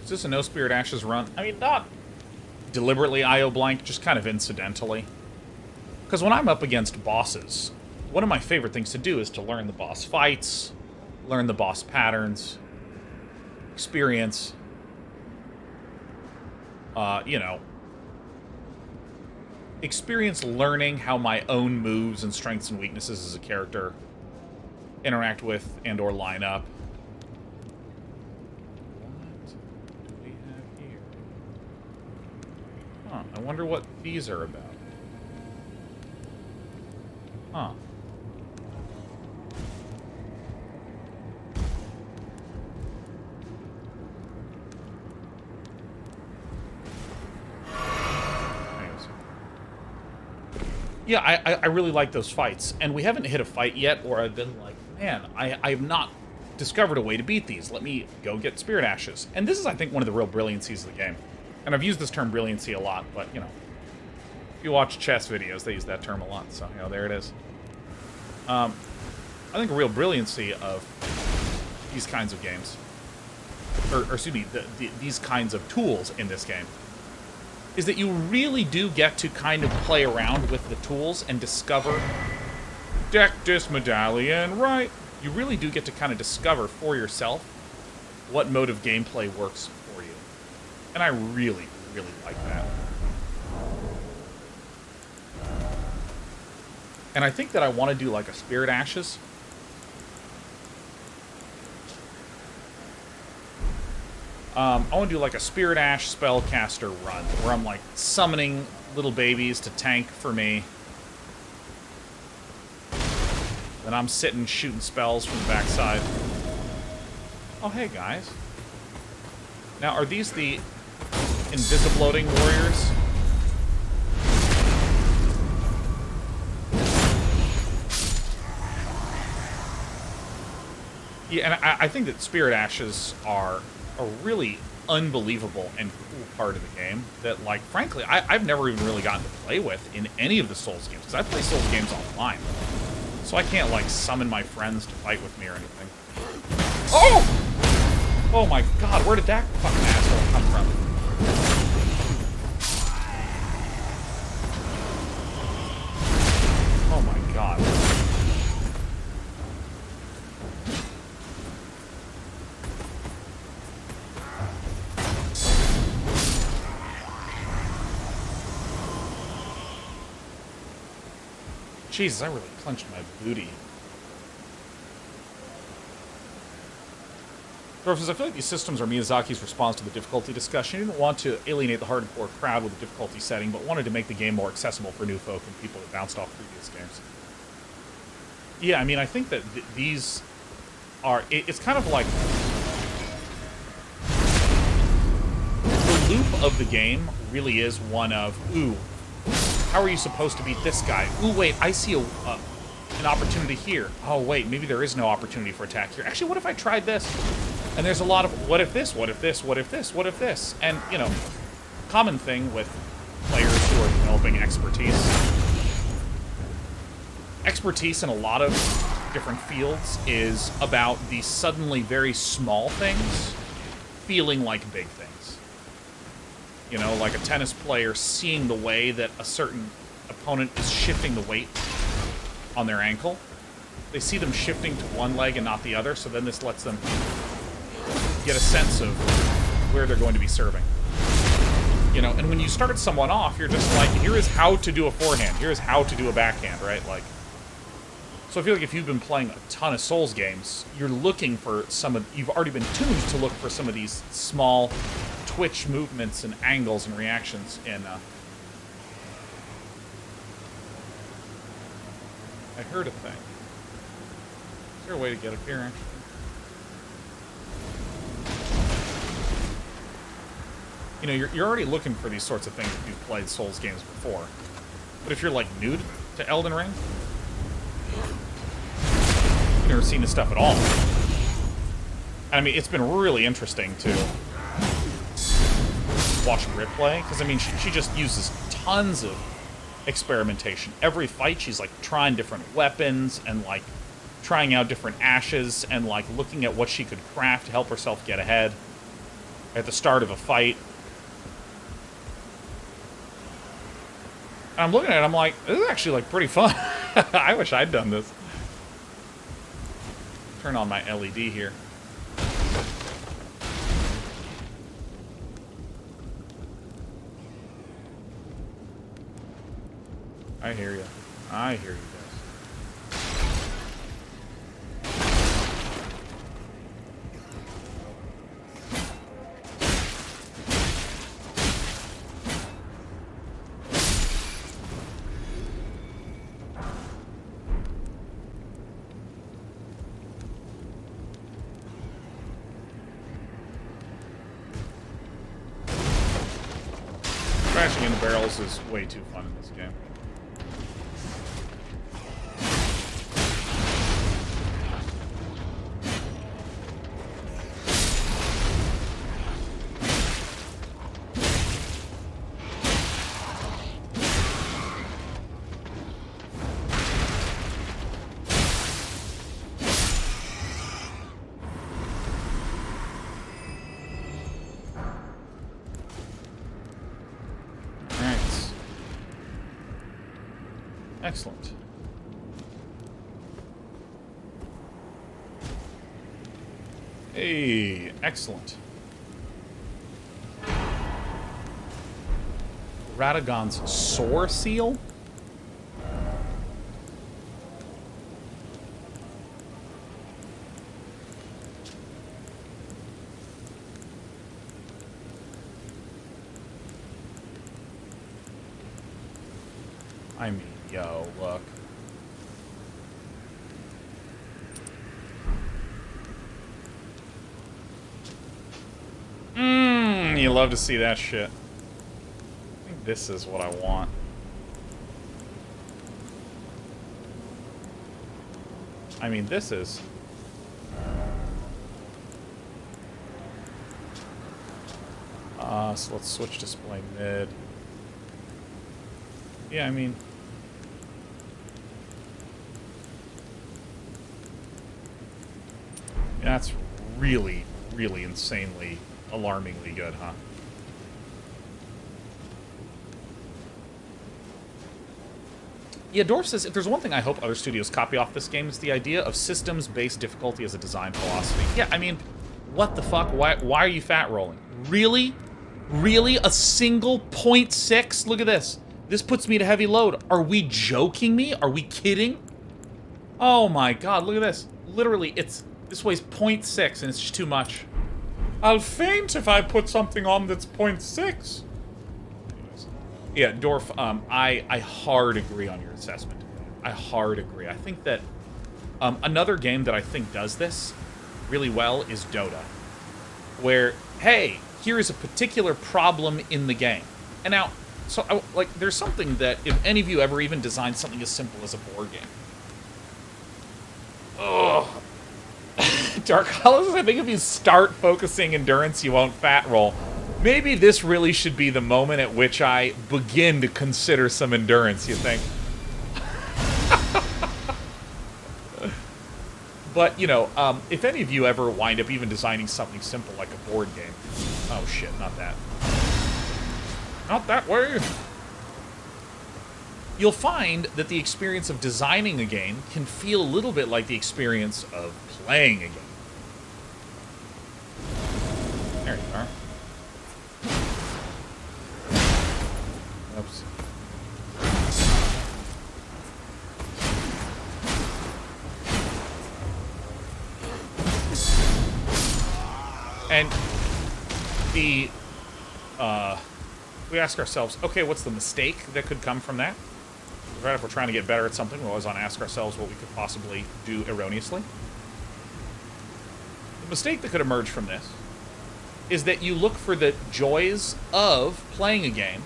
Is this a No Spirit Ashes run? I mean, not deliberately IO blank, just kind of incidentally. Because when I'm up against bosses, one of my favorite things to do is to learn the boss fights, learn the boss patterns, experience, you know, experience learning how my own moves and strengths and weaknesses as a character interact with and or line up. What do we have here? Huh, I wonder what these are about. Huh. Yeah, I really like those fights, and we haven't hit a fight yet where I've been like, man, I have not discovered a way to beat these. Let me go get Spirit Ashes. And this is, I think, one of the real brilliancies of the game. And I've used this term brilliancy a lot, but, you know, if you watch chess videos, they use that term a lot, so, you know, there it is. I think a real brilliancy of these kinds of games, or excuse me, these kinds of tools in this game, is that you really do get to kind of play around with the tools and discover deck this medallion, right? You really do get to kind of discover for yourself what mode of gameplay works for you. And I really, really like that. And I think that I want to do like a Spirit Ashes. I want to do like a Spirit Ash spellcaster run, where I'm like summoning little babies to tank for me. Then I'm sitting shooting spells from the backside. Oh, hey guys. Now, are these the Invisibloating warriors? Yeah, and I think that Spirit Ashes are a really unbelievable and cool part of the game that, like, frankly, I've never even really gotten to play with in any of the Souls games, because I play Souls games offline. So I can't, like, summon my friends to fight with me or anything. Oh! Oh my god, where did that fucking asshole come from? Oh my god. Jesus, I really clenched my booty. Says, I feel like these systems are Miyazaki's response to the difficulty discussion. He didn't want to alienate the hardcore crowd with the difficulty setting, but wanted to make the game more accessible for new folk and people that bounced off previous games. Yeah, I mean, I think that these are... It's kind of like... The loop of the game really is one of, ooh, how are you supposed to beat this guy? Ooh, wait, I see an opportunity here. Oh, wait, maybe there is no opportunity for attack here. Actually, what if I tried this? And there's a lot of, what if this, what if this, what if this, what if this? And, you know, common thing with players who are developing expertise. Expertise in a lot of different fields is about the suddenly very small things feeling like big things. You know, like a tennis player seeing the way that a certain opponent is shifting the weight on their ankle. They see them shifting to one leg and not the other, so then this lets them get a sense of where they're going to be serving. You know, and when you start someone off, you're just like, here is how to do a forehand, here is how to do a backhand, right? Like, so I feel like if you've been playing a ton of Souls games, you're looking for you've already been tuned to look for some of these small twitch movements and angles and reactions in, I heard a thing. Is there a way to get up here, actually? You know, you're already looking for these sorts of things if you've played Souls games before. But if you're, like, new to Elden Ring, you've never seen this stuff at all. And, I mean, it's been really interesting to watch Brit play, because, I mean, she just uses tons of experimentation. Every fight, she's, like, trying different weapons and, like, trying out different ashes and, like, looking at what she could craft to help herself get ahead at the start of a fight. And I'm looking at it, I'm like, this is actually, like, pretty fun. I wish I'd done this. Turn on my LED here. I hear you. I hear you guys. Crashing into barrels is way too fun in this game. Excellent. Hey, excellent. Radagon's Soar Seal? I mean, yo, look. You love to see that shit. I think this is what I want. I mean, this is... so let's switch display mid. Yeah, I mean... That's really, really insanely, alarmingly good, huh? Yeah, Dorf says, if there's one thing I hope other studios copy off this game, it's the idea of systems-based difficulty as a design philosophy. Yeah, I mean, what the fuck? Why are you fat rolling? Really? Really? A single 0.6? Look at this. This puts me to heavy load. Are we joking me? Are we kidding? Oh my god, look at this. Literally, this weighs 0.6 and it's just too much. I'll faint if I put something on that's 0.6. Yeah, Dorf, I hard agree on your assessment. I hard agree. I think that another game that I think does this really well is Dota. Where, hey, here is a particular problem in the game. And now, so, like, there's something that, if any of you ever even designed something as simple as a board game. Ugh. Dark Hollows, I think if you start focusing endurance, you won't fat roll. Maybe this really should be the moment at which I begin to consider some endurance, you think? But, you know, if any of you ever wind up even designing something simple like a board game... Oh, shit, not that. Not that way! You'll find that the experience of designing a game can feel a little bit like the experience of playing a game. There you are. Oops. And we ask ourselves, okay, what's the mistake that could come from that? Right, if we're trying to get better at something, we always want to ask ourselves what we could possibly do erroneously. The mistake that could emerge from this is that you look for the joys of playing a game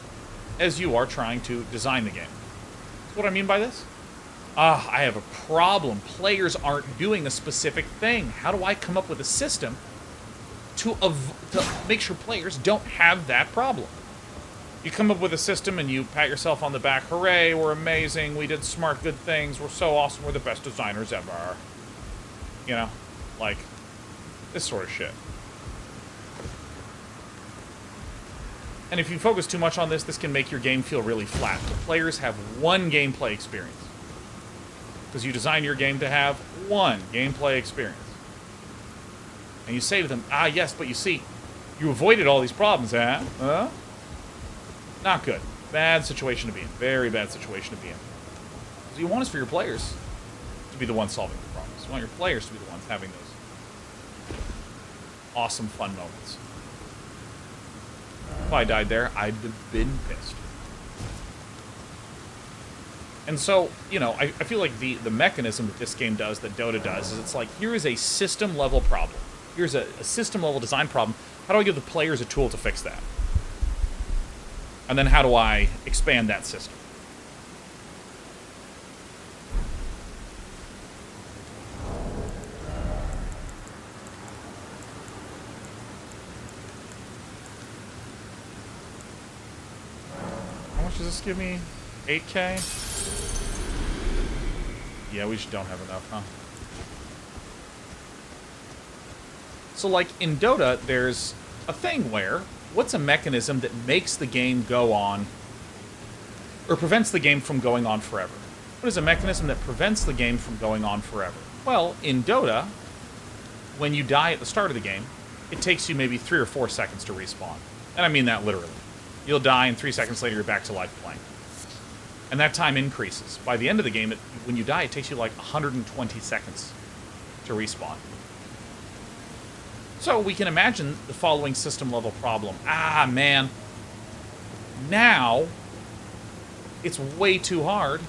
as you are trying to design the game. That's what I mean by this. I have a problem. Players aren't doing a specific thing. How do I come up with a system to make sure players don't have that problem? You come up with a system and you pat yourself on the back. Hooray, we're amazing. We did smart, good things. We're so awesome. We're the best designers ever. You know? Like, this sort of shit. And if you focus too much on this, this can make your game feel really flat. The players have one gameplay experience. Because you design your game to have one gameplay experience. And you say to them, ah, yes, but you see, you avoided all these problems, huh? Not good. Bad situation to be in. Very bad situation to be in. you want is for your players to be the ones solving the problems. You want your players to be the ones having those awesome, fun moments. If I died there, I'd have been pissed. And so, you know, I feel like the mechanism that this game does, that Dota does, is it's like, here is a system-level problem. Here's a system-level design problem. How do I give the players a tool to fix that? And then how do I expand that system? How much does this give me? 8K? Yeah, we just don't have enough, huh? So, like, in Dota, there's a thing where, what's a mechanism that makes the game go on, or prevents the game from going on forever? What is a mechanism that prevents the game from going on forever? Well, in Dota, when you die at the start of the game, it takes you maybe 3 or 4 seconds to respawn. And I mean that literally. You'll die, and 3 seconds later, you're back to life playing. And that time increases. By the end of the game, when you die, it takes you like 120 seconds to respawn. So we can imagine the following system-level problem. Ah, man. Now, it's way too hard.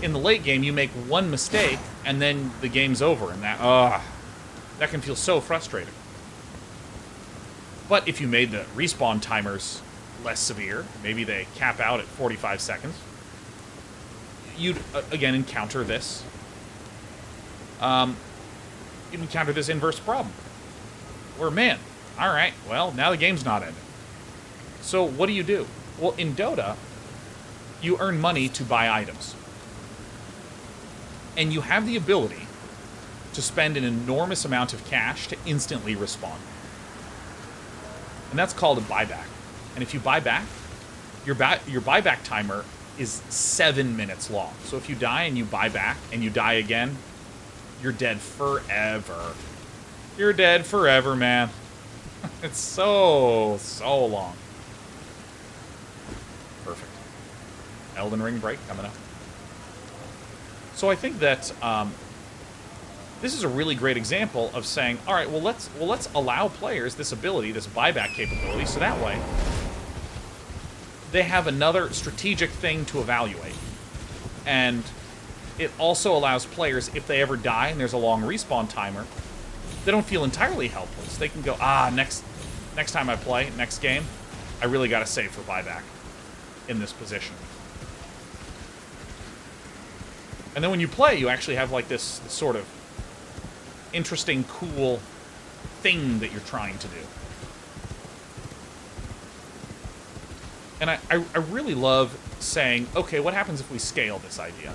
In the late game, you make one mistake, and then the game's over. And that can feel so frustrating. But if you made the respawn timers less severe, maybe they cap out at 45 seconds, you'd, again, encounter this. You'd encounter this inverse problem. Where, man, alright, well, now the game's not ending. So what do? Well, in Dota, you earn money to buy items. And you have the ability to spend an enormous amount of cash to instantly respawn. And that's called a buyback. And if you buy back, your buyback timer is 7 minutes long. So if you die and you buy back and you die again, you're dead forever. You're dead forever, man. It's so long. Perfect. Elden Ring break coming up. So I think that this is a really great example of saying, all right, well let's allow players this ability, this buyback capability, so that way they have another strategic thing to evaluate. And it also allows players, if they ever die and there's a long respawn timer, they don't feel entirely helpless. They can go, next time I play, next game, I really got to save for buyback in this position. And then when you play, you actually have like this sort of interesting, cool thing that you're trying to do. And I really love saying, okay, what happens if we scale this idea?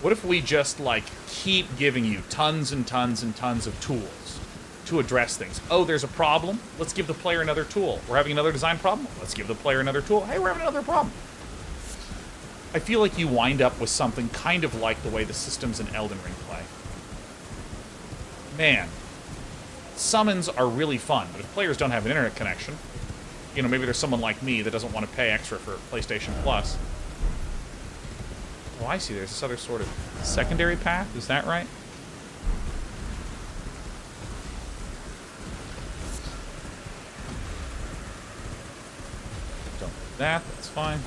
What if we just, like, keep giving you tons and tons and tons of tools to address things? Oh, there's a problem? Let's give the player another tool. We're having another design problem? Let's give the player another tool. Hey, we're having another problem. I feel like you wind up with something kind of like the way the systems in Elden Ring play. Man, summons are really fun, but if players don't have an internet connection, you know, maybe there's someone like me that doesn't want to pay extra for PlayStation Plus. Oh, I see. There's this other sort of secondary path. Is that right? Don't do that. That's fine.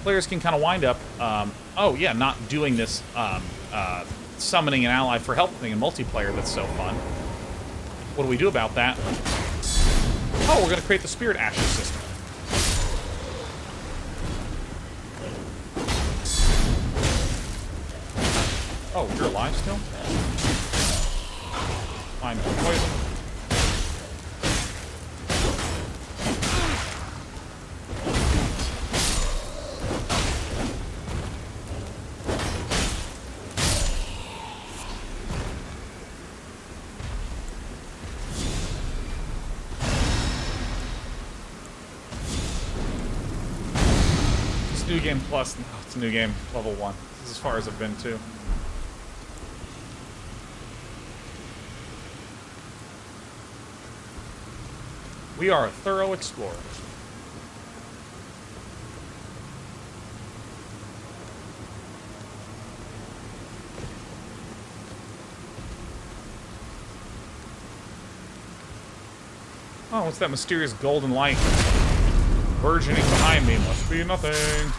Players can kind of wind up, oh yeah, not doing this summoning an ally for help thing in multiplayer that's so fun. What do we do about that? Oh, we're going to create the Spirit Ashes system. Oh, you're alive still? Fine, poison. It's New Game Plus. No, it's a new game, level 1. This is as far as I've been, too. We are thorough explorers. Oh, what's that mysterious golden light burgeoning behind me? Must be nothing.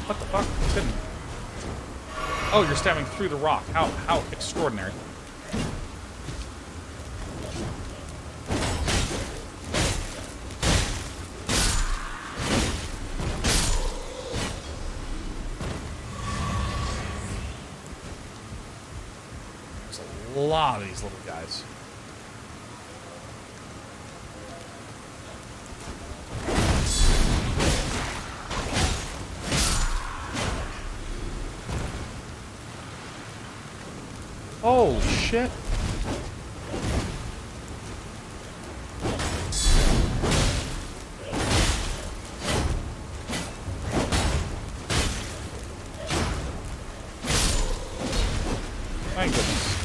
What the fuck? It's hidden. Oh, you're stabbing through the rock. How extraordinary. There's a lot of these little guys. Oh, shit. Thank goodness.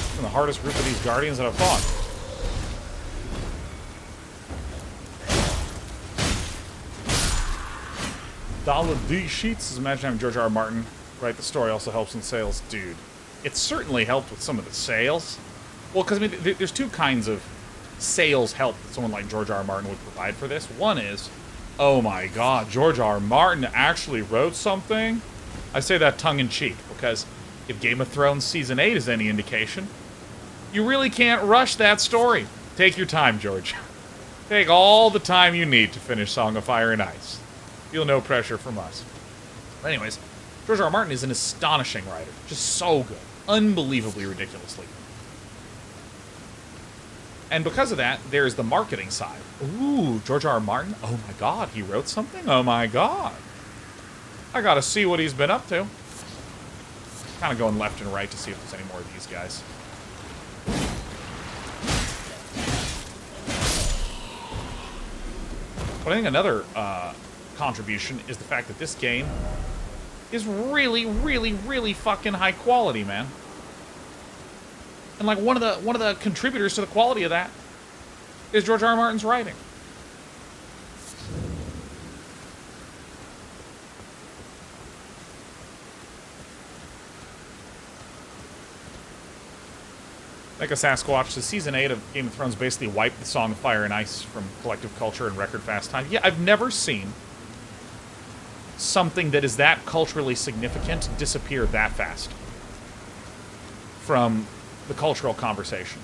It's the hardest group of these guardians that I've fought. Dollar D Sheets is imagine having George R. R. Martin write the story also helps in sales. Dude, it certainly helped with some of the sales. Well, because I mean, there's two kinds of sales help that someone like George R. R. Martin would provide for this. One is, oh my god, George R. R. Martin actually wrote something? I say that tongue-in-cheek, because if Game of Thrones Season 8 is any indication, you really can't rush that story. Take your time, George. Take all the time you need to finish Song of Fire and Ice. Feel no pressure from us. But anyways, George R. R. Martin is an astonishing writer. Just so good. Unbelievably ridiculously good. And because of that, there's the marketing side. Ooh, George R. R. Martin? Oh my god, he wrote something? Oh my god. I gotta see what he's been up to. Kind of going left and right to see if there's any more of these guys. But I think another contribution is the fact that this game is really, really, really fucking high quality, man. And like one of the contributors to the quality of that is George R. R. Martin's writing. Like a Sasquatch, the Season 8 of Game of Thrones basically wiped the Song of Fire and Ice from collective culture in record fast time. Yeah, I've never seen something that is that culturally significant disappear that fast from the cultural conversation.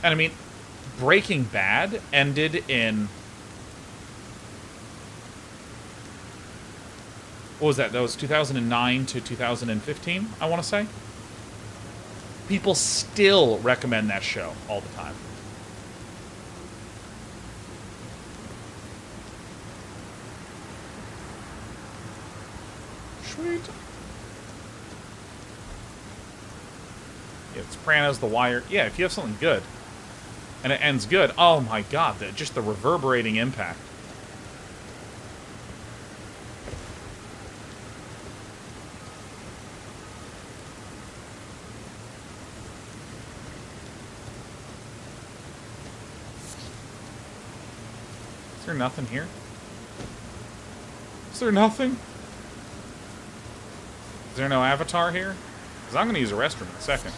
And I mean, Breaking Bad ended in... What was that? That was 2009 to 2015, I want to say. People still recommend that show all the time. Sweet. Yeah, Sopranos, The Wire. Yeah, if you have something good, and it ends good, oh my god, just the reverberating impact. Is there nothing here? Is there nothing? Is there no avatar here? Because I'm going to use a restroom in a second.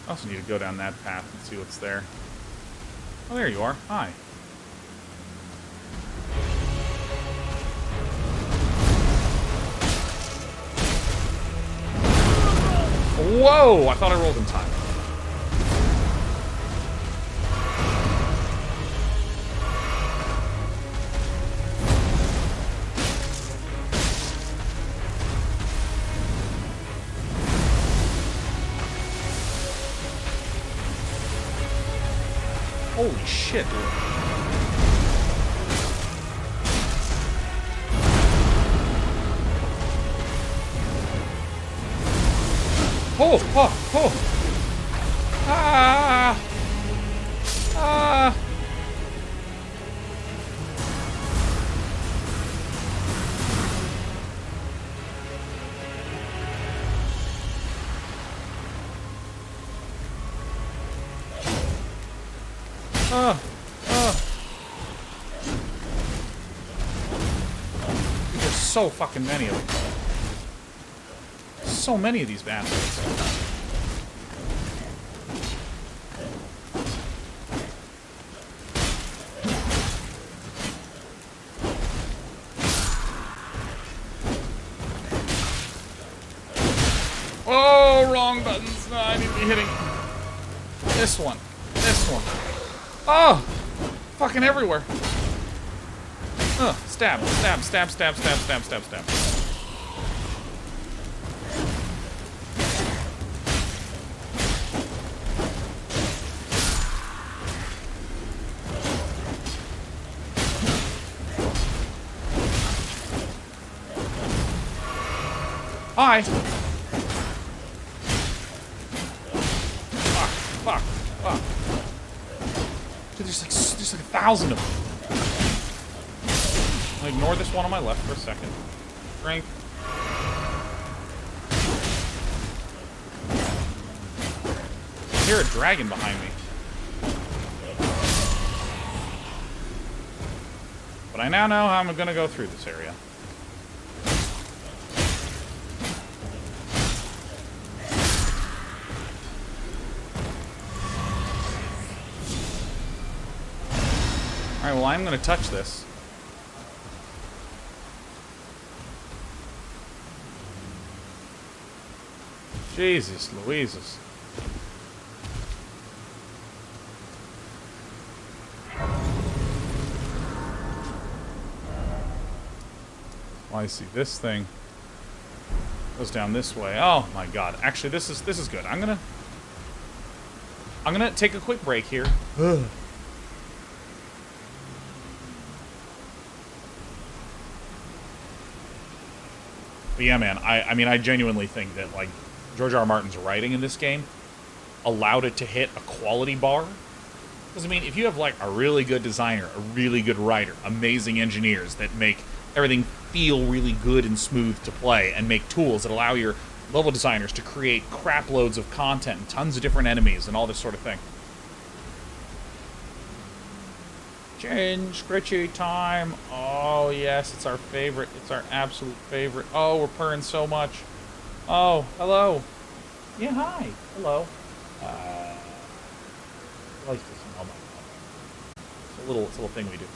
I also need to go down that path and see what's there. Oh, there you are. Hi. Whoa! I thought I rolled in time. Holy shit, dude. Oh, oh, oh. Ah. Ah. There's so fucking many of them. So many of these bastards. Oh, wrong buttons. No, I need to be hitting this one. This one. Oh! Fucking everywhere. Stab, stab, stab, stab, stab, stab, stab, stab. Hi. Fuck, fuck, fuck. Dude, there's like 1,000 of them. I'll ignore this one on my left for a second. Strength. I hear a dragon behind me. But I now know how I'm gonna go through this area. Alright, well, I'm gonna touch this. Jesus Louises. Well, I see this thing goes down this way. Oh my god. Actually, this is good. I'm gonna take a quick break here. But yeah, man, I mean, I genuinely think that, like, George R. R. Martin's writing in this game allowed it to hit a quality bar. Because, I mean, if you have, like, a really good designer, a really good writer, amazing engineers that make everything feel really good and smooth to play, and make tools that allow your level designers to create crap loads of content and tons of different enemies and all this sort of thing. Change Scritchy time. Oh, yes, it's our favorite. It's our absolute favorite. Oh, we're purring so much. Oh, hello. Yeah, hi. Hello. I like to smell my mouth. It's a little thing we do.